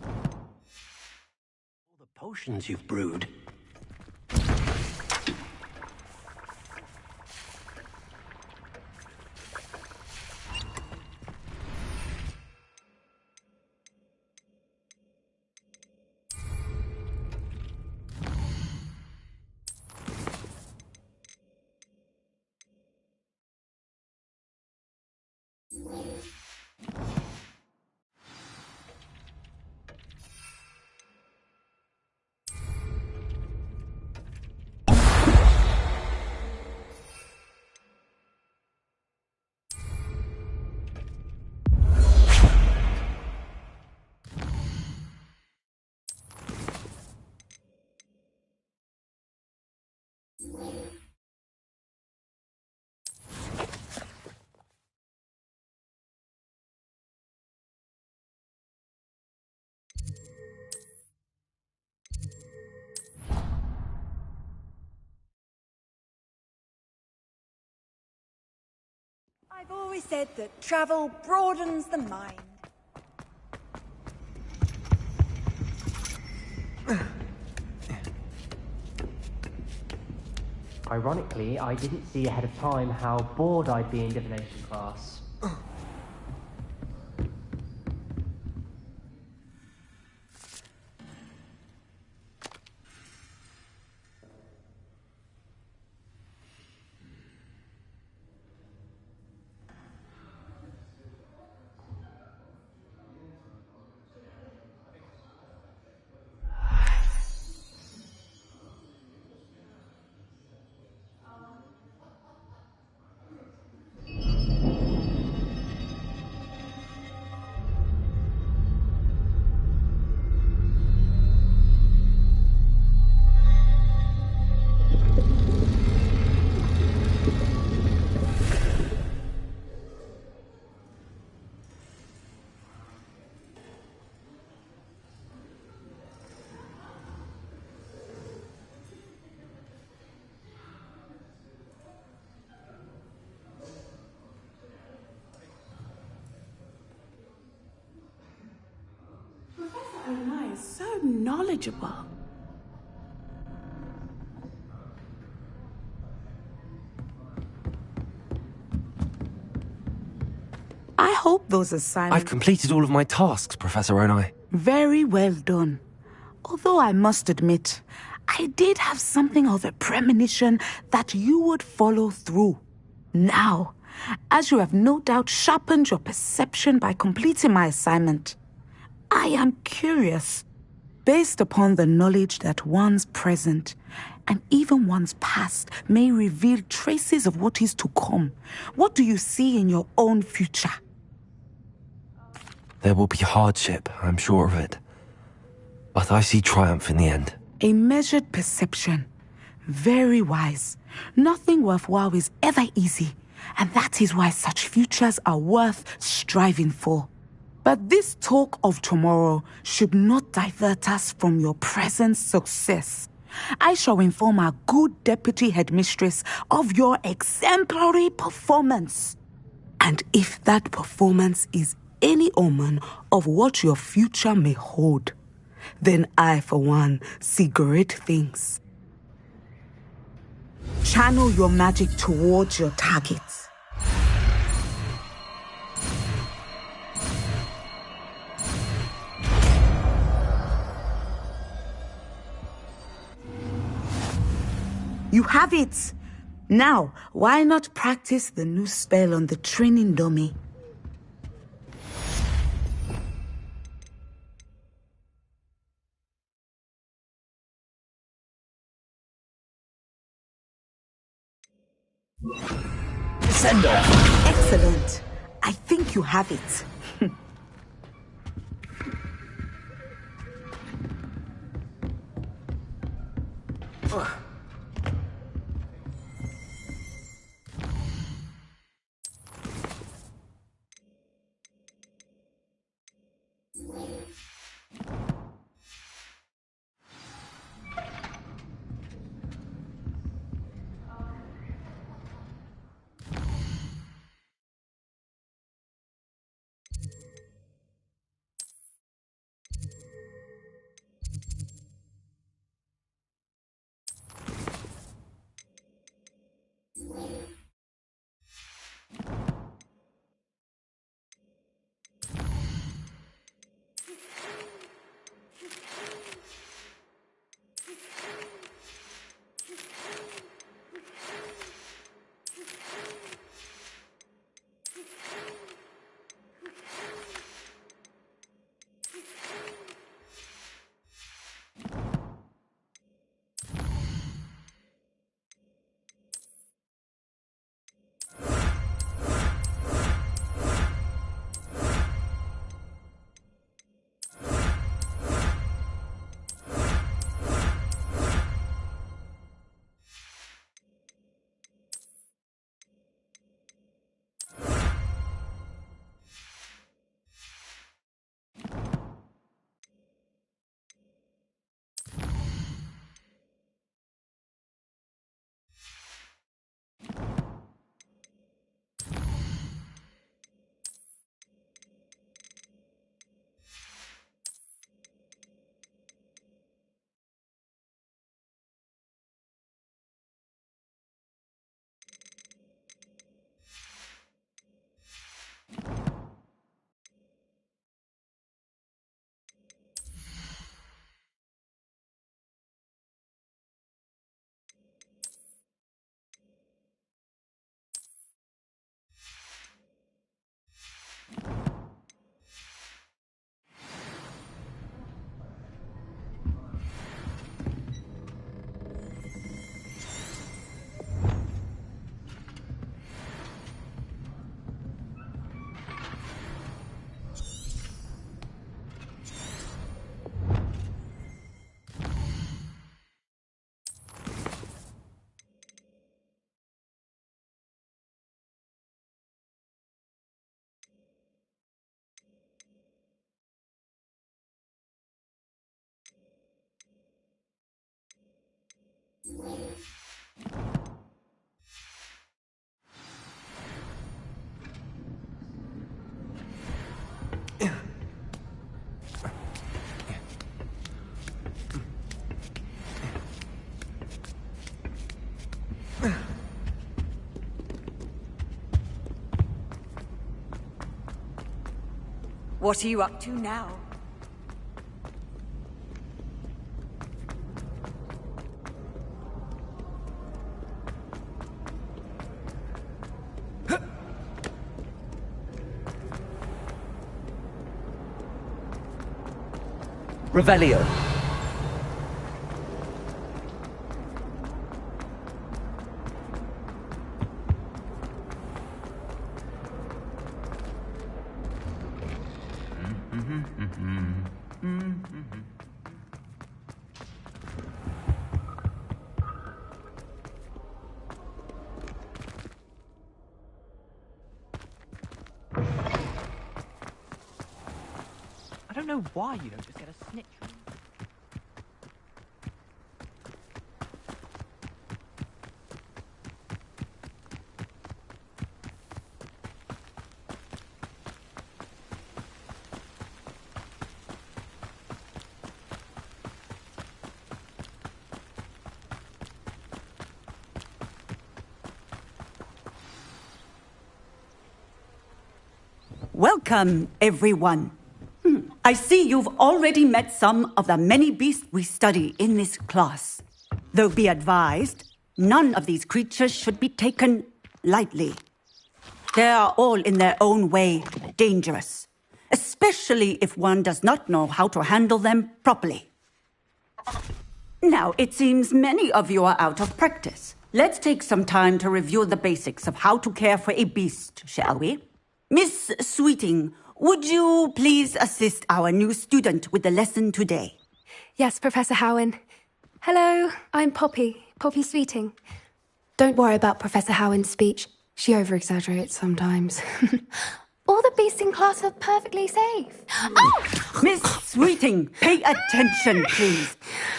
Speaker 1: All the potions you've brewed.
Speaker 4: I've always said that travel broadens the mind.
Speaker 11: Ironically, I didn't see ahead of time how bored I'd be in divination class.
Speaker 15: Is so knowledgeable. I hope those assignments...
Speaker 3: I've completed all of my tasks, Professor Onai.
Speaker 15: Very well done. Although I must admit, I did have something of a premonition that you would follow through. Now, as you have no doubt sharpened your perception by completing my assignment, I am curious, based upon the knowledge that one's present and even one's past may reveal traces of what is to come. What do you see in your own future?
Speaker 3: There will be hardship, I'm sure of it. But I see triumph in the end.
Speaker 15: A measured perception. Very wise. Nothing worthwhile is ever easy, and that is why such futures are worth striving for. But this talk of tomorrow should not divert us from your present success. I shall inform our good deputy headmistress of your exemplary performance. And if that performance is any omen of what your future may hold, then I, for one, see great things. Channel your magic towards your targets. You have it! Now, why not practice the new spell on the training dummy?
Speaker 11: Send off!
Speaker 15: Excellent. I think you have it.
Speaker 4: What are you up to now?
Speaker 3: Revelio.
Speaker 20: I don't know why you don't just get a snitch.
Speaker 5: Welcome, everyone. I see you've already met some of the many beasts we study in this class. Though be advised, none of these creatures should be taken lightly. They are all in their own way dangerous, especially if one does not know how to handle them properly. Now, it seems many of you are out of practice. Let's take some time to review the basics of how to care for a beast, shall we? Miss Sweeting, would you please assist our new student with the lesson today?
Speaker 22: Yes, Professor Howen. Hello, I'm Poppy Sweeting. Don't worry about Professor Howen's speech. She over-exaggerates sometimes. All the beasts in class are perfectly safe.
Speaker 5: Oh! Miss Sweeting, pay attention, please.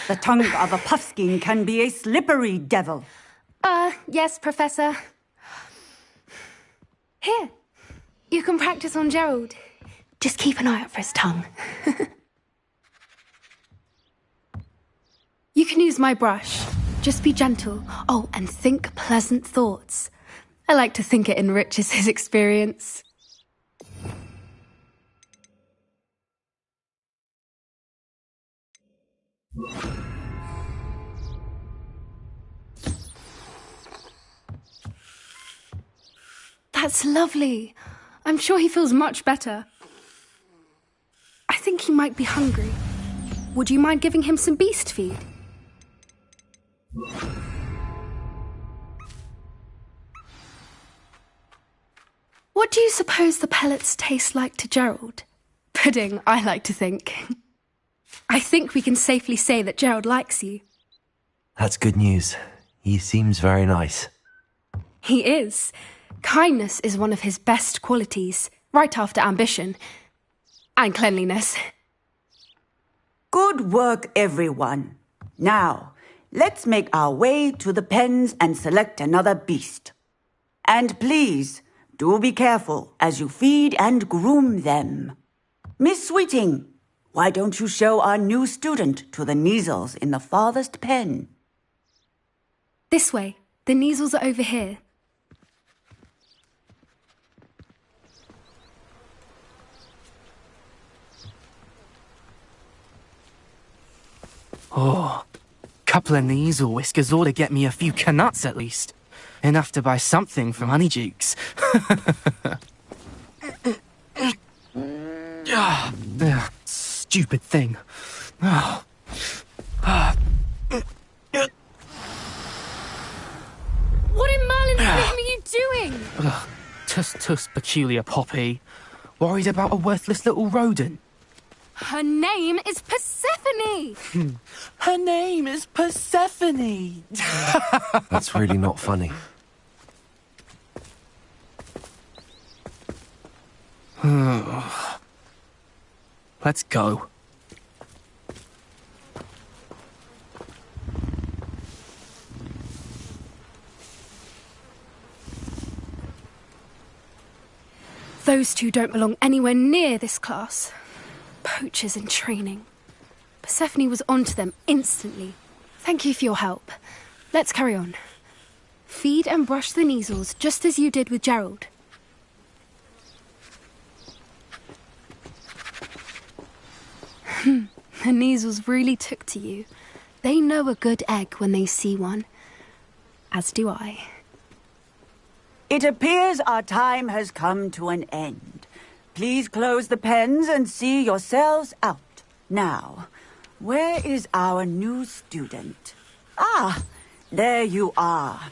Speaker 5: The tongue of a puffskein can be a slippery devil.
Speaker 22: Yes, Professor. Here, you can practice on Gerald. Just keep an eye out for his tongue. You can use my brush. Just be gentle. Oh, and think pleasant thoughts. I like to think it enriches his experience. That's lovely. I'm sure he feels much better. I think he might be hungry. Would you mind giving him some beast feed? What do you suppose the pellets taste like to Gerald? Pudding, I like to think. I think we can safely say that Gerald likes you.
Speaker 3: That's good news. He seems very nice.
Speaker 22: He is. Kindness is one of his best qualities, right after ambition. And cleanliness.
Speaker 5: Good work, everyone. Now, let's make our way to the pens and select another beast. And please, do be careful as you feed and groom them. Miss Sweeting, why don't you show our new student to the Kneazles in the farthest pen?
Speaker 22: This way. The Kneazles are over here.
Speaker 20: Oh, couple of Kneazle whiskers ought to get me a few canuts at least. Enough to buy something from Honeydukes. Stupid thing. Oh.
Speaker 22: What in Merlin's name are you doing?
Speaker 20: Tuss, peculiar Poppy. Worried about a worthless little rodent.
Speaker 22: Her name is Persephone!
Speaker 20: Her name is Persephone!
Speaker 3: That's really not funny.
Speaker 20: Let's go.
Speaker 22: Those two don't belong anywhere near this class. Poachers in training. Persephone was onto them instantly. Thank you for your help. Let's carry on. Feed and brush the Neasels just as you did with Gerald. The Neasels really took to you. They know a good egg when they see one. As do I.
Speaker 5: It appears our time has come to an end. Please close the pens and see yourselves out. Now, where is our new student? Ah, there you are.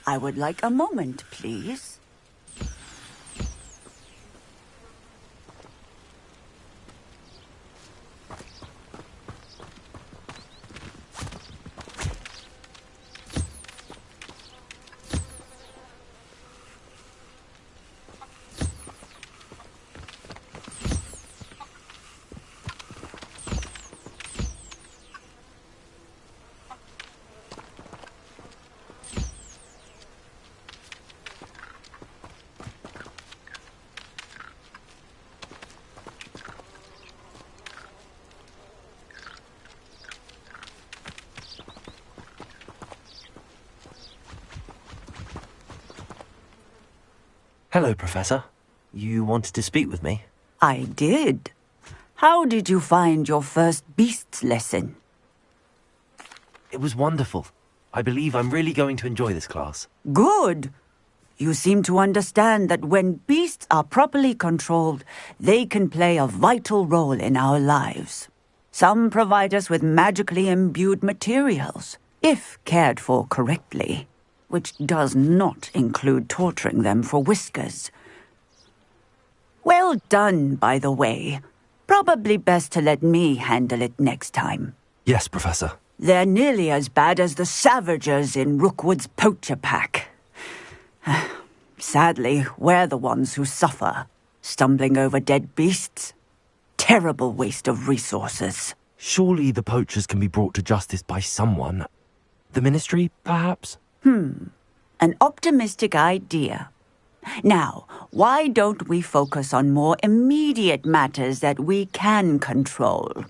Speaker 5: I would like a moment, please.
Speaker 3: Hello, Professor. You wanted to speak with me?
Speaker 5: I did. How did you find your first beasts lesson?
Speaker 3: It was wonderful. I believe I'm really going to enjoy this class.
Speaker 5: Good. You seem to understand that when beasts are properly controlled, they can play a vital role in our lives. Some provide us with magically imbued materials, if cared for correctly, which does not include torturing them for whiskers. Well done, by the way. Probably best to let me handle it next time.
Speaker 3: Yes, Professor.
Speaker 5: They're nearly as bad as the Savagers in Rookwood's poacher pack. Sadly, we're the ones who suffer, stumbling over dead beasts. Terrible waste of resources.
Speaker 3: Surely the poachers can be brought to justice by someone. The Ministry, perhaps?
Speaker 5: An optimistic idea. Now, why don't we focus on more immediate matters that we can control?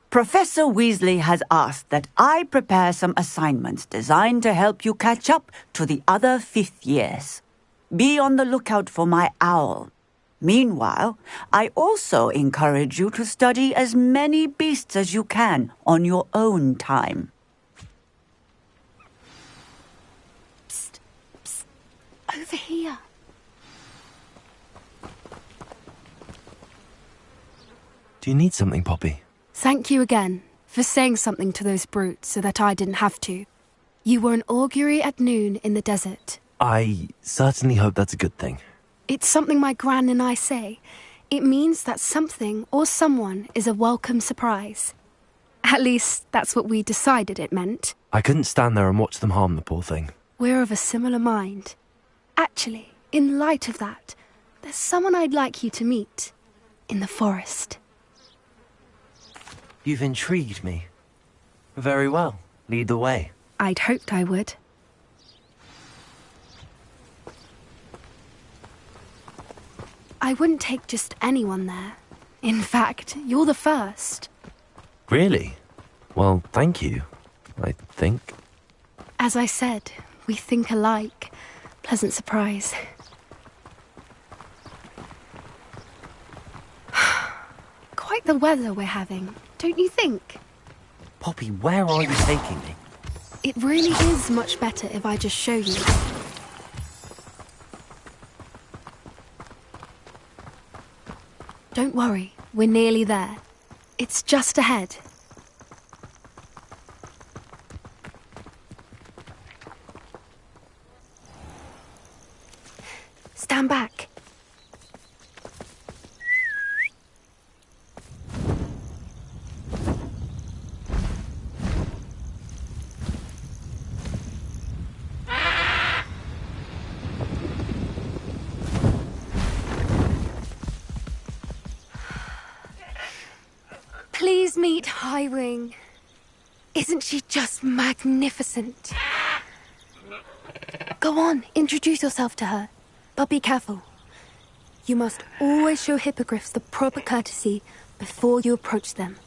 Speaker 5: Professor Weasley has asked that I prepare some assignments designed to help you catch up to the other fifth years. Be on the lookout for my owl. Meanwhile, I also encourage you to study as many beasts as you can on your own time.
Speaker 22: Over here.
Speaker 3: Do you need something, Poppy?
Speaker 22: Thank you again for saying something to those brutes so that I didn't have to. You were an augury at noon in the desert.
Speaker 3: I certainly hope that's a good thing.
Speaker 22: It's something my gran and I say. It means that something or someone is a welcome surprise. At least, that's what we decided it meant.
Speaker 3: I couldn't stand there and watch them harm the poor thing.
Speaker 22: We're of a similar mind. Actually, in light of that, there's someone I'd like you to meet. In the forest.
Speaker 3: You've intrigued me. Very well. Lead the way.
Speaker 22: I'd hoped I would. I wouldn't take just anyone there. In fact, you're the first.
Speaker 3: Really? Well, thank you, I think.
Speaker 22: As I said, we think alike. Pleasant surprise. Quite the weather we're having, don't you think?
Speaker 3: Poppy, where are you taking me?
Speaker 22: It really is much better if I just show you. Don't worry, we're nearly there. It's just ahead. Stand back. Please meet Highwing. Isn't she just magnificent? Go on, introduce yourself to her. But be careful. You must always show hippogriffs the proper courtesy before you approach them.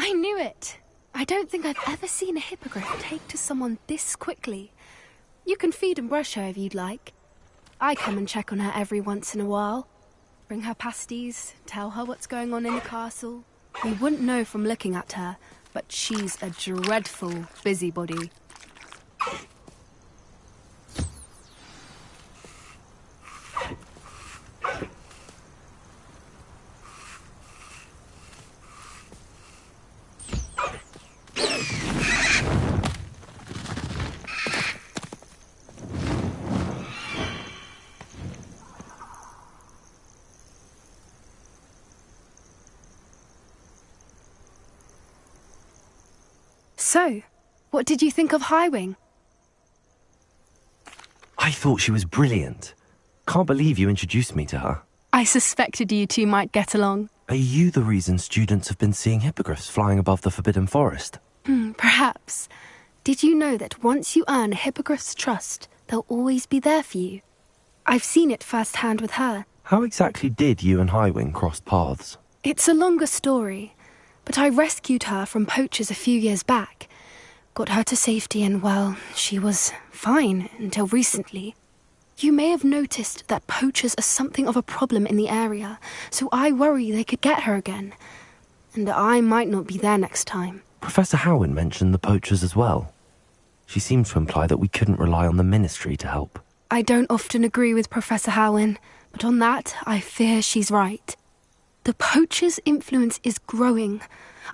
Speaker 22: I knew it! I don't think I've ever seen a hippogriff take to someone this quickly. You can feed and brush her if you'd like. I come and check on her every once in a while. Bring her pasties, tell her what's going on in the castle. You wouldn't know from looking at her, but she's a dreadful busybody. So, what did you think of Highwing?
Speaker 3: I thought she was brilliant. Can't believe you introduced me to her.
Speaker 22: I suspected you two might get along.
Speaker 3: Are you the reason students have been seeing hippogriffs flying above the Forbidden Forest?
Speaker 22: Perhaps. Did you know that once you earn a hippogriff's trust, they'll always be there for you? I've seen it firsthand with her.
Speaker 3: How exactly did you and Highwing cross paths?
Speaker 22: It's a longer story, but I rescued her from poachers a few years back. Got her to safety and, well, she was fine until recently. You may have noticed that poachers are something of a problem in the area, so I worry they could get her again. And I might not be there next time.
Speaker 3: Professor Howin mentioned the poachers as well. She seemed to imply that we couldn't rely on the Ministry to help.
Speaker 22: I don't often agree with Professor Howin, but on that, I fear she's right. The poachers' influence is growing.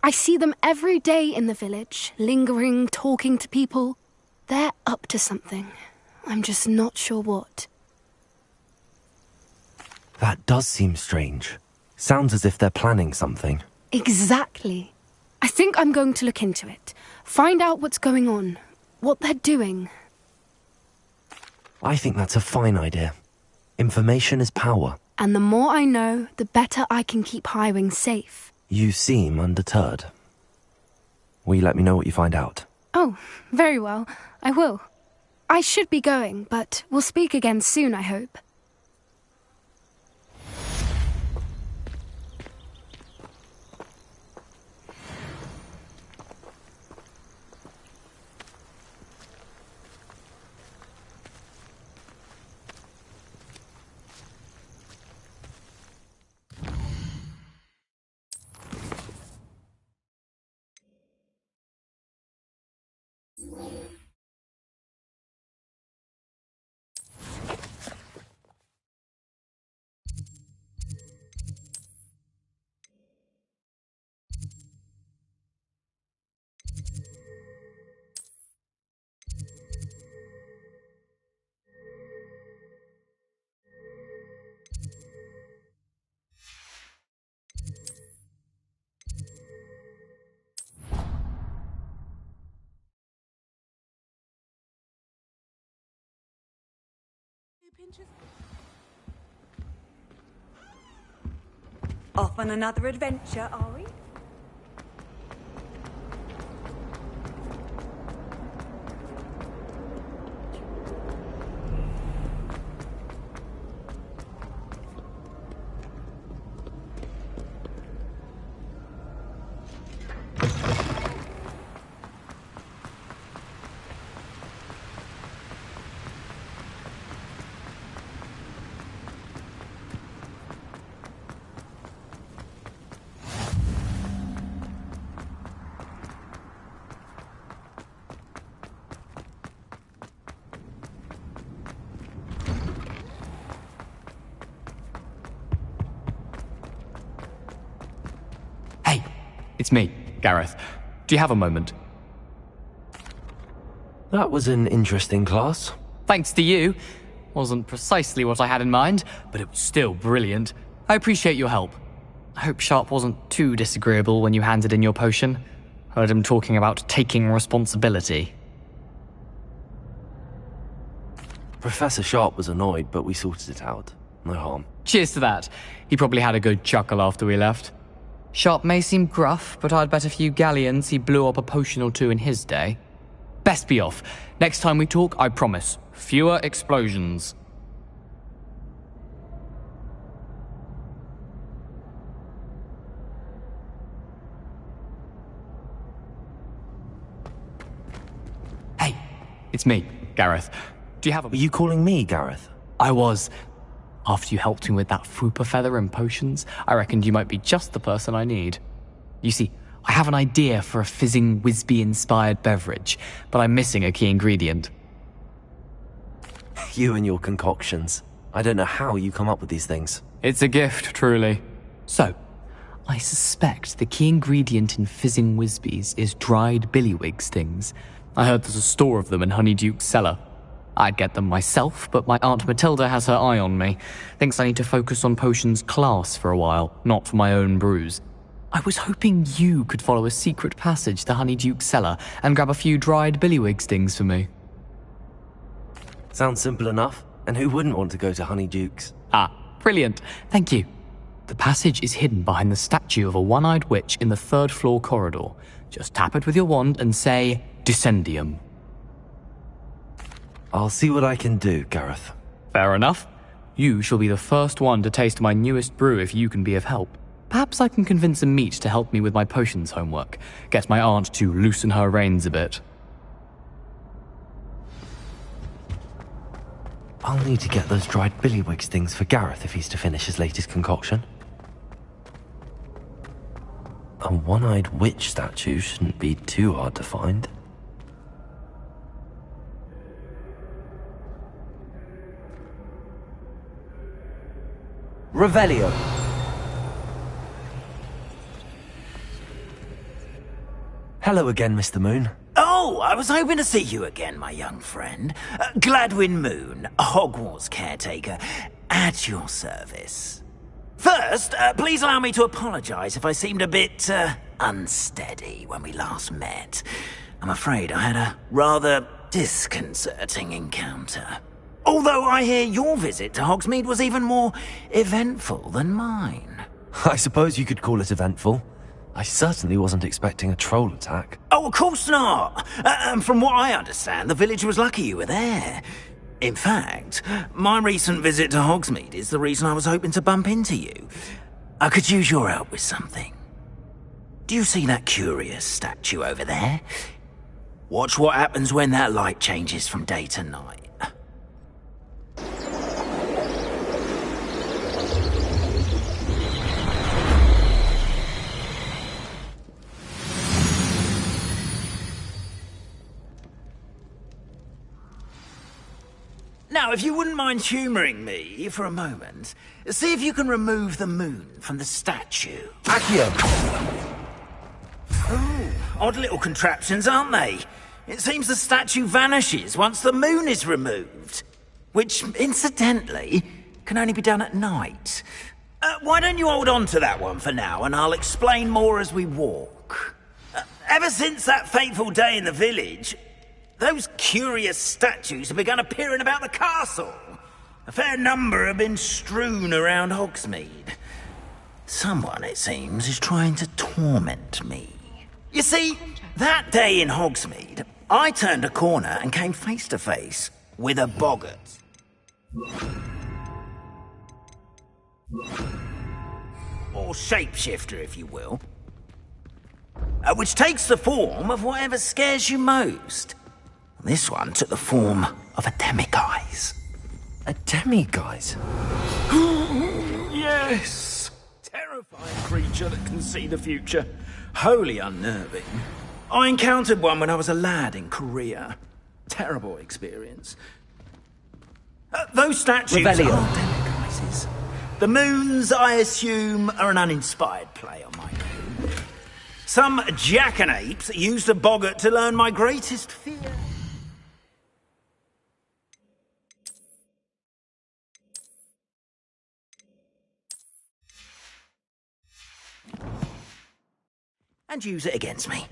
Speaker 22: I see them every day in the village, lingering, talking to people. They're up to something. I'm just not sure what.
Speaker 3: That does seem strange. Sounds as if they're planning something.
Speaker 22: Exactly. I think I'm going to look into it. Find out what's going on, what they're doing.
Speaker 3: I think that's a fine idea. Information is power.
Speaker 22: And the more I know, the better I can keep Highwing safe.
Speaker 3: You seem undeterred. Will you let me know what you find out?
Speaker 22: Oh, very well. I will. I should be going, but we'll speak again soon, I hope.
Speaker 4: Off on another adventure, are we?
Speaker 6: It's me, Gareth. Do you have a moment?
Speaker 3: That was an interesting class.
Speaker 6: Thanks to you. Wasn't precisely what I had in mind, but it was still brilliant. I appreciate your help. I hope Sharp wasn't too disagreeable when you handed in your potion. Heard him talking about taking responsibility.
Speaker 3: Professor Sharp was annoyed, but we sorted it out. No harm.
Speaker 6: Cheers to that. He probably had a good chuckle after we left. Sharp may seem gruff, but I'd bet a few galleons he blew up a potion or two in his day. Best be off. Next time we talk, I promise, fewer explosions. Hey, it's me, Gareth. Do you have a...
Speaker 3: Were you calling me Gareth?
Speaker 6: I was. After you helped me with that Fupa feather and potions, I reckoned you might be just the person I need. You see, I have an idea for a fizzing Whizbee-inspired beverage, but I'm missing a key ingredient.
Speaker 3: You and your concoctions. I don't know how you come up with these things.
Speaker 6: It's a gift, truly. So, I suspect the key ingredient in fizzing Whizbees is dried billywig stings. I heard there's a store of them in Honeyduke's cellar. I'd get them myself, but my Aunt Matilda has her eye on me. Thinks I need to focus on potions class for a while, not for my own brews. I was hoping you could follow a secret passage to Honeyduke's cellar and grab a few dried billywig stings for me.
Speaker 3: Sounds simple enough. And who wouldn't want to go to Honeyduke's?
Speaker 6: Ah, brilliant. Thank you. The passage is hidden behind the statue of a one-eyed witch in the third-floor corridor. Just tap it with your wand and say, Descendium.
Speaker 3: I'll see what I can do, Gareth.
Speaker 6: Fair enough. You shall be the first one to taste my newest brew if you can be of help. Perhaps I can convince a meat to help me with my potions homework. Get my aunt to loosen her reins a bit.
Speaker 3: I'll need to get those dried billywig stings for Gareth if he's to finish his latest concoction. A one-eyed witch statue shouldn't be too hard to find. Revelio. Hello again, Mr. Moon.
Speaker 13: Oh, I was hoping to see you again, my young friend. Gladwin Moon, Hogwarts caretaker, at your service. First, please allow me to apologize if I seemed a bit, unsteady when we last met. I'm afraid I had a rather disconcerting encounter. Although I hear your visit to Hogsmeade was even more eventful than mine.
Speaker 3: I suppose you could call it eventful. I certainly wasn't expecting a troll attack.
Speaker 13: Oh, of course not. From what I understand, the village was lucky you were there. In fact, my recent visit to Hogsmeade is the reason I was hoping to bump into you. I could use your help with something. Do you see that curious statue over there? Watch what happens when that light changes from day to night. Now, if you wouldn't mind humouring me for a moment, see if you can remove the moon from the statue.
Speaker 3: Accio!
Speaker 13: Oh, odd little contraptions, aren't they? It seems the statue vanishes once the moon is removed. Which, incidentally, can only be done at night. Why don't you hold on to that one for now, and I'll explain more as we walk. Ever since that fateful day in the village, those curious statues have begun appearing about the castle. A fair number have been strewn around Hogsmeade. Someone, it seems, is trying to torment me. You see, that day in Hogsmeade, I turned a corner and came face to face with a boggart. Or shapeshifter, if you will. Which takes the form of whatever scares you most. This one took the form of a demiguise.
Speaker 3: A demiguise?
Speaker 13: Yes! Terrifying creature that can see the future. Wholly unnerving. I encountered one when I was a lad in Korea. Terrible experience. Those statues
Speaker 3: Revelio.
Speaker 13: are demiguises. The moons, I assume, are an uninspired play on my name. Some jackanapes used a boggart to learn my greatest fear. And use it against me.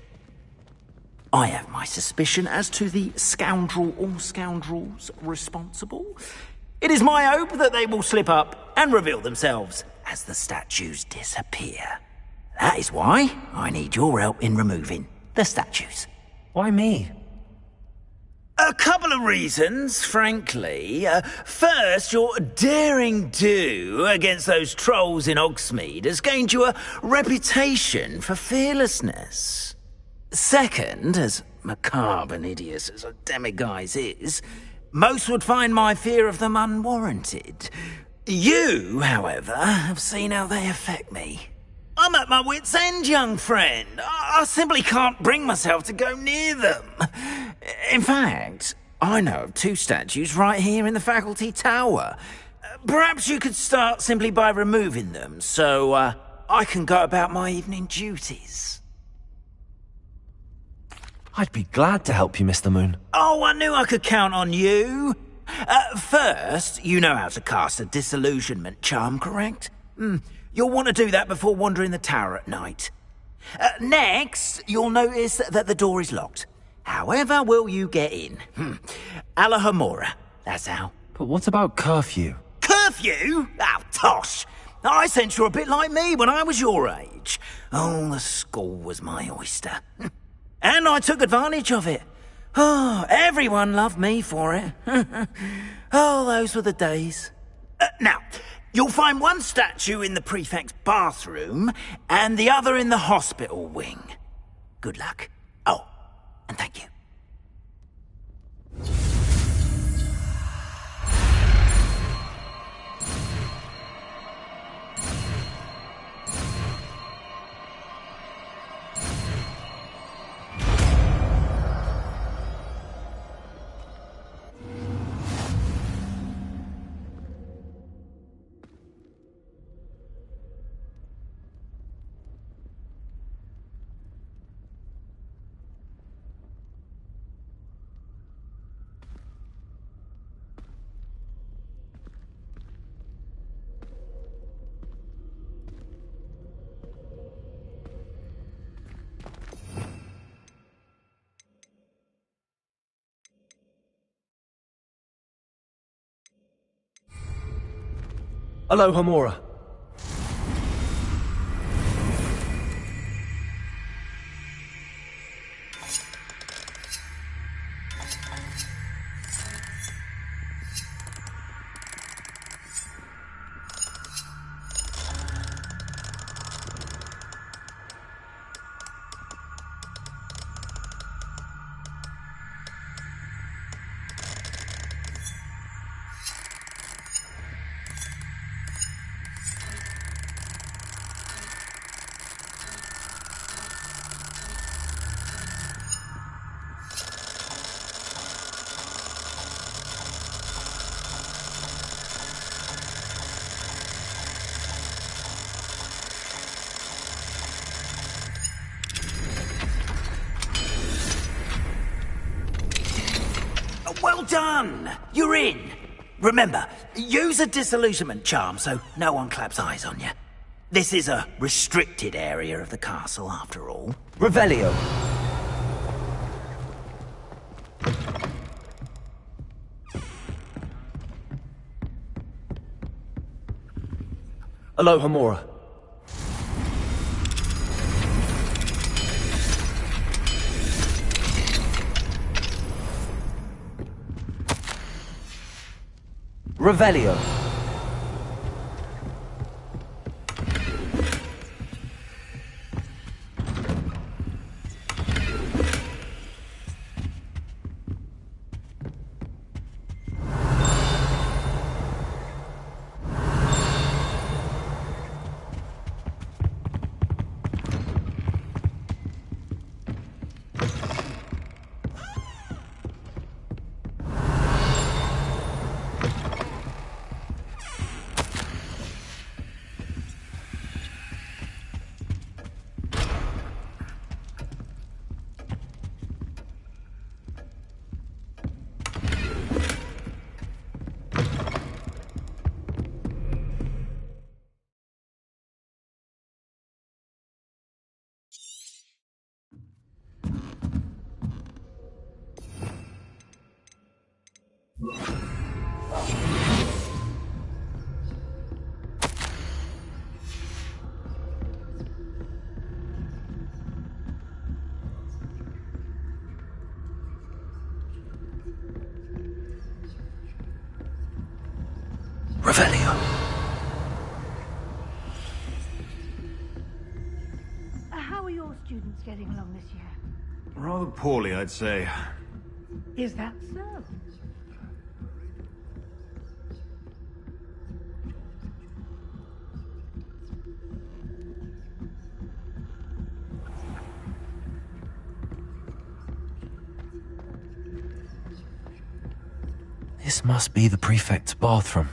Speaker 13: I have my suspicion as to the scoundrel or scoundrels responsible. It is my hope that they will slip up and reveal themselves as the statues disappear. That is why I need your help in removing the statues.
Speaker 3: Why me?
Speaker 13: A couple of reasons, frankly. First, your daring do against those trolls in Hogsmeade has gained you a reputation for fearlessness. Second, as macabre and hideous as a demiguise is, most would find my fear of them unwarranted. You, however, have seen how they affect me. I'm at my wit's end, young friend. I simply can't bring myself to go near them. In fact, I know of 2 statues right here in the faculty tower. Perhaps you could start simply by removing them, so I can go about my evening duties.
Speaker 3: I'd be glad to help you, Mr. Moon.
Speaker 13: Oh, I knew I could count on you. First, you know how to cast a disillusionment charm, correct? You'll want to do that before wandering the tower at night. Next, you'll notice that the door is locked. However will you get in? Alahomora, that's how.
Speaker 3: But what about curfew?
Speaker 13: Curfew? Oh, tosh. I sense you're a bit like me when I was your age. Oh, the school was my oyster. And I took advantage of it. Oh, everyone loved me for it. Oh, those were the days. Now, you'll find one statue in the prefect's bathroom and the other in the hospital wing. Good luck. Oh, and thank you.
Speaker 3: Alohomora.
Speaker 13: Well done! You're in. Remember, use a disillusionment charm so no one claps eyes on you. This is a restricted area of the castle, after all.
Speaker 3: Revelio. Alohomora. Revelio. Revelio.
Speaker 14: How are your students getting along this year?
Speaker 19: Rather poorly, I'd say.
Speaker 14: Is that so?
Speaker 3: This must be the prefect's bathroom.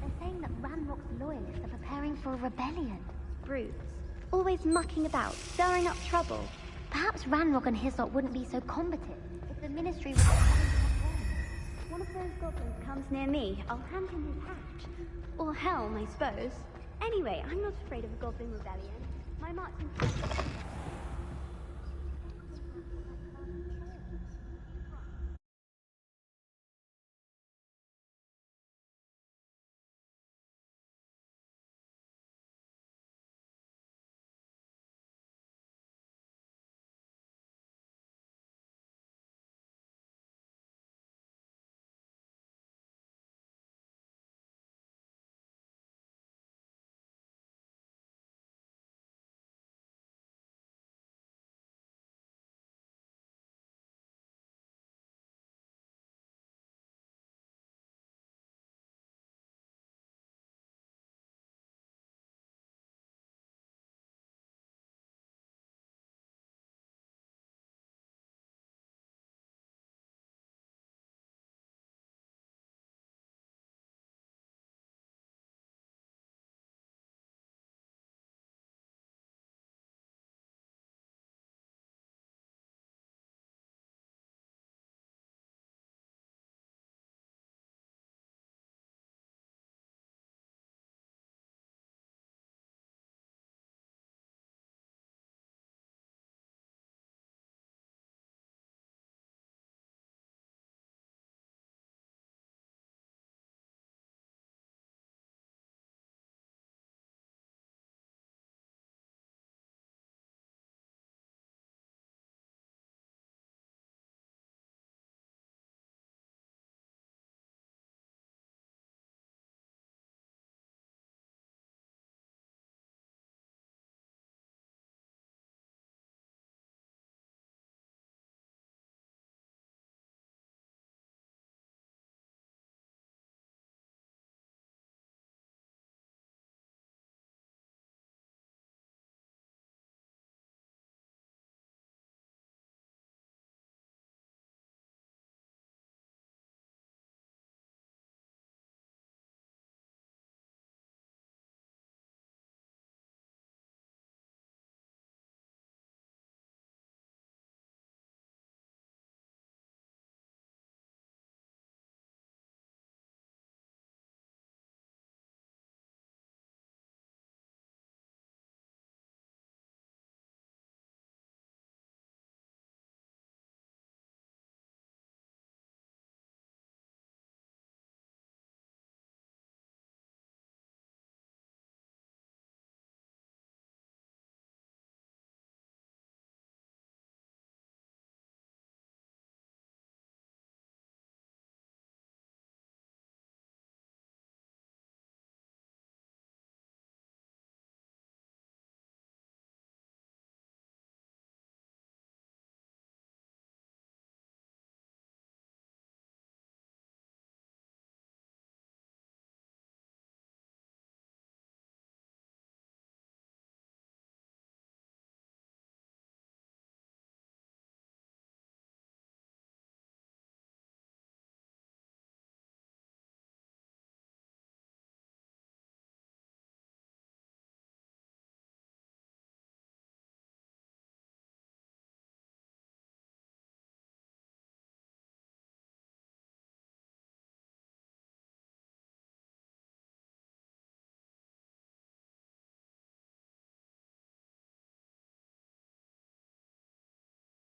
Speaker 23: They're saying that Ranrock's loyalists are preparing for a rebellion. Brutes. Always mucking about, stirring up trouble. Perhaps Ranrock and his lot wouldn't be so combative if the Ministry was one of those goblins comes near me, I'll hand him his hat. Or helm, I suppose. Anyway, I'm not afraid of a goblin rebellion. My marching